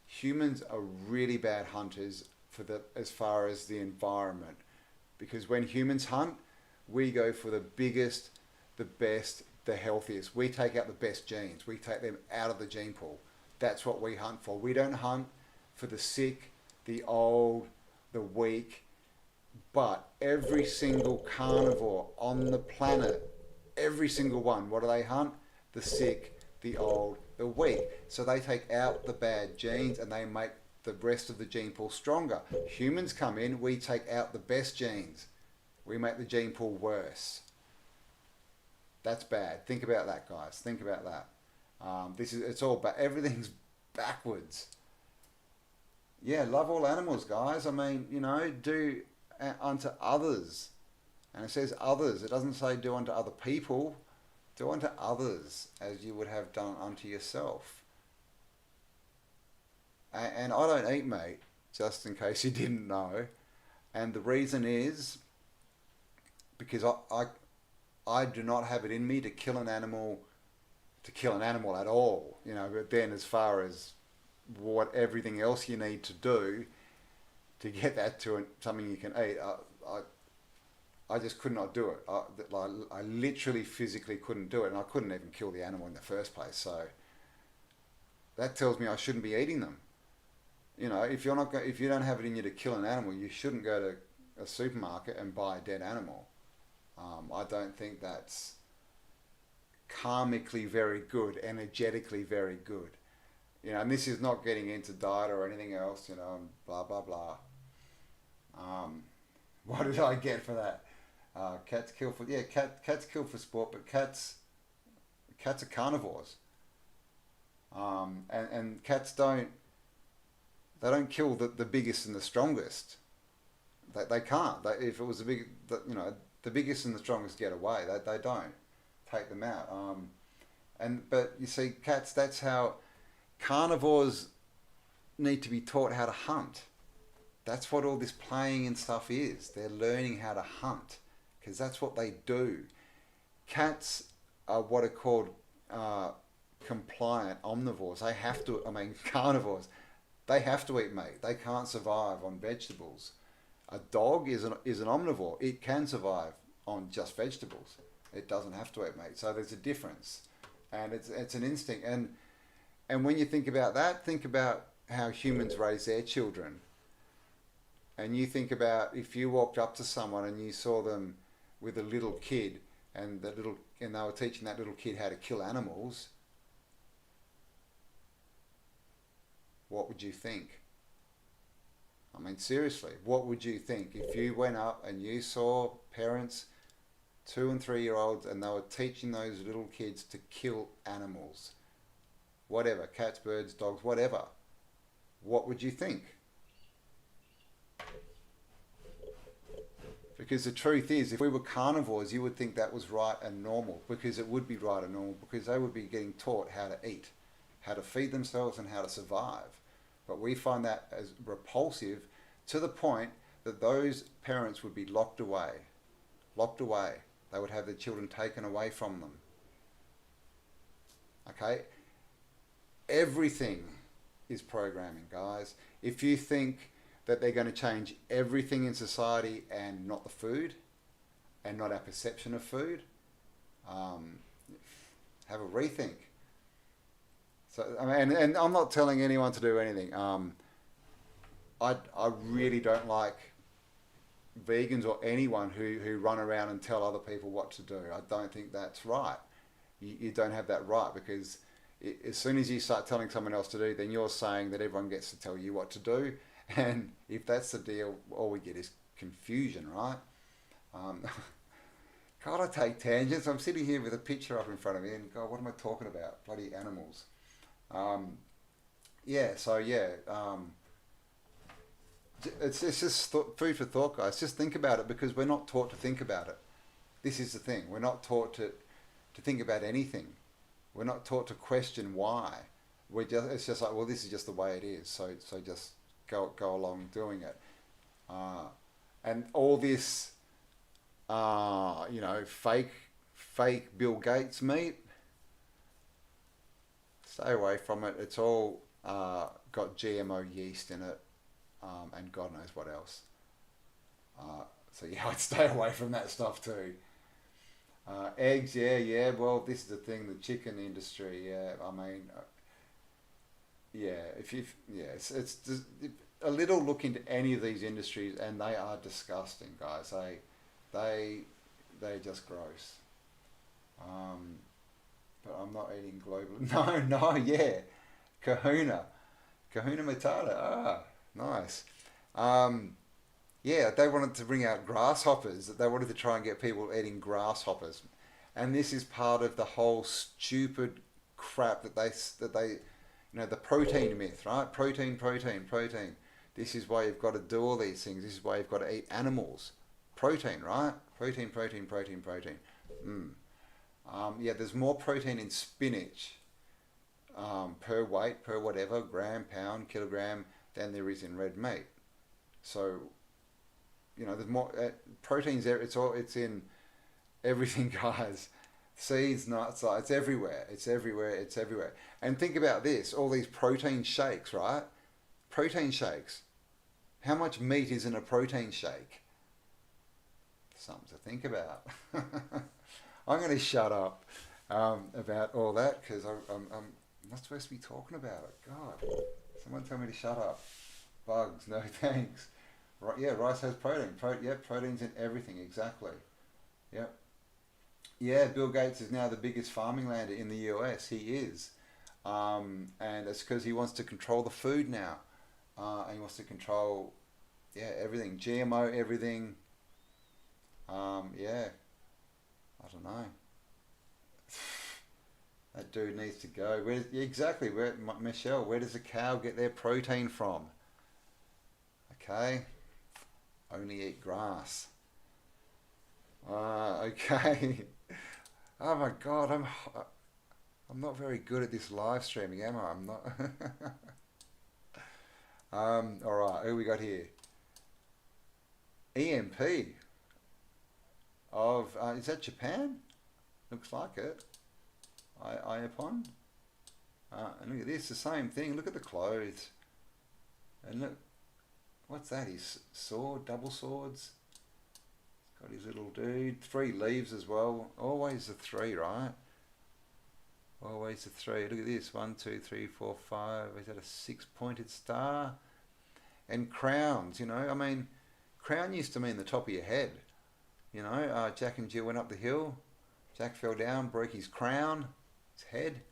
humans are really bad hunters as far as the environment. Because when humans hunt, we go for the biggest, the best, the healthiest. We take out the best genes. We take them out of the gene pool. That's what we hunt for. We don't hunt for the sick, the old, the weak. But every single carnivore on the planet, every single one, what do they hunt? The sick, the old, the weak. So they take out the bad genes and they make the rest of the gene pool stronger. Humans come in, we take out the best genes. We make the gene pool worse. That's bad. Think about that, guys. Think about that. It's all bad. Everything's backwards. Yeah, love all animals, guys. I mean, do unto others. And it says others. It doesn't say do unto other people. Do unto others as you would have done unto yourself. And I don't eat meat, just in case you didn't know. And the reason is because I do not have it in me to kill an animal at all. But then as far as what everything else you need to do to get that to something you can eat, I just could not do it. I literally physically couldn't do it, and I couldn't even kill the animal in the first place. So that tells me I shouldn't be eating them. If you don't have it in you to kill an animal, you shouldn't go to a supermarket and buy a dead animal. I don't think that's karmically very good, energetically very good. And this is not getting into diet or anything else, blah, blah, blah. What did I get for that? Cats kill for sport, but cats are carnivores. And cats don't kill the biggest and the strongest. They can't. If it was the biggest and the strongest get away. They don't take them out. But you see, cats. That's how carnivores need to be taught how to hunt. That's what all this playing and stuff is. They're learning how to hunt because that's what they do. Cats are what are called compliant omnivores. Carnivores. They have to eat meat. They can't survive on vegetables. A dog is an omnivore. It can survive on just vegetables. It doesn't have to eat meat. So there's a difference, and it's an instinct. And when you think about that, think about how humans raise their children. And you think about if you walked up to someone and you saw them with a little kid, and they were teaching that little kid how to kill animals. What would you think? I mean, seriously, what would you think if you went up and you saw parents, 2 and 3 year olds, and they were teaching those little kids to kill animals? Whatever, cats, birds, dogs, whatever. What would you think? Because the truth is, if we were carnivores, you would think that was right and normal, because it would be right and normal, because they would be getting taught how to eat, how to feed themselves and how to survive. But we find that as repulsive to the point that those parents would be locked away. They would have their children taken away from them. Okay? Everything is programming, guys. If you think that they're going to change everything in society and not the food, and not our perception of food, have a rethink. So, and I'm not telling anyone to do anything. I really don't like vegans or anyone who run around and tell other people what to do. I don't think that's right. You don't have that right, because as soon as you start telling someone else to do, then you're saying that everyone gets to tell you what to do. And if that's the deal, all we get is confusion, right? God, I take tangents. I'm sitting here with a picture up in front of me, and God, what am I talking about? Bloody animals. Yeah, so yeah, it's just food for thought, guys. Just think about it, because we're not taught to think about it. This is the thing. We're not taught to think about anything. We're not taught to question why. It's just like, well, this is just the way it is. So just go along doing it. And all this, fake Bill Gates meat, stay away from it. It's all got GMO yeast in it, and God knows what else. So yeah, I'd stay away from that stuff too. Eggs, yeah. Well, this is the thing, the chicken industry. Yeah, I mean, it's just a little look into any of these industries, and they are disgusting, guys. They're just gross. But I'm not eating global. No, yeah, Kahuna Matata. Ah, nice. Yeah, they wanted to bring out grasshoppers. They wanted to try and get people eating grasshoppers, and this is part of the whole stupid crap that they, the protein myth, right? Protein. This is why you've got to do all these things. This is why you've got to eat animals. Protein, right? Protein. Yeah, there's more protein in spinach per weight, per whatever, gram, pound, kilogram, than there is in red meat. So, there's more proteins there. It's in everything, guys. Seeds, nuts, it's everywhere. It's everywhere. And think about this: all these protein shakes, right? Protein shakes. How much meat is in a protein shake? Something to think about. I'm going to shut up about all that, because I'm not supposed to be talking about it. God, someone tell me to shut up. Bugs, no thanks. Right, yeah, rice has protein. Protein's in everything, exactly. Yep. Yeah, Bill Gates is now the biggest farming lander in the US. He is. And it's because he wants to control the food now. And he wants to control, everything. GMO, everything. Yeah. I don't know. That dude needs to go. Exactly. Michelle, where does a cow get their protein from? Okay. Only eat grass. Okay. Oh my God, I'm not very good at this live streaming, am I? I'm not. All right. Who we got here? EMP of is that Japan? Looks like it. Iapon. And look at this, the same thing. Look at the clothes. And look, what's that? His sword, double swords. He's got his little dude. 3 leaves as well. Always the 3, right? Always the 3. Look at this. 1, 2, 3, 4, 5. Is that a 6-pointed star? And crowns, I mean, crown used to mean the top of your head. Jack and Jill went up the hill. Jack fell down, broke his crown, his head.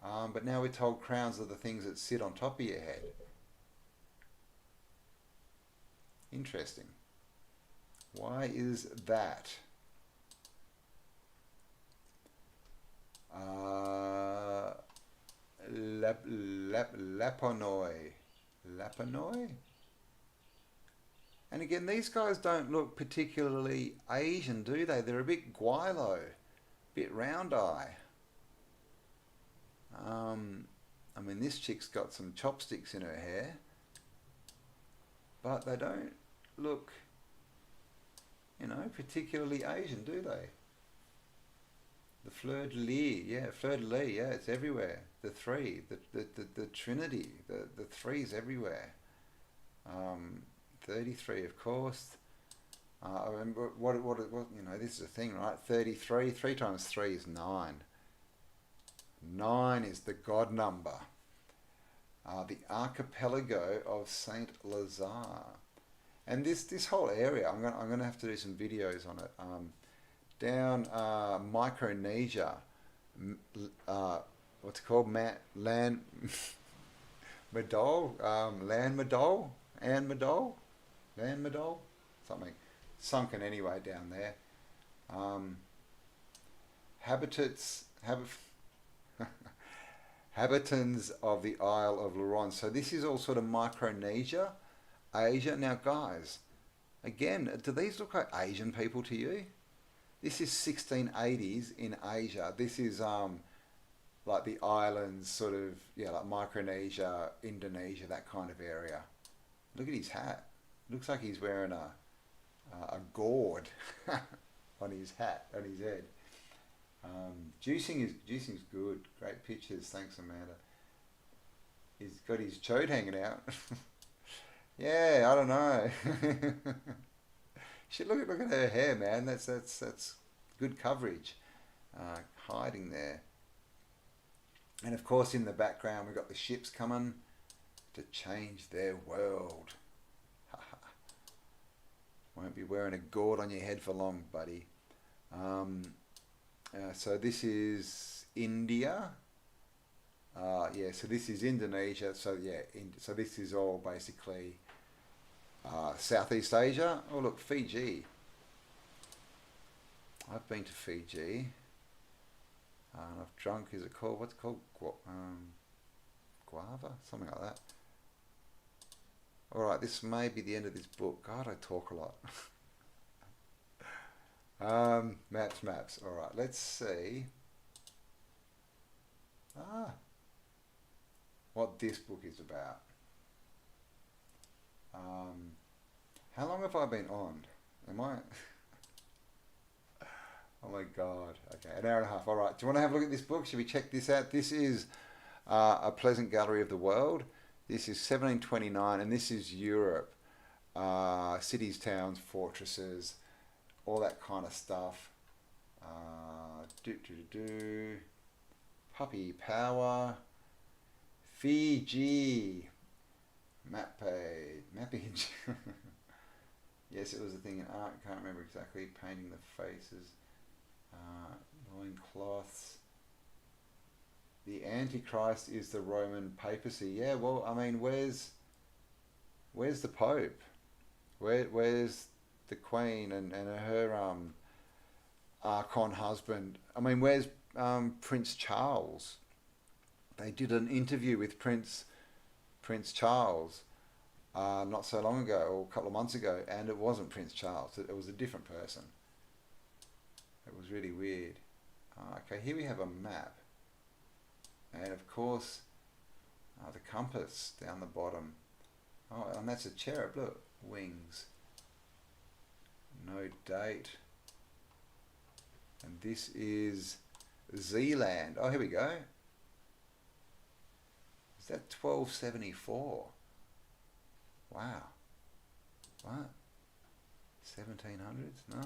But now we're told crowns are the things that sit on top of your head. Interesting. Why is that? Laponoi. Laponoi? And again, these guys don't look particularly Asian, do they? They're a bit guilo, a bit round eye. I mean, this chick's got some chopsticks in her hair, but they don't look, particularly Asian, do they? The fleur-de-lis, it's everywhere. The 3, the Trinity, the 3's everywhere. 33, of course. I remember what this is the thing, right? 33, 3 times 3 is 9. 9 is the God number. The archipelago of Saint Lazare. And this whole area, I'm gonna have to do some videos on it. Down Micronesia, what's it called? Land Madol, Land Madol, Land Madol. something. Sunken anyway down there. Habitats, habitants of the Isle of Luron. So this is all sort of Micronesia, Asia. Now guys, again, do these look like Asian people to you? This is 1680s in Asia. This is like the islands, sort of, yeah, like Micronesia, Indonesia, that kind of area. Look at his hat. Looks like he's wearing a gourd on his hat, on his head. Juicing's good. Great pictures. Thanks, Amanda. He's got his chode hanging out. Yeah, I don't know. Shit, look at her hair, man. That's good coverage. Hiding there. And of course, in the background, we've got the ships coming to change their world. Won't be wearing a gourd on your head for long, buddy. So this is India. Yeah, so this is Indonesia. So yeah, so this is all basically Southeast Asia. Oh look, Fiji. I've been to Fiji. I've drunk, is it called, what's it called? Guava? Something like that. Alright, this may be the end of this book. God, I talk a lot. Maps. Alright, let's see. What this book is about. How long have I been on? Am I? Oh my God. Okay, an hour and a half. Alright, do you want to have a look at this book? Should we check this out? This is A Pleasant Gallery of the World. This is 1729, and this is Europe. Cities, towns, fortresses, all that kind of stuff. Puppy power. Fiji. Mappage. Yes, it was a thing in art. Can't remember exactly. Painting the faces. Loin cloths. The Antichrist is the Roman papacy. Yeah, well, I mean, where's the Pope? Where's the Queen and her Archon husband? I mean, where's Prince Charles? They did an interview with Prince Charles not so long ago, or a couple of months ago, and it wasn't Prince Charles. It was a different person. It was really weird. Okay, here we have a map. And of course, the compass down the bottom. Oh, and that's a cherub, look, wings. No date. And this is Zealand. Oh, here we go. Is that 1274? Wow. What? 1700s? No?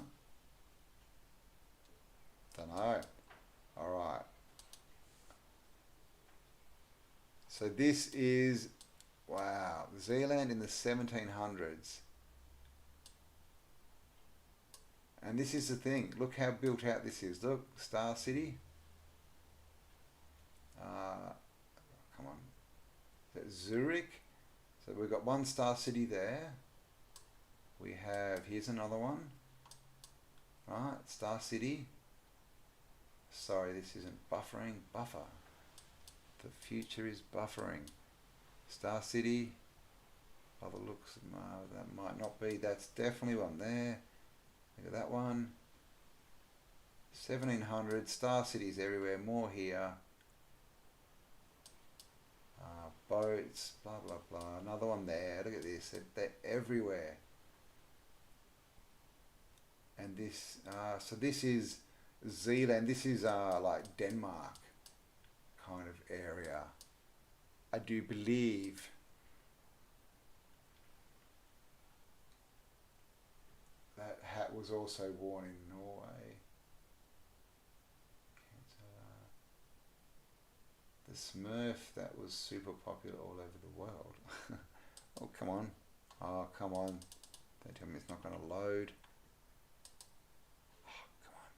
Don't know. Alright. So this is, wow, Zealand in the 1700s. And this is the thing. Look how built out this is. Look, Star City. Come on. That's Zurich. So we've got one Star City there. We have, here's another one. Right, Star City. Sorry, this isn't buffering. Buffer. The future is buffering. Star City. By the looks, that might not be. That's definitely one there. Look at that one. 1700. Star cities everywhere. More here. Boats. Blah blah blah. Another one there. Look at this. They're everywhere. And this. So this is Zealand. This is like Denmark kind of area. I do believe that hat was also worn in Norway. The Smurf, that was super popular all over the world. Oh, come on. Oh, come on. Don't tell me it's not going to load. Oh, come on.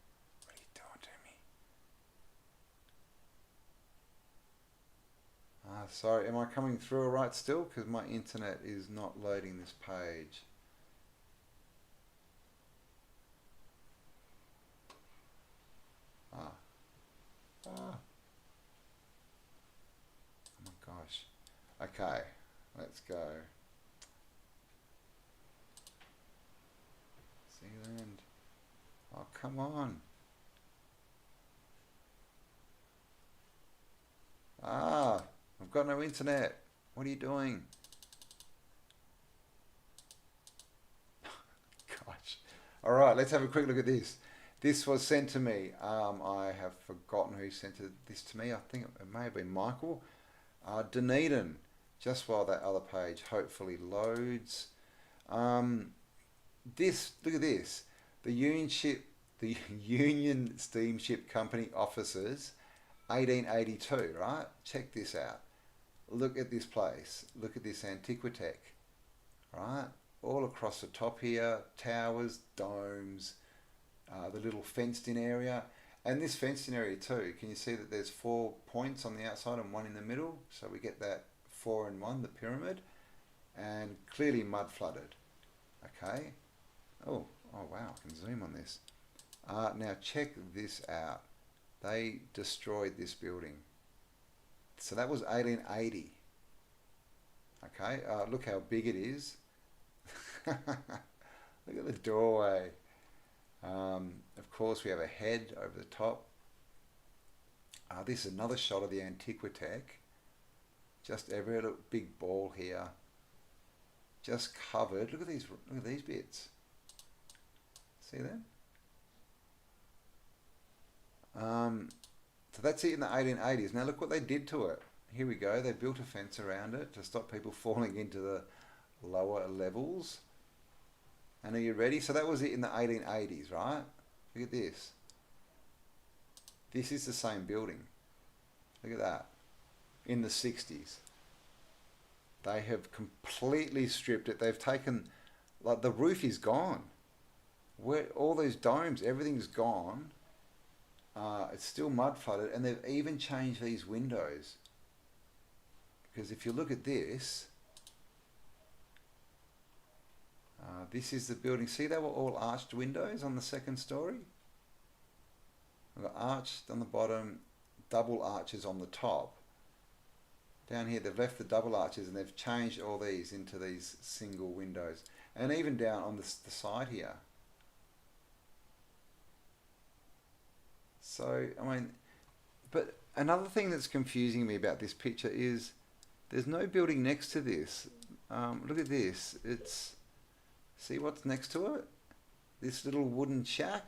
What are you doing to me? Sorry, am I coming through all right still? Because my internet is not loading this page. Oh my gosh. Okay, let's go. Zealand. Oh, come on. Ah, I've got no internet. What are you doing? Gosh. All right, let's have a quick look at this. This was sent to me. I have forgotten who sent this to me. I think it may have been Michael. Dunedin. Just while that other page hopefully loads. Look at this. The Union Steamship Company offices, 1882, right? Check this out. Look at this place. Look at this Antiquitech, right? All across the top here, towers, domes, the little fenced-in area. And this fenced-in area too, can you see that there's 4 points on the outside and 1 in the middle? So we get that 4 and 1, the pyramid, and clearly mud flooded. Okay. Oh wow, I can zoom on this. Now check this out. They destroyed this building. So that was 1880. Okay, look how big it is. Look at the doorway. Of course, we have a head over the top. This is another shot of the Antiquitech. Just every little big ball here. Just covered. Look at these bits. See them? So that's it in the 1880s. Now look what they did to it. Here we go. They built a fence around it to stop people falling into the lower levels. And are you ready? So that was it in the 1880s, right? Look at this. This is the same building. Look at that. In the 60s. They have completely stripped it. They've taken, like, the roof is gone. Where all those domes, everything's gone. It's still mud flooded, and they've even changed these windows. Because if you look at this, this is the building. See, they were all arched windows on the second story. We've got arched on the bottom, double arches on the top. Down here, they've left the double arches and they've changed all these into these single windows. And even down on the side here. So, I mean, but another thing that's confusing me about this picture is there's no building next to this. Look at this. See what's next to it? This little wooden shack.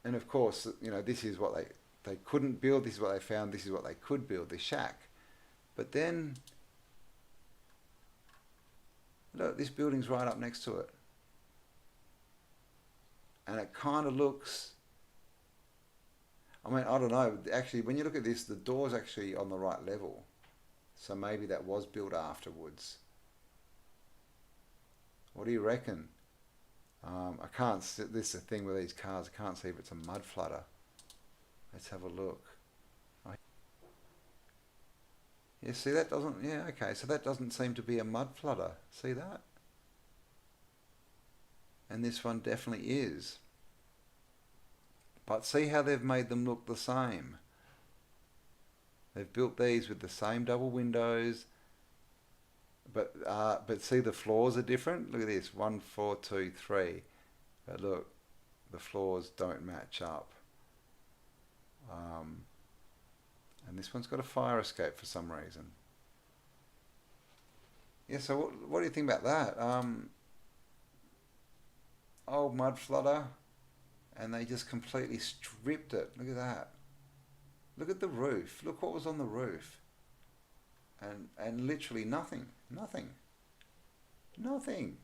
And of course, you know, this is what they couldn't build. This is what they found. This is what they could build, the shack. But then, look, this building's right up next to it. And it kind of looks, I mean, I don't know. Actually, when you look at this, the door's actually on the right level. So maybe that was built afterwards. What do you reckon? I can't, this is the thing with these cars, I can't see if it's a mud flutter. Let's have a look. Yeah, see that doesn't, yeah, okay, so that doesn't seem to be a mud flutter. See that? And this one definitely is. But see how they've made them look the same. They've built these with the same double windows, but see the floors are different. Look at this, 1, 4, 2, 3. But look, the floors don't match up. And this one's got a fire escape for some reason. Yeah, so what do you think about that? Old mud flutter, and they just completely stripped it. Look at that. Look at the roof. Look what was on the roof. And literally nothing. Nothing. Nothing.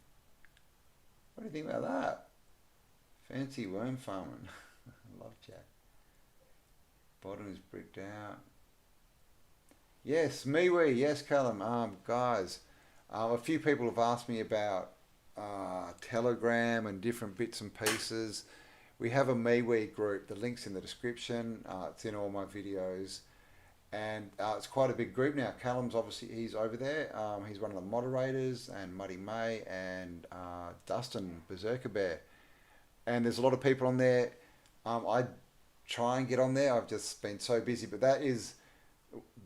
What do you think about that? Fancy worm farming. Love Jack. Bottom is bricked out. Yes, Mewe. Yes, Callum. Guys, a few people have asked me about Telegram and different bits and pieces. We have a Mewe group. The link's in the description. It's in all my videos. And it's quite a big group now. Callum's obviously, he's over there. He's one of the moderators, and Muddy May and Dustin, Berserker Bear. And there's a lot of people on there. try and get on there. I've just been so busy, but that is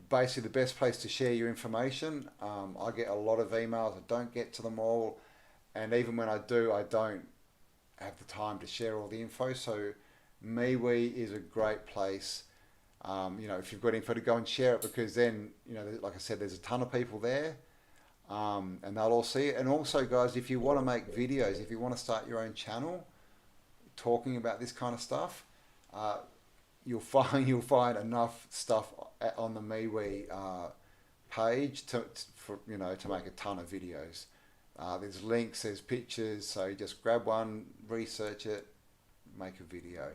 basically the best place to share your information. I get a lot of emails. I don't get to them all, and even when I do, I don't have the time to share all the info. So Mewe is a great place. If you've got info, to go and share it, because then, like I said, there's a ton of people there, and they'll all see it. And also, guys, if you want to make videos, if you want to start your own channel talking about this kind of stuff, you'll find enough stuff on the Mewe page to make a ton of videos. There's links, there's pictures, so you just grab one, research it, make a video.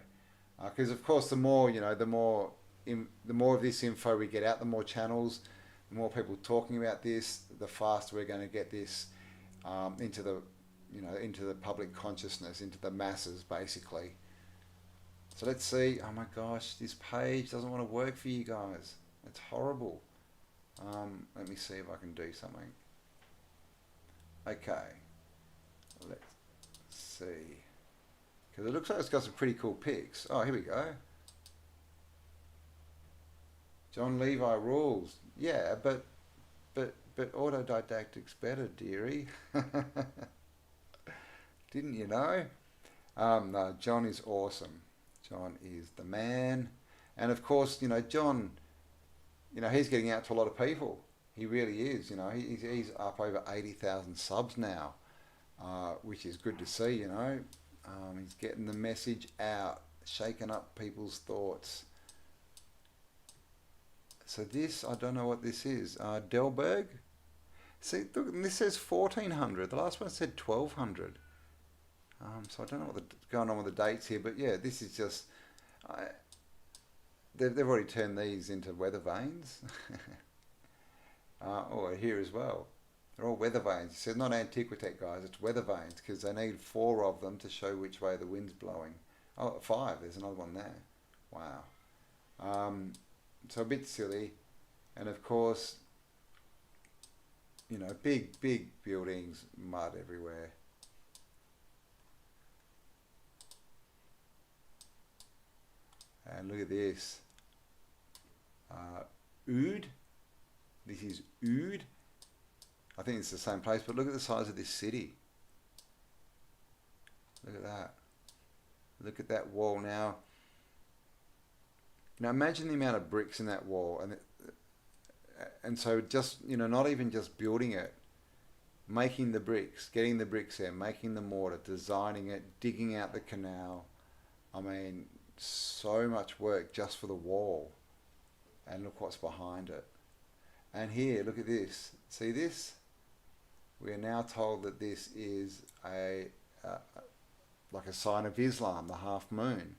Because of course, the more the more of this info we get out, the more channels, the more people talking about this, the faster we're going to get this into the public consciousness, into the masses, basically. So let's see. Oh my gosh, this page doesn't want to work for you guys. It's horrible. Let me see if I can do something. Okay, let's see. Because it looks like it's got some pretty cool pics. Oh, here we go. John Levi rules. Yeah, but Autodidactic's better, dearie. Didn't you know? No, John is awesome. John is the man. And of course, John, he's getting out to a lot of people. He really is. He's up over 80,000 subs now, which is good to see. He's getting the message out, shaking up people's thoughts. So this, I don't know what this is. Delberg. See, look, this says 1400. The last one said 1200. So I don't know what's going on with the dates here, but yeah, this is just. They've already turned these into weather vanes. Here as well. They're all weather vanes. It says not Antiquitech, guys, it's weather vanes, because they need 4 of them to show which way the wind's blowing. Oh, 5, there's another one there. Wow. So a bit silly. And of course, big buildings, mud everywhere. And look at this. Oud. This is Oud. I think it's the same place, but look at the size of this city. Look at that. Look at that wall now. Now imagine the amount of bricks in that wall, and so just, not even just building it, making the bricks, getting the bricks there, making the mortar, designing it, digging out the canal. I mean, so much work just for the wall. And look what's behind it. And here, look at this. See this? We are now told that this is like a sign of Islam, the half moon.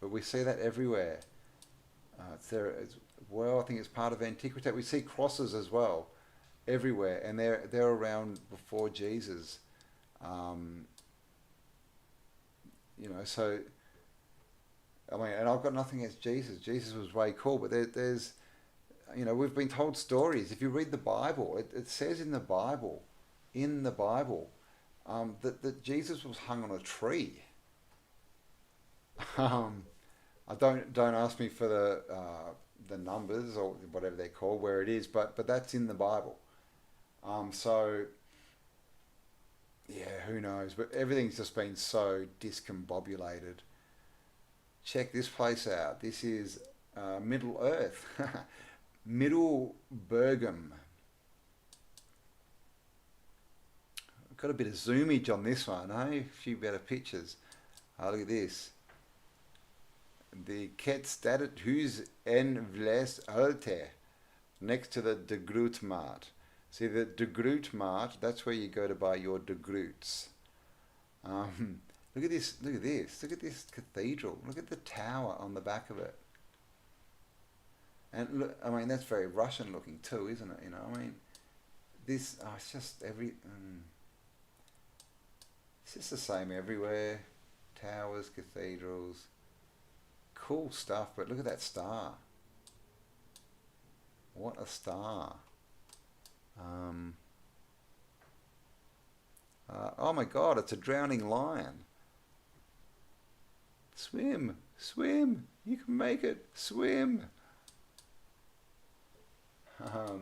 But we see that everywhere. It's there as well. I think it's part of Antiquity. We see crosses as well, everywhere, and they're around before Jesus. So I mean, and I've got nothing against Jesus. Jesus was way cool, but there's, we've been told stories. If you read the Bible, it says in the Bible, that Jesus was hung on a tree. I don't ask me for the numbers or whatever they're called, where it is, but that's in the Bible. So yeah, who knows? But everything's just been so discombobulated. Check this place out. This is Middle Earth, Middle Bergam. Got a bit of zoomage on this one, eh? A few better pictures. Look at this. The Ketstadet Hus en Vles Alte, next to the De Groot Mart. See, the De Groot Mart, that's where you go to buy your De Groots. Look at this, look at this, look at this cathedral. Look at the tower on the back of it. And look, I mean, that's very Russian looking too, isn't it? I mean, this, it's just it's just the same everywhere. Towers, cathedrals, cool stuff, but look at that star. What a star. Oh my God, it's a drowning lion. Swim, swim. You can make it. Swim. All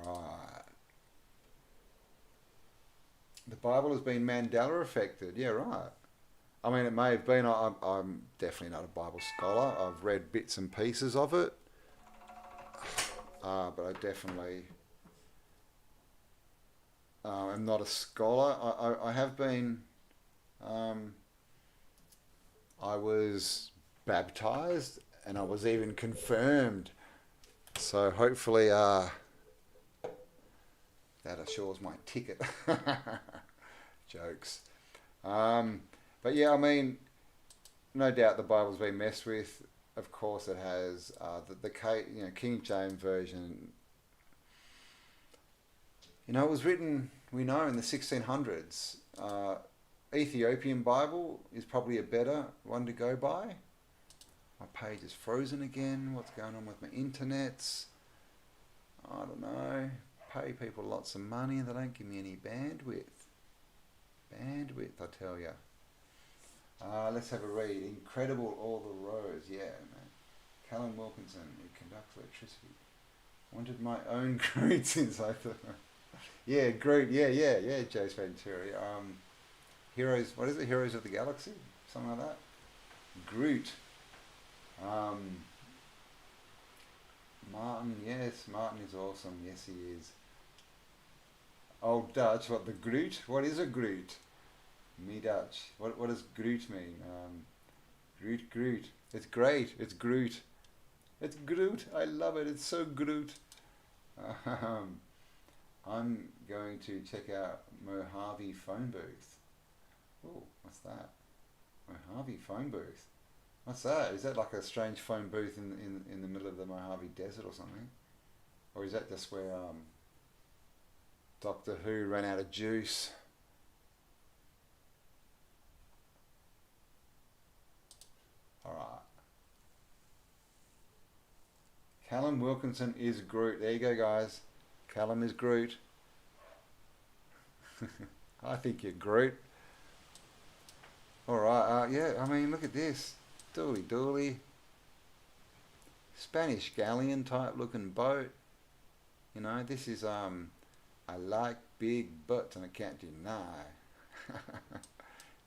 right. The Bible has been Mandela affected. Yeah, right. I mean, it may have been. I'm definitely not a Bible scholar. I've read bits and pieces of it, but I definitely am not a scholar. I have been. I was baptized, and I was even confirmed. So hopefully, that assures my ticket. Jokes. But yeah, I mean, no doubt the Bible's been messed with. Of course, it has. The King James version. You know, it was written, we know, in the 1600s. Ethiopian Bible is probably a better one to go by. My page is frozen again. What's going on with my internets? I don't know. Pay people lots of money and they don't give me any bandwidth. Bandwidth, I tell you. Let's have a read. Incredible All the Rose. Yeah, man. Callum Wilkinson, who conducts electricity. Wanted my own Groot since I thought. Yeah, Groot. Yeah, Jace Venturi. Heroes, what is it? Heroes of the Galaxy? Something like that. Groot. Martin, yes, Martin is awesome. Yes, he is. Old Dutch, what, the Groot? What is a Groot? Me Dutch. What does Groot mean? Groot. It's great. It's Groot. It's Groot. I love it. It's so Groot. I'm going to check out Mojave phone booth. Oh, what's that? Mojave phone booth. What's that? Is that like a strange phone booth in the middle of the Mojave Desert or something? Or is that just where Doctor Who ran out of juice? Alright. Callum Wilkinson is Groot. There you go, guys. Callum is Groot. I think you're Groot. Alright, yeah, I mean, look at this. Dooly. Spanish galleon type looking boat. You know, this is, I like big butts and I can't deny.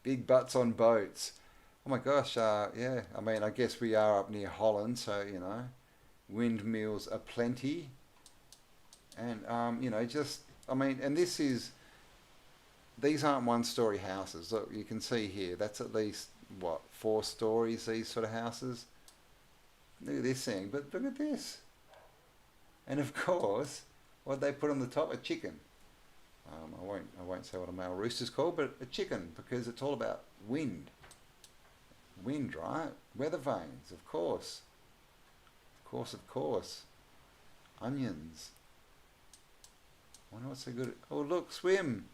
Big butts on boats. Oh my gosh, yeah, I mean, I guess we are up near Holland, so, you know, windmills are plenty. And, you know, just, I mean, and these aren't one-story houses. Look, you can see here, that's at least, what, 4 stories, these sort of houses. Look at this thing, but look at this. And of course, what they put on the top, a chicken. I won't say what a male rooster's called, but a chicken, because it's all about wind. Wind, right? Weather vanes, of course. Of course. Onions. I wonder what's so good. Oh, look, swim.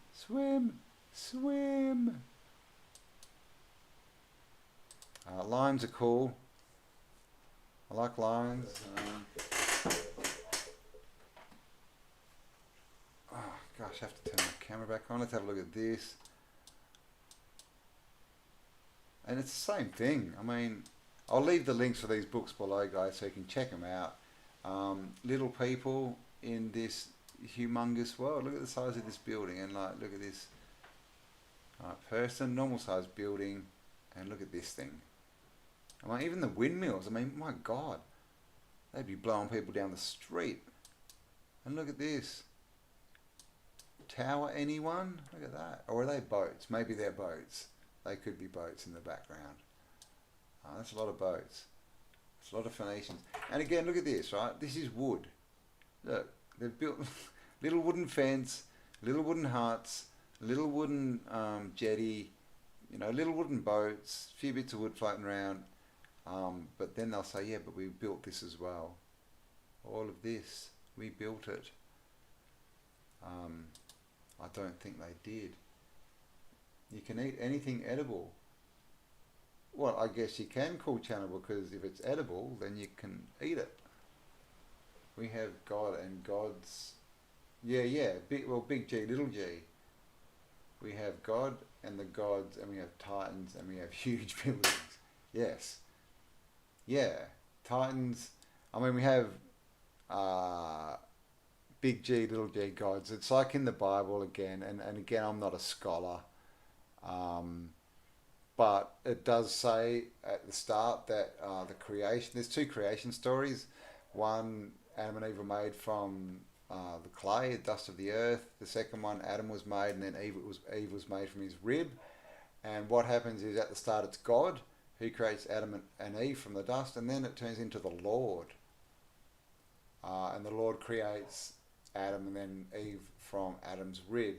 Limes are cool. I like limes. Oh gosh, I have to turn my camera back on. Let's have a look at this. And it's the same thing. I mean, I'll leave the links for these books below, guys, so you can check them out. Little people in this humongous world. Look at the size of this building, and like, look at this person, normal size building, and look at this thing. I mean, even the windmills, I mean, my God, they'd be blowing people down the street. And look at this. Tower, anyone? Look at that. Or are they boats? Maybe they're boats. They could be boats in the background. That's a lot of boats. It's a lot of Phoenicians. And again, look at this, right? This is wood. Look, they've built little wooden fence, little wooden huts, little wooden jetty, you know, little wooden boats, a few bits of wood floating around. But then they'll say, yeah, but we built this as well. All of this, we built it. I don't think they did. You can eat anything edible. Well, I guess you can call cannibal, because if it's edible, then you can eat it. We have God and God's, big G, little g. We have God and the gods, and we have titans, and we have huge buildings. Yes. Yeah. Titans. I mean, we have big G, little g gods. It's like in the Bible again, and again, I'm not a scholar. But it does say at the start that the creation, there's two creation stories. One, Adam and Eve were made from the clay, the dust of the earth. The second one, Adam was made, and then Eve was made from his rib. And what happens is at the start it's God who creates Adam and Eve from the dust, and then it turns into the Lord. And the Lord creates Adam and then Eve from Adam's rib.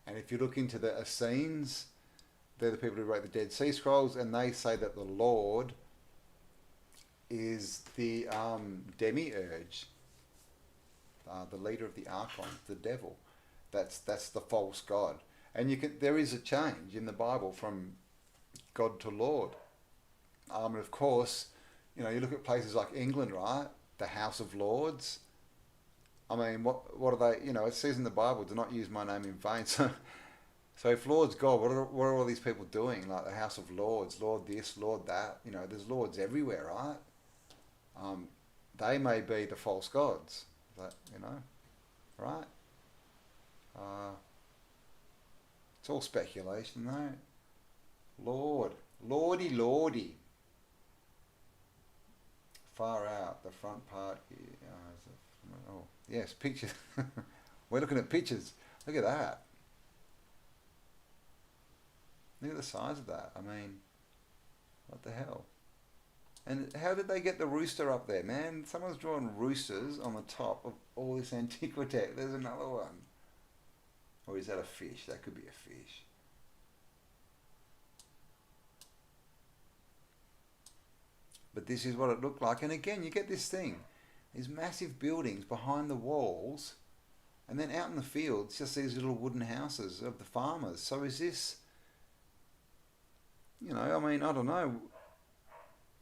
And if you look into the Essenes, they're the people who wrote the Dead Sea Scrolls, and they say that the Lord is the demiurge, the leader of the archons, the devil. That's the false god. And there is a change in the Bible from God to Lord. And of course, you look at places like England, right? The House of Lords. I mean, what are they? It says in the Bible, "Do not use my name in vain." So if Lord's God, what are all these people doing? Like the House of Lords, Lord this, Lord that. There's lords everywhere, right? They may be the false gods, but right? It's all speculation, though. Lordy. Far out, the front part. Oh, yes, pictures. We're looking at pictures. Look at that. Look at the size of that. I mean, what the hell? And how did they get the rooster up there, man? Someone's drawn roosters on the top of all this antiquity. There's another one. Or is that a fish? That could be a fish. But this is what it looked like. And again, you get this thing. These massive buildings behind the walls. And then out in the fields, just these little wooden houses of the farmers. So is this... I mean, I don't know.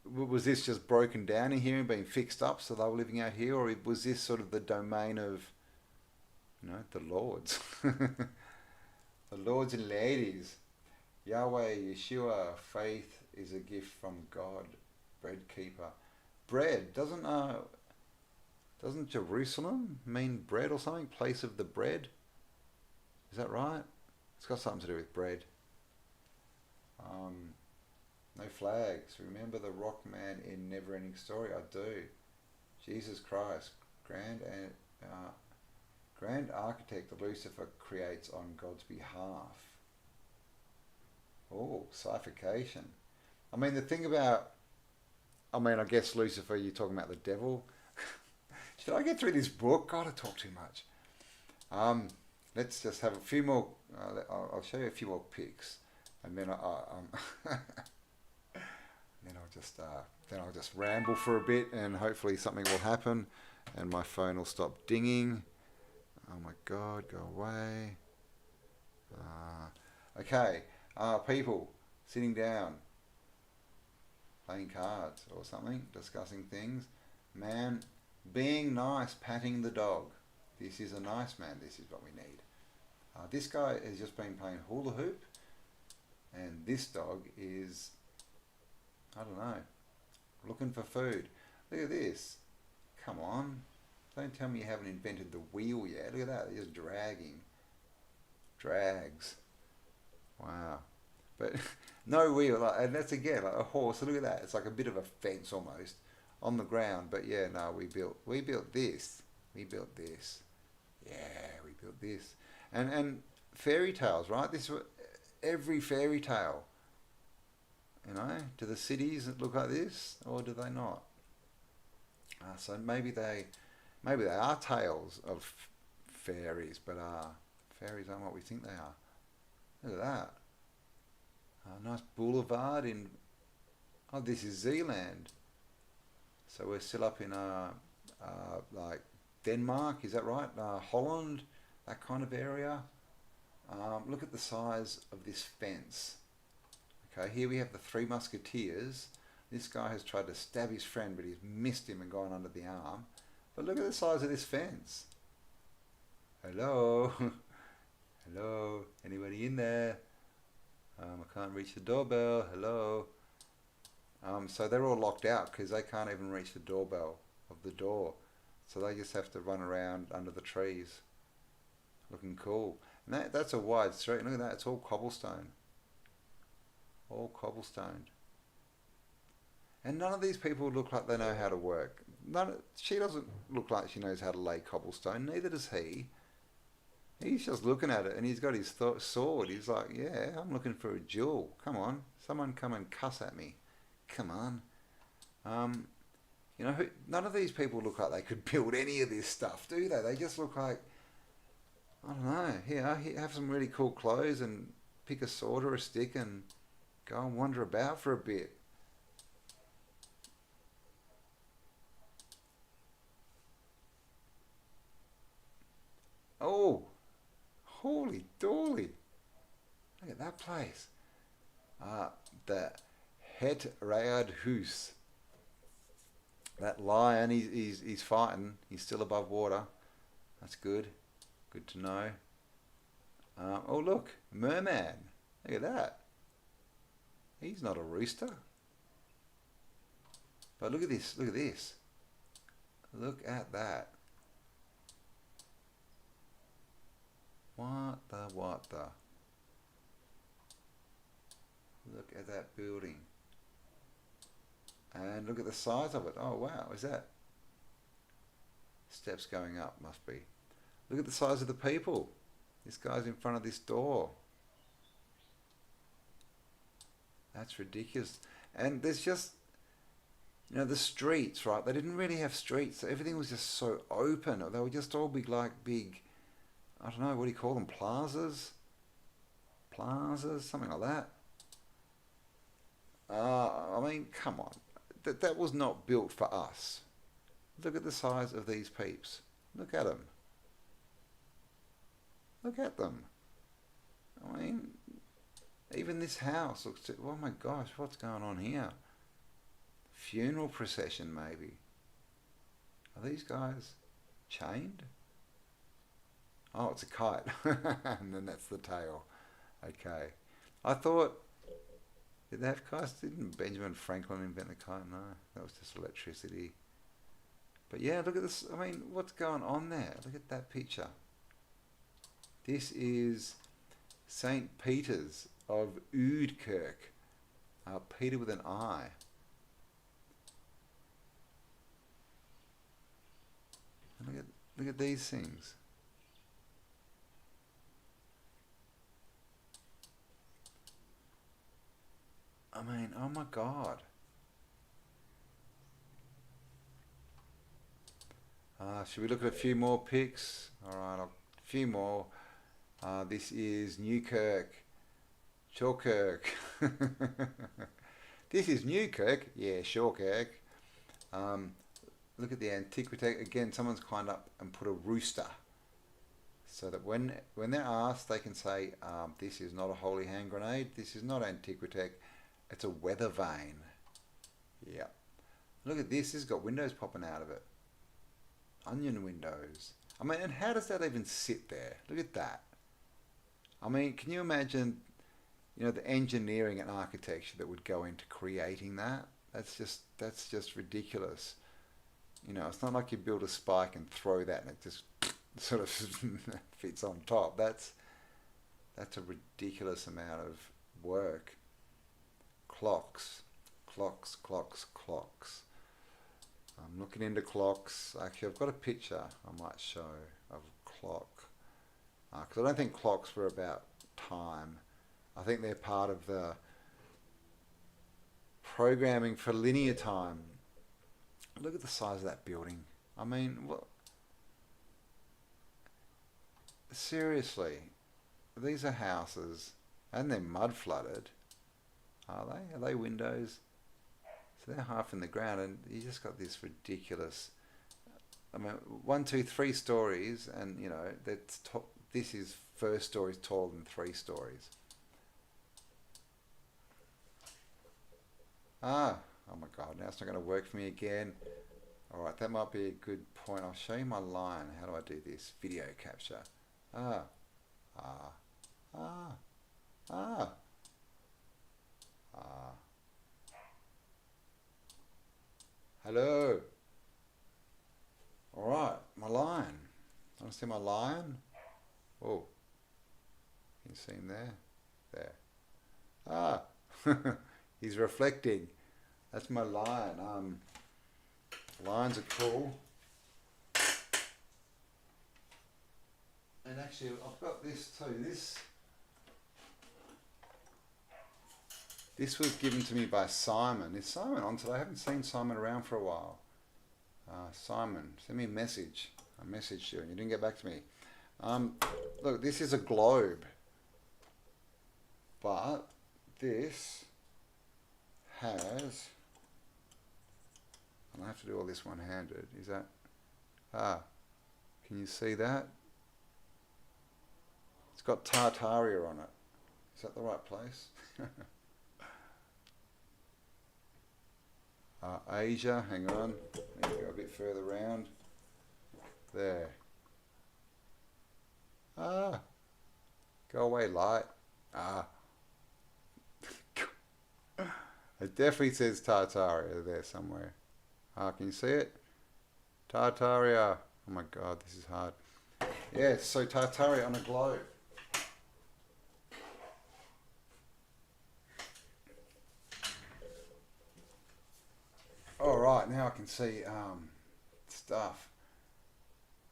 Was this just broken down in here and being fixed up so they were living out here? Or was this sort of the domain of, the lords? The lords and ladies. Yahweh, Yeshua, faith is a gift from God. Bread keeper. Bread. Doesn't Jerusalem mean bread or something? Place of the bread? Is that right? It's got something to do with bread. No flags. Remember the rock man in Never Ending Story? I do. Jesus Christ, grand architect Lucifer creates on God's behalf. Oh, scifrication. I mean, the thing about... I guess Lucifer, you're talking about the devil. Should I get through this book? God, I talk too much. Let's just have a few more... I'll show you a few more pics. And then then I'll just ramble for a bit, and hopefully something will happen, and my phone will stop dinging. Oh my God, go away. Okay, people sitting down, playing cards or something, discussing things. Man, being nice, patting the dog. This is a nice man. This is what we need. This guy has just been playing hula hoop. And this dog is, I don't know, looking for food. Look at this. Come on. Don't tell me you haven't invented the wheel yet. Look at that. They're just dragging. Drags. Wow. But no wheel. And that's again like a horse. Look at that. It's like a bit of a fence almost on the ground. But yeah, no, we built this. We built this. Yeah, we built this. And fairy tales, right? This every fairy tale, do the cities look like this, or do they not? So maybe they are tales of fairies, but fairies aren't what we think they are. Look at that. Nice boulevard in... Oh, this is Zealand. So we're still up in like Denmark, is that right? Holland, that kind of area. Look at the size of this fence. Okay, here we have the Three Musketeers. This guy has tried to stab his friend, but he's missed him and gone under the arm. But look at the size of this fence. Hello. Hello? Anybody in there? I can't reach the doorbell. Hello? So they're all locked out because they can't even reach the doorbell of the door. So they just have to run around under the trees. Looking cool. And that's a wide street. Look at that. It's all cobblestone. All cobblestone. And none of these people look like they know how to work. She doesn't look like she knows how to lay cobblestone. Neither does he. He's just looking at it and he's got his sword. He's like, yeah, I'm looking for a jewel. Come on. Someone come and cuss at me. Come on. You know, none of these people look like they could build any of this stuff, do they? They just look like, I don't know, here, have some really cool clothes and pick a sword or a stick and go and wander about for a bit. Oh, holy dolly. Look at that place. The Het Rayad Hoos. That lion, he's fighting. He's still above water. That's good. Good to know. Oh look, merman. Look at that. He's not a rooster. But look at this. Look at this. Look at that. What the? Look at that building. And look at the size of it. Oh wow, is that? Steps going up, must be. Look at the size of the people. This guy's in front of this door. That's ridiculous. And there's just, you know, the streets, right? They didn't really have streets. So everything was just so open. They would just all be like big, I don't know, what do you call them? Plazas? Plazas? Something like that. I mean, come on. That was not built for us. Look at the size of these peeps. Look at them. Look at them. I mean, even this house looks, oh my gosh, what's going on here? Funeral procession, maybe. Are these guys chained? Oh, it's a kite. And then that's the tail. Okay. I thought, did they have kites? Didn't Benjamin Franklin invent the kite? No, that was just electricity. But yeah, look at this. I mean, what's going on there? Look at that picture. This is St. Peter's of Oudkirk. Peter with an I. And look at these things. I mean, oh my God. Should we look at a few more pics? All right, a few more. This is Newkirk. Shawkirk. This is Newkirk. Yeah, Shawkirk. Look at the antiquity. Again, someone's climbed up and put a rooster. So that when they're asked, they can say, this is not a holy hand grenade. This is not Antiquitech. It's a weather vane. Yeah. Look at this. This has got windows popping out of it. Onion windows. I mean, and how does that even sit there? Look at that. I mean, can you imagine, you know, the engineering and architecture that would go into creating that? That's just ridiculous. You know, it's not like you build a spike and throw that and it just sort of fits on top. That's a ridiculous amount of work. Clocks. I'm looking into clocks. Actually, I've got a picture I might show of a clock. Because I don't think clocks were about time. I think they're part of the programming for linear time. Look at the size of that building. I mean, what? Seriously, these are houses and they're mud flooded. Are they? Are they windows? So they're half in the ground and you just got this ridiculous, I mean, 1, 2, 3 stories and, you know, this is first stories taller than 3 stories. Oh my God, now it's not going to work for me again. Alright, that might be a good point. I'll show you my line. How do I do this? Video capture. Ah, ah, ah. Hello. All right, my lion. Want to see my lion? Oh, can you see him there? There. Ah, he's reflecting. That's my lion. Lions are cool. And actually, I've got this too. This was given to me by Simon. Is Simon on today? I haven't seen Simon around for a while. Simon, send me a message. I messaged you and you didn't get back to me. Look, this is a globe. But this has... and I have to do all this one-handed. Is that... can you see that? It's got Tartaria on it. Is that the right place? Asia, hang on. Let me go a bit further round. There. Go away, light. It definitely says Tartaria there somewhere. Can you see it? Tartaria. Oh my god, this is hard. Yeah, so Tartaria on a globe. Alright, now I can see stuff.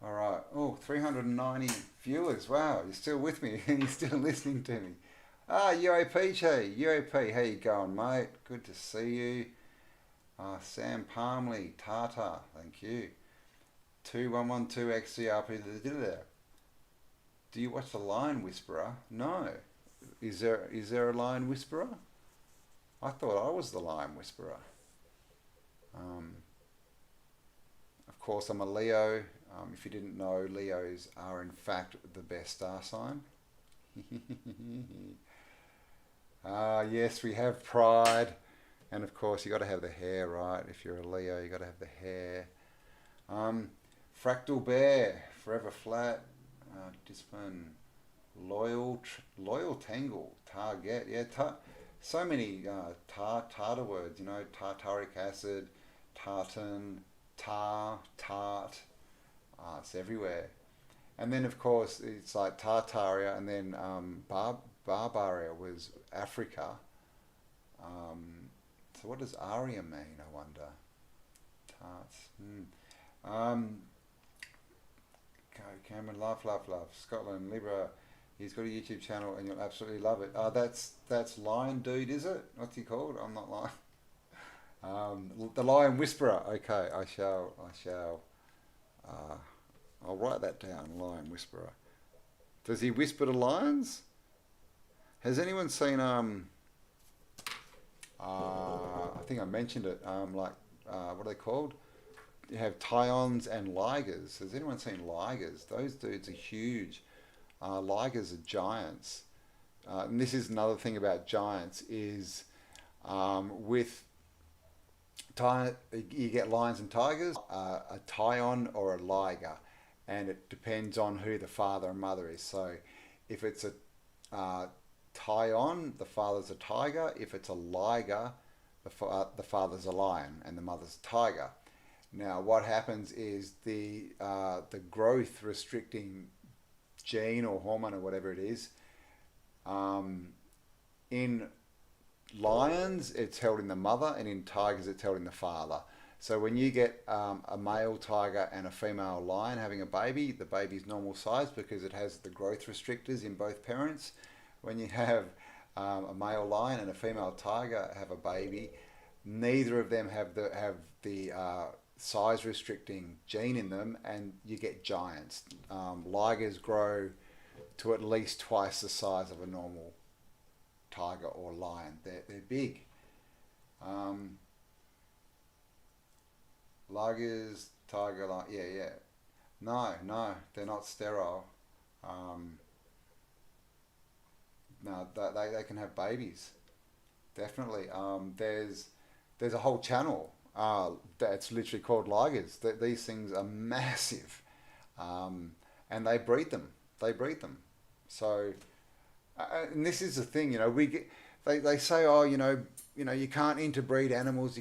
Alright, oh, 390 viewers. Wow, you're still with me and you're still listening to me. UAP, UAP, how you going, mate? Good to see you. Sam Palmley, Tata, thank you. 2112XCRP. Do you watch The Lion Whisperer? No. Is there a Lion Whisperer? I thought I was the Lion Whisperer. Of course, I'm a Leo. If you didn't know, Leos are in fact the best star sign. Yes, we have pride. And of course, you got to have the hair, right? If you're a Leo, you got to have the hair. Fractal Bear, Forever Flat, Discipline, Loyal Tangle, Target. Yeah, so many tartar words, you know, tartaric acid, tartan, tart. It's everywhere. And then, of course, it's like Tartaria, and then Barbaria was Africa. So what does Aria mean, I wonder? Tarts. Cameron, love. Scotland, Libra. He's got a YouTube channel and you'll absolutely love it. That's Lion Dude, is it? What's he called? I'm not lying. The Lion Whisperer. Okay, I shall. I'll write that down. Lion Whisperer. Does he whisper to lions? Has anyone seen I think I mentioned it. What are they called? You have Tyons and Ligers. Has anyone seen Ligers? Those dudes are huge. Ligers are giants. And this is another thing about giants is with you get lions and tigers, a Tyon or a Liger, and it depends on who the father and mother is. So if it's a Tyon, the father's a tiger. If it's a Liger, the father's a lion and the mother's a tiger. Now what happens is the growth restricting gene or hormone or whatever it is, in lions it's held in the mother, and in tigers it's held in the father. So when you get a male tiger and a female lion having a baby, the baby's normal size because it has the growth restrictors in both parents. When you have a male lion and a female tiger have a baby, neither of them have the size restricting gene in them, and you get giants. Ligers grow to at least twice the size of a normal tiger or lion. They're big. Ligers, tiger, lion, yeah. No, they're not sterile. No, they can have babies. Definitely. There's a whole channel that's literally called Ligers. These things are massive, and they breed them. So And this is the thing, you know, they say, oh, you can't interbreed animals,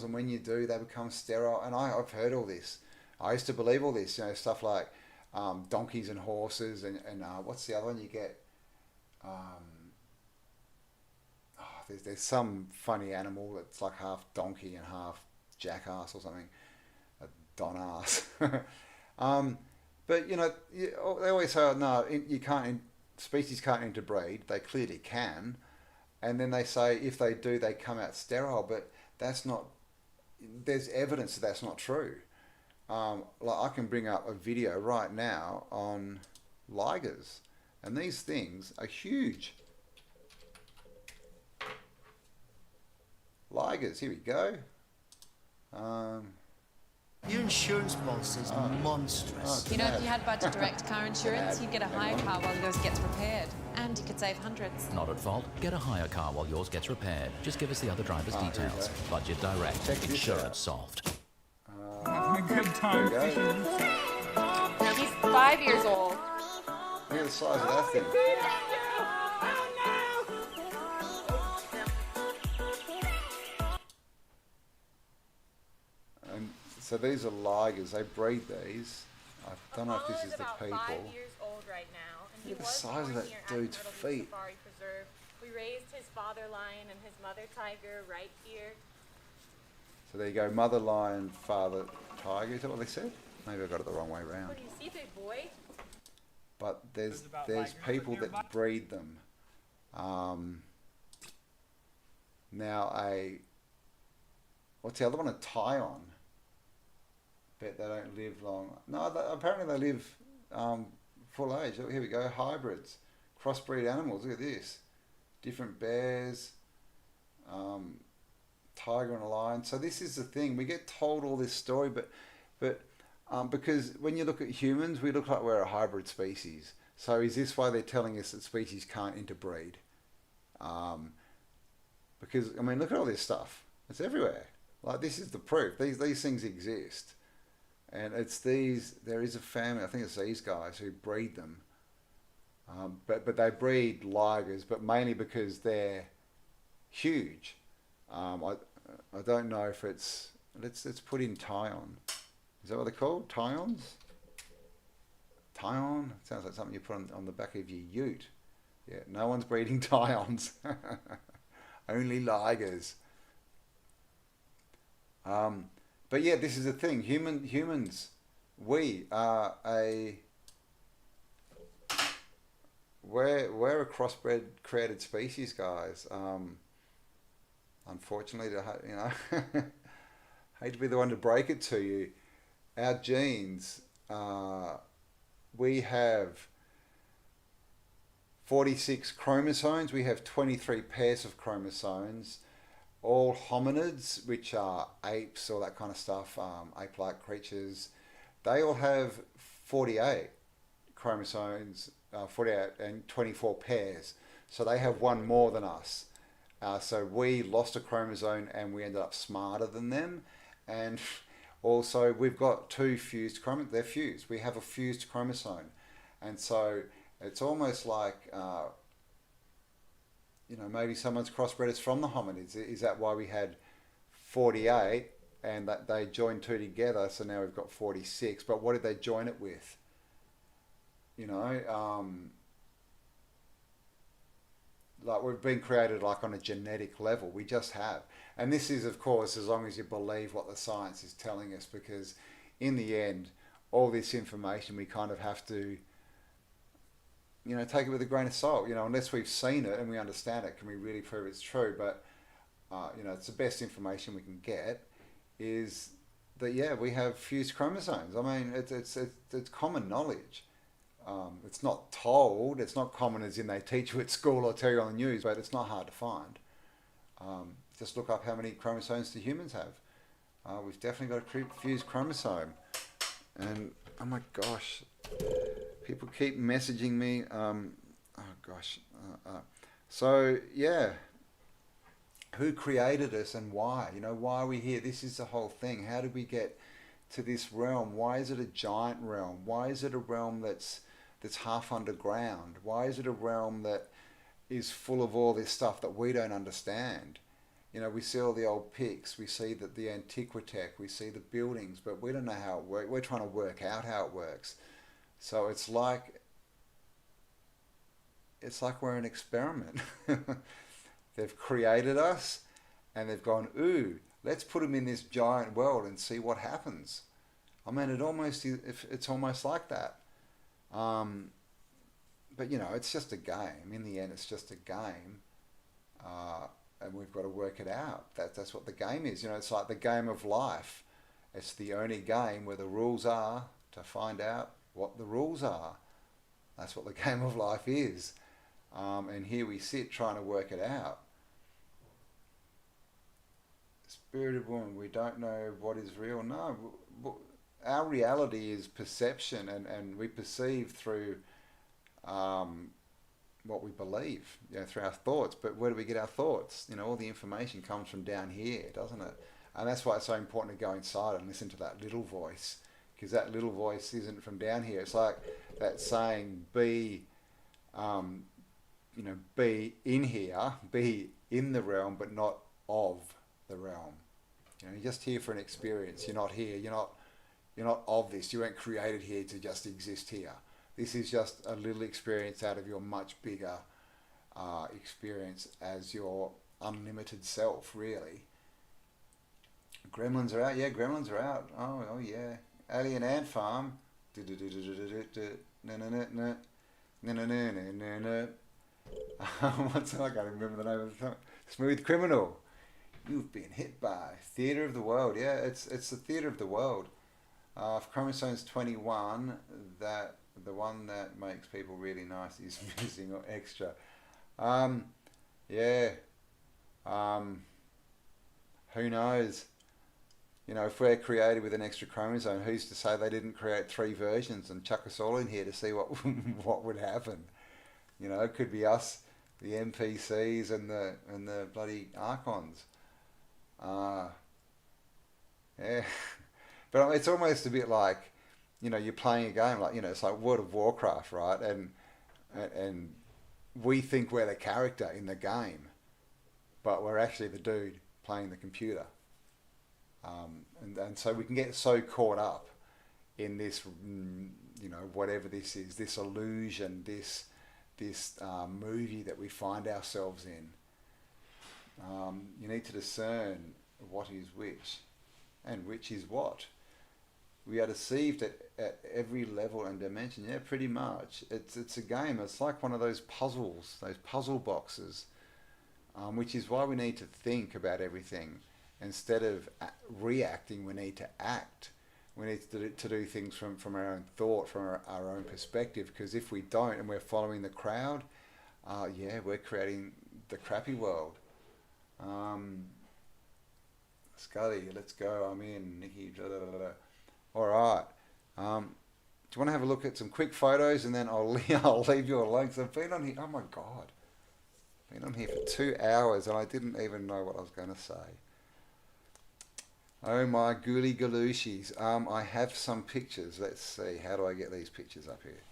and when you do, they become sterile. And I've heard all this. I used to believe all this, stuff like donkeys and horses, and what's the other one you get? There's some funny animal that's like half donkey and half jackass or something, a don ass. But they always say, oh, no, you can't. Species can't interbreed. They clearly can, and then they say if they do, they come out sterile. But that's not. There's evidence that that's not true. Like I can bring up a video right now on ligers, and these things are huge. Ligers, here we go. Your insurance policy is monstrous. You know, if you had Budget Direct car insurance, you'd get a hire car while yours gets repaired. And you could save hundreds. Not at fault. Get a hire car while yours gets repaired. Just give us the other driver's details. Budget Direct. Insurance solved. Having a good time fishing. He's 5 years old. Look at the size of that thing. And so these are ligers. They breed these. I don't know if this is the people. 5 years old right now, and look at the size of that dude's feet. We raised his father lion and his mother tiger right here. So there you go, mother lion, father tiger. Is that what they said? Maybe I got it the wrong way around. What do you see, big boy? But there's people that breed them. Now what's the other one? A Tyranny. Bet they don't live long. No, apparently they live full age. Oh, here we go, hybrids, crossbreed animals. Look at this, different bears, tiger and a lion. So this is the thing. We get told all this story, but because when you look at humans, we look like we're a hybrid species. So is this why they're telling us that species can't interbreed? Because I mean, look at all this stuff. It's everywhere. Like this is the proof. These things exist. And it's these, there is a family, I think it's these guys who breed them. But they breed ligers, but mainly because they're huge. I don't know if it's, let's put in Tyon. Is that what they're called? Tyons? Tyon? Sounds like something you put on the back of your ute. Yeah, no one's breeding Tyons. Only ligers. But yeah, this is the thing. Humans, we are we're a crossbred created species, guys. Unfortunately, hate to be the one to break it to you. Our genes, we have 46 chromosomes. We have 23 pairs of chromosomes. All hominids, which are apes, all that kind of stuff, ape-like creatures, they all have 48 chromosomes, 48 and 24 pairs. So they have one more than us. So we lost a chromosome and we ended up smarter than them. And also we've got two fused chromosomes. They're fused. We have a fused chromosome. And so it's almost like... maybe someone's crossbred us from the hominids. Is that why we had 48 and that they joined two together? So now we've got 46. But what did they join it with? Like we've been created like on a genetic level. We just have. And this is, of course, as long as you believe what the science is telling us, because in the end, all this information we kind of have to take it with a grain of salt, unless we've seen it and we understand it, can we really prove it's true? But, it's the best information we can get is that, yeah, we have fused chromosomes. I mean, it's common knowledge. It's not told, it's not common as in they teach you at school or tell you on the news, but it's not hard to find. Just look up how many chromosomes do humans have. We've definitely got a fused chromosome. And, oh my gosh... People keep messaging me. So, yeah. Who created us and why? Why are we here? This is the whole thing. How did we get to this realm? Why is it a giant realm? Why is it a realm that's that's half underground? Why is it a realm that is full of all this stuff that we don't understand? You know, we see all the old pics, we see that the antiquitech, we see the buildings, but we don't know how it works. We're trying to work out how it works. So it's like we're an experiment. They've created us, and they've gone, ooh, let's put them in this giant world and see what happens. I mean, it's almost like that. But you know, it's just a game. In the end, it's just a game. And we've got to work it out. That's what the game is. You know, it's like the game of life. It's the only game where the rules are to find out what the rules are. That's what the game of life is. And here we sit trying to work it out. Spirited woman, we don't know what is real. No, our reality is perception, and we perceive through what we believe, you know, through our thoughts. But where do we get our thoughts? You know, all the information comes from down here, doesn't it? And that's why it's so important to go inside and listen to that little voice, because that little voice isn't from down here. It's like that saying, be in here, be in the realm, but not of the realm. You know, you're just here for an experience. You're not here. You're not of this. You weren't created here to just exist here. This is just a little experience out of your much bigger experience as your unlimited self, really. Gremlins are out. Yeah, gremlins are out. Oh yeah. Alien ant farm. What's I can't remember the name of the song. Smooth Criminal. You've been hit by Theatre of the World. Yeah, it's the Theatre of the World. Chromosomes 21. That the one that makes people really nice is missing or extra. Yeah. Who knows? You know, if we're created with an extra chromosome, who's to say they didn't create 3 versions and chuck us all in here to see what what would happen? You know, it could be us, the NPCs, and the bloody Archons. Yeah, but it's almost a bit like, you know, you're playing a game like, you know, it's like World of Warcraft, right? And we think we're the character in the game, but we're actually the dude playing the computer. And so we can get so caught up in this, you know, whatever this is, this illusion, this movie that we find ourselves in. You need to discern what is which and which is what. We are deceived at every level and dimension. Yeah, pretty much. It's a game. It's like one of those puzzles, those puzzle boxes, which is why we need to think about everything. Instead of reacting, we need to act. We need to do things from our own thought, from our own perspective, because if we don't and we're following the crowd, yeah, we're creating the crappy world. Scully, let's go. I'm in. Nikki, blah, blah, blah, blah. All right. Do you want to have a look at some quick photos, and then I'll leave you alone? Because I've been on here. Oh my God, been on here for 2 hours, and I didn't even know what I was going to say. Oh my gooly galooshis. I have some pictures. Let's see. How do I get these pictures up here?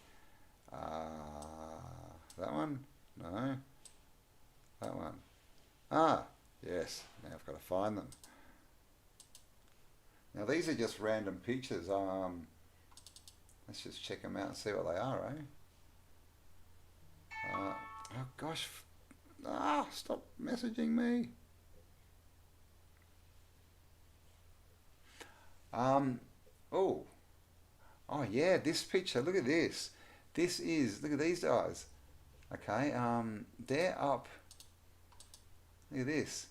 That one? No. That one. Ah, yes. Now I've got to find them. Now these are just random pictures. Let's just check them out and see what they are, eh? Oh gosh. Stop messaging me. Oh yeah, this picture, look at this. Look at these guys. Okay, they're up. Look at this.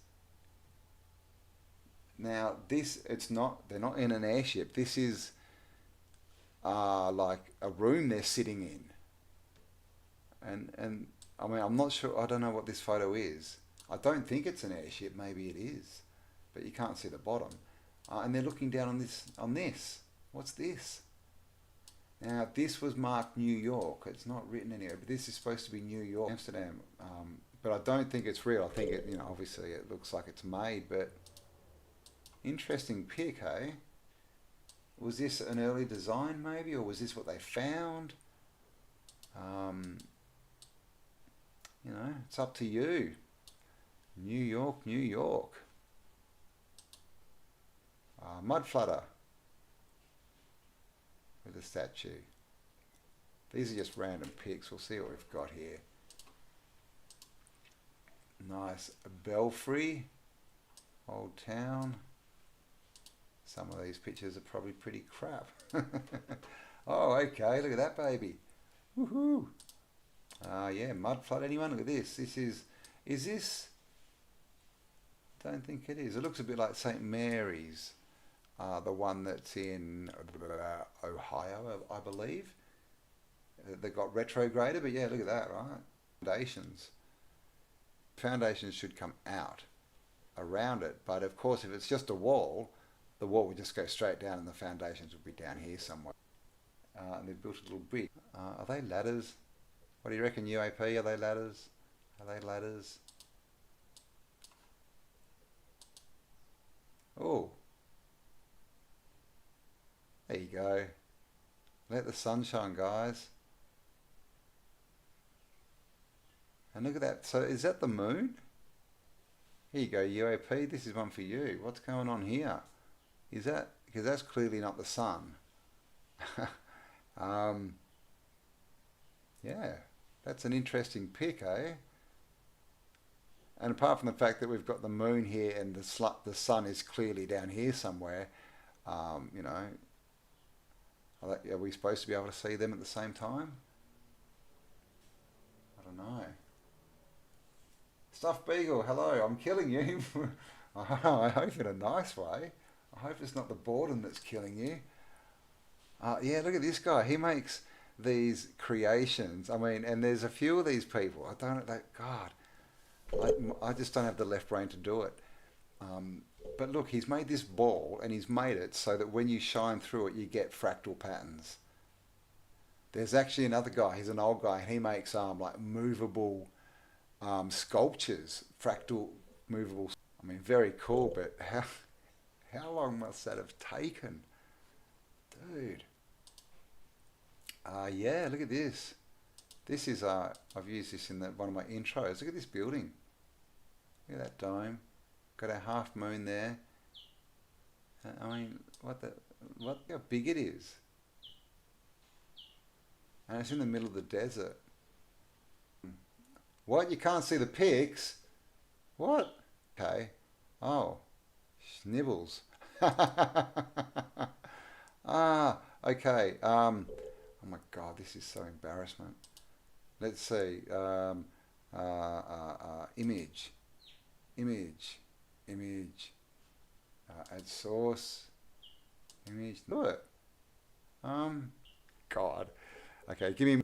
Now they're not in an airship. This is like a room they're sitting in. And I mean, I'm not sure, I don't know what this photo is. I don't think it's an airship, maybe it is. But you can't see the bottom. And they're looking down on this. What's this? Now, this was marked New York. It's not written anywhere, but this is supposed to be New York, Amsterdam. But I don't think it's real. I think it, you know, obviously it looks like it's made, but interesting pic, eh? Was this an early design maybe, or was this what they found? You know, it's up to you. New York, New York. Mud flutter with a statue. These are just random pics. We'll see what we've got here. Nice belfry, old town. Some of these pictures are probably pretty crap. Oh, okay, look at that baby. Woohoo! Yeah, mud flood. Anyone? Look at this. This is this? Don't think it is. It looks a bit like St. Mary's, the one that's in Ohio, I believe. They got retrograded, but yeah, look at that, right? Foundations. Foundations should come out around it, but of course, if it's just a wall, the wall would just go straight down, and the foundations would be down here somewhere. And they've built a little brick. Are they ladders? What do you reckon, UAP? Are they ladders? Are they ladders? Oh, there you go. Let the sun shine, guys. And look at that. So is that the moon? Here you go, UAP. This is one for you. What's going on here? Is that, because that's clearly not the sun. Yeah, that's an interesting pic, eh? And apart from the fact that we've got the moon here and the sun is clearly down here somewhere, you know, are we supposed to be able to see them at the same time? I don't know. Stuffed Beagle, hello, I'm killing you. I hope in a nice way. I hope it's not the boredom that's killing you. Yeah, look at this guy. He makes these creations. I mean, and there's a few of these people. God, I just don't have the left brain to do it. But look, he's made this ball, and he's made it so that when you shine through it, you get fractal patterns. There's actually another guy. He's an old guy, and he makes like movable sculptures, fractal movable. I mean, very cool. But how long must that have taken, dude? Yeah, look at this. This is I've used this in one of my intros. Look at this building. Look at that dome. Got a half moon there. I mean, what how big it is. And it's in the middle of the desert. What? You can't see the pics? What? Okay. Oh, snibbles. Okay. Oh my God, this is so embarrassment. Let's see. Image. Add source. Image. Do it. God. Okay, give me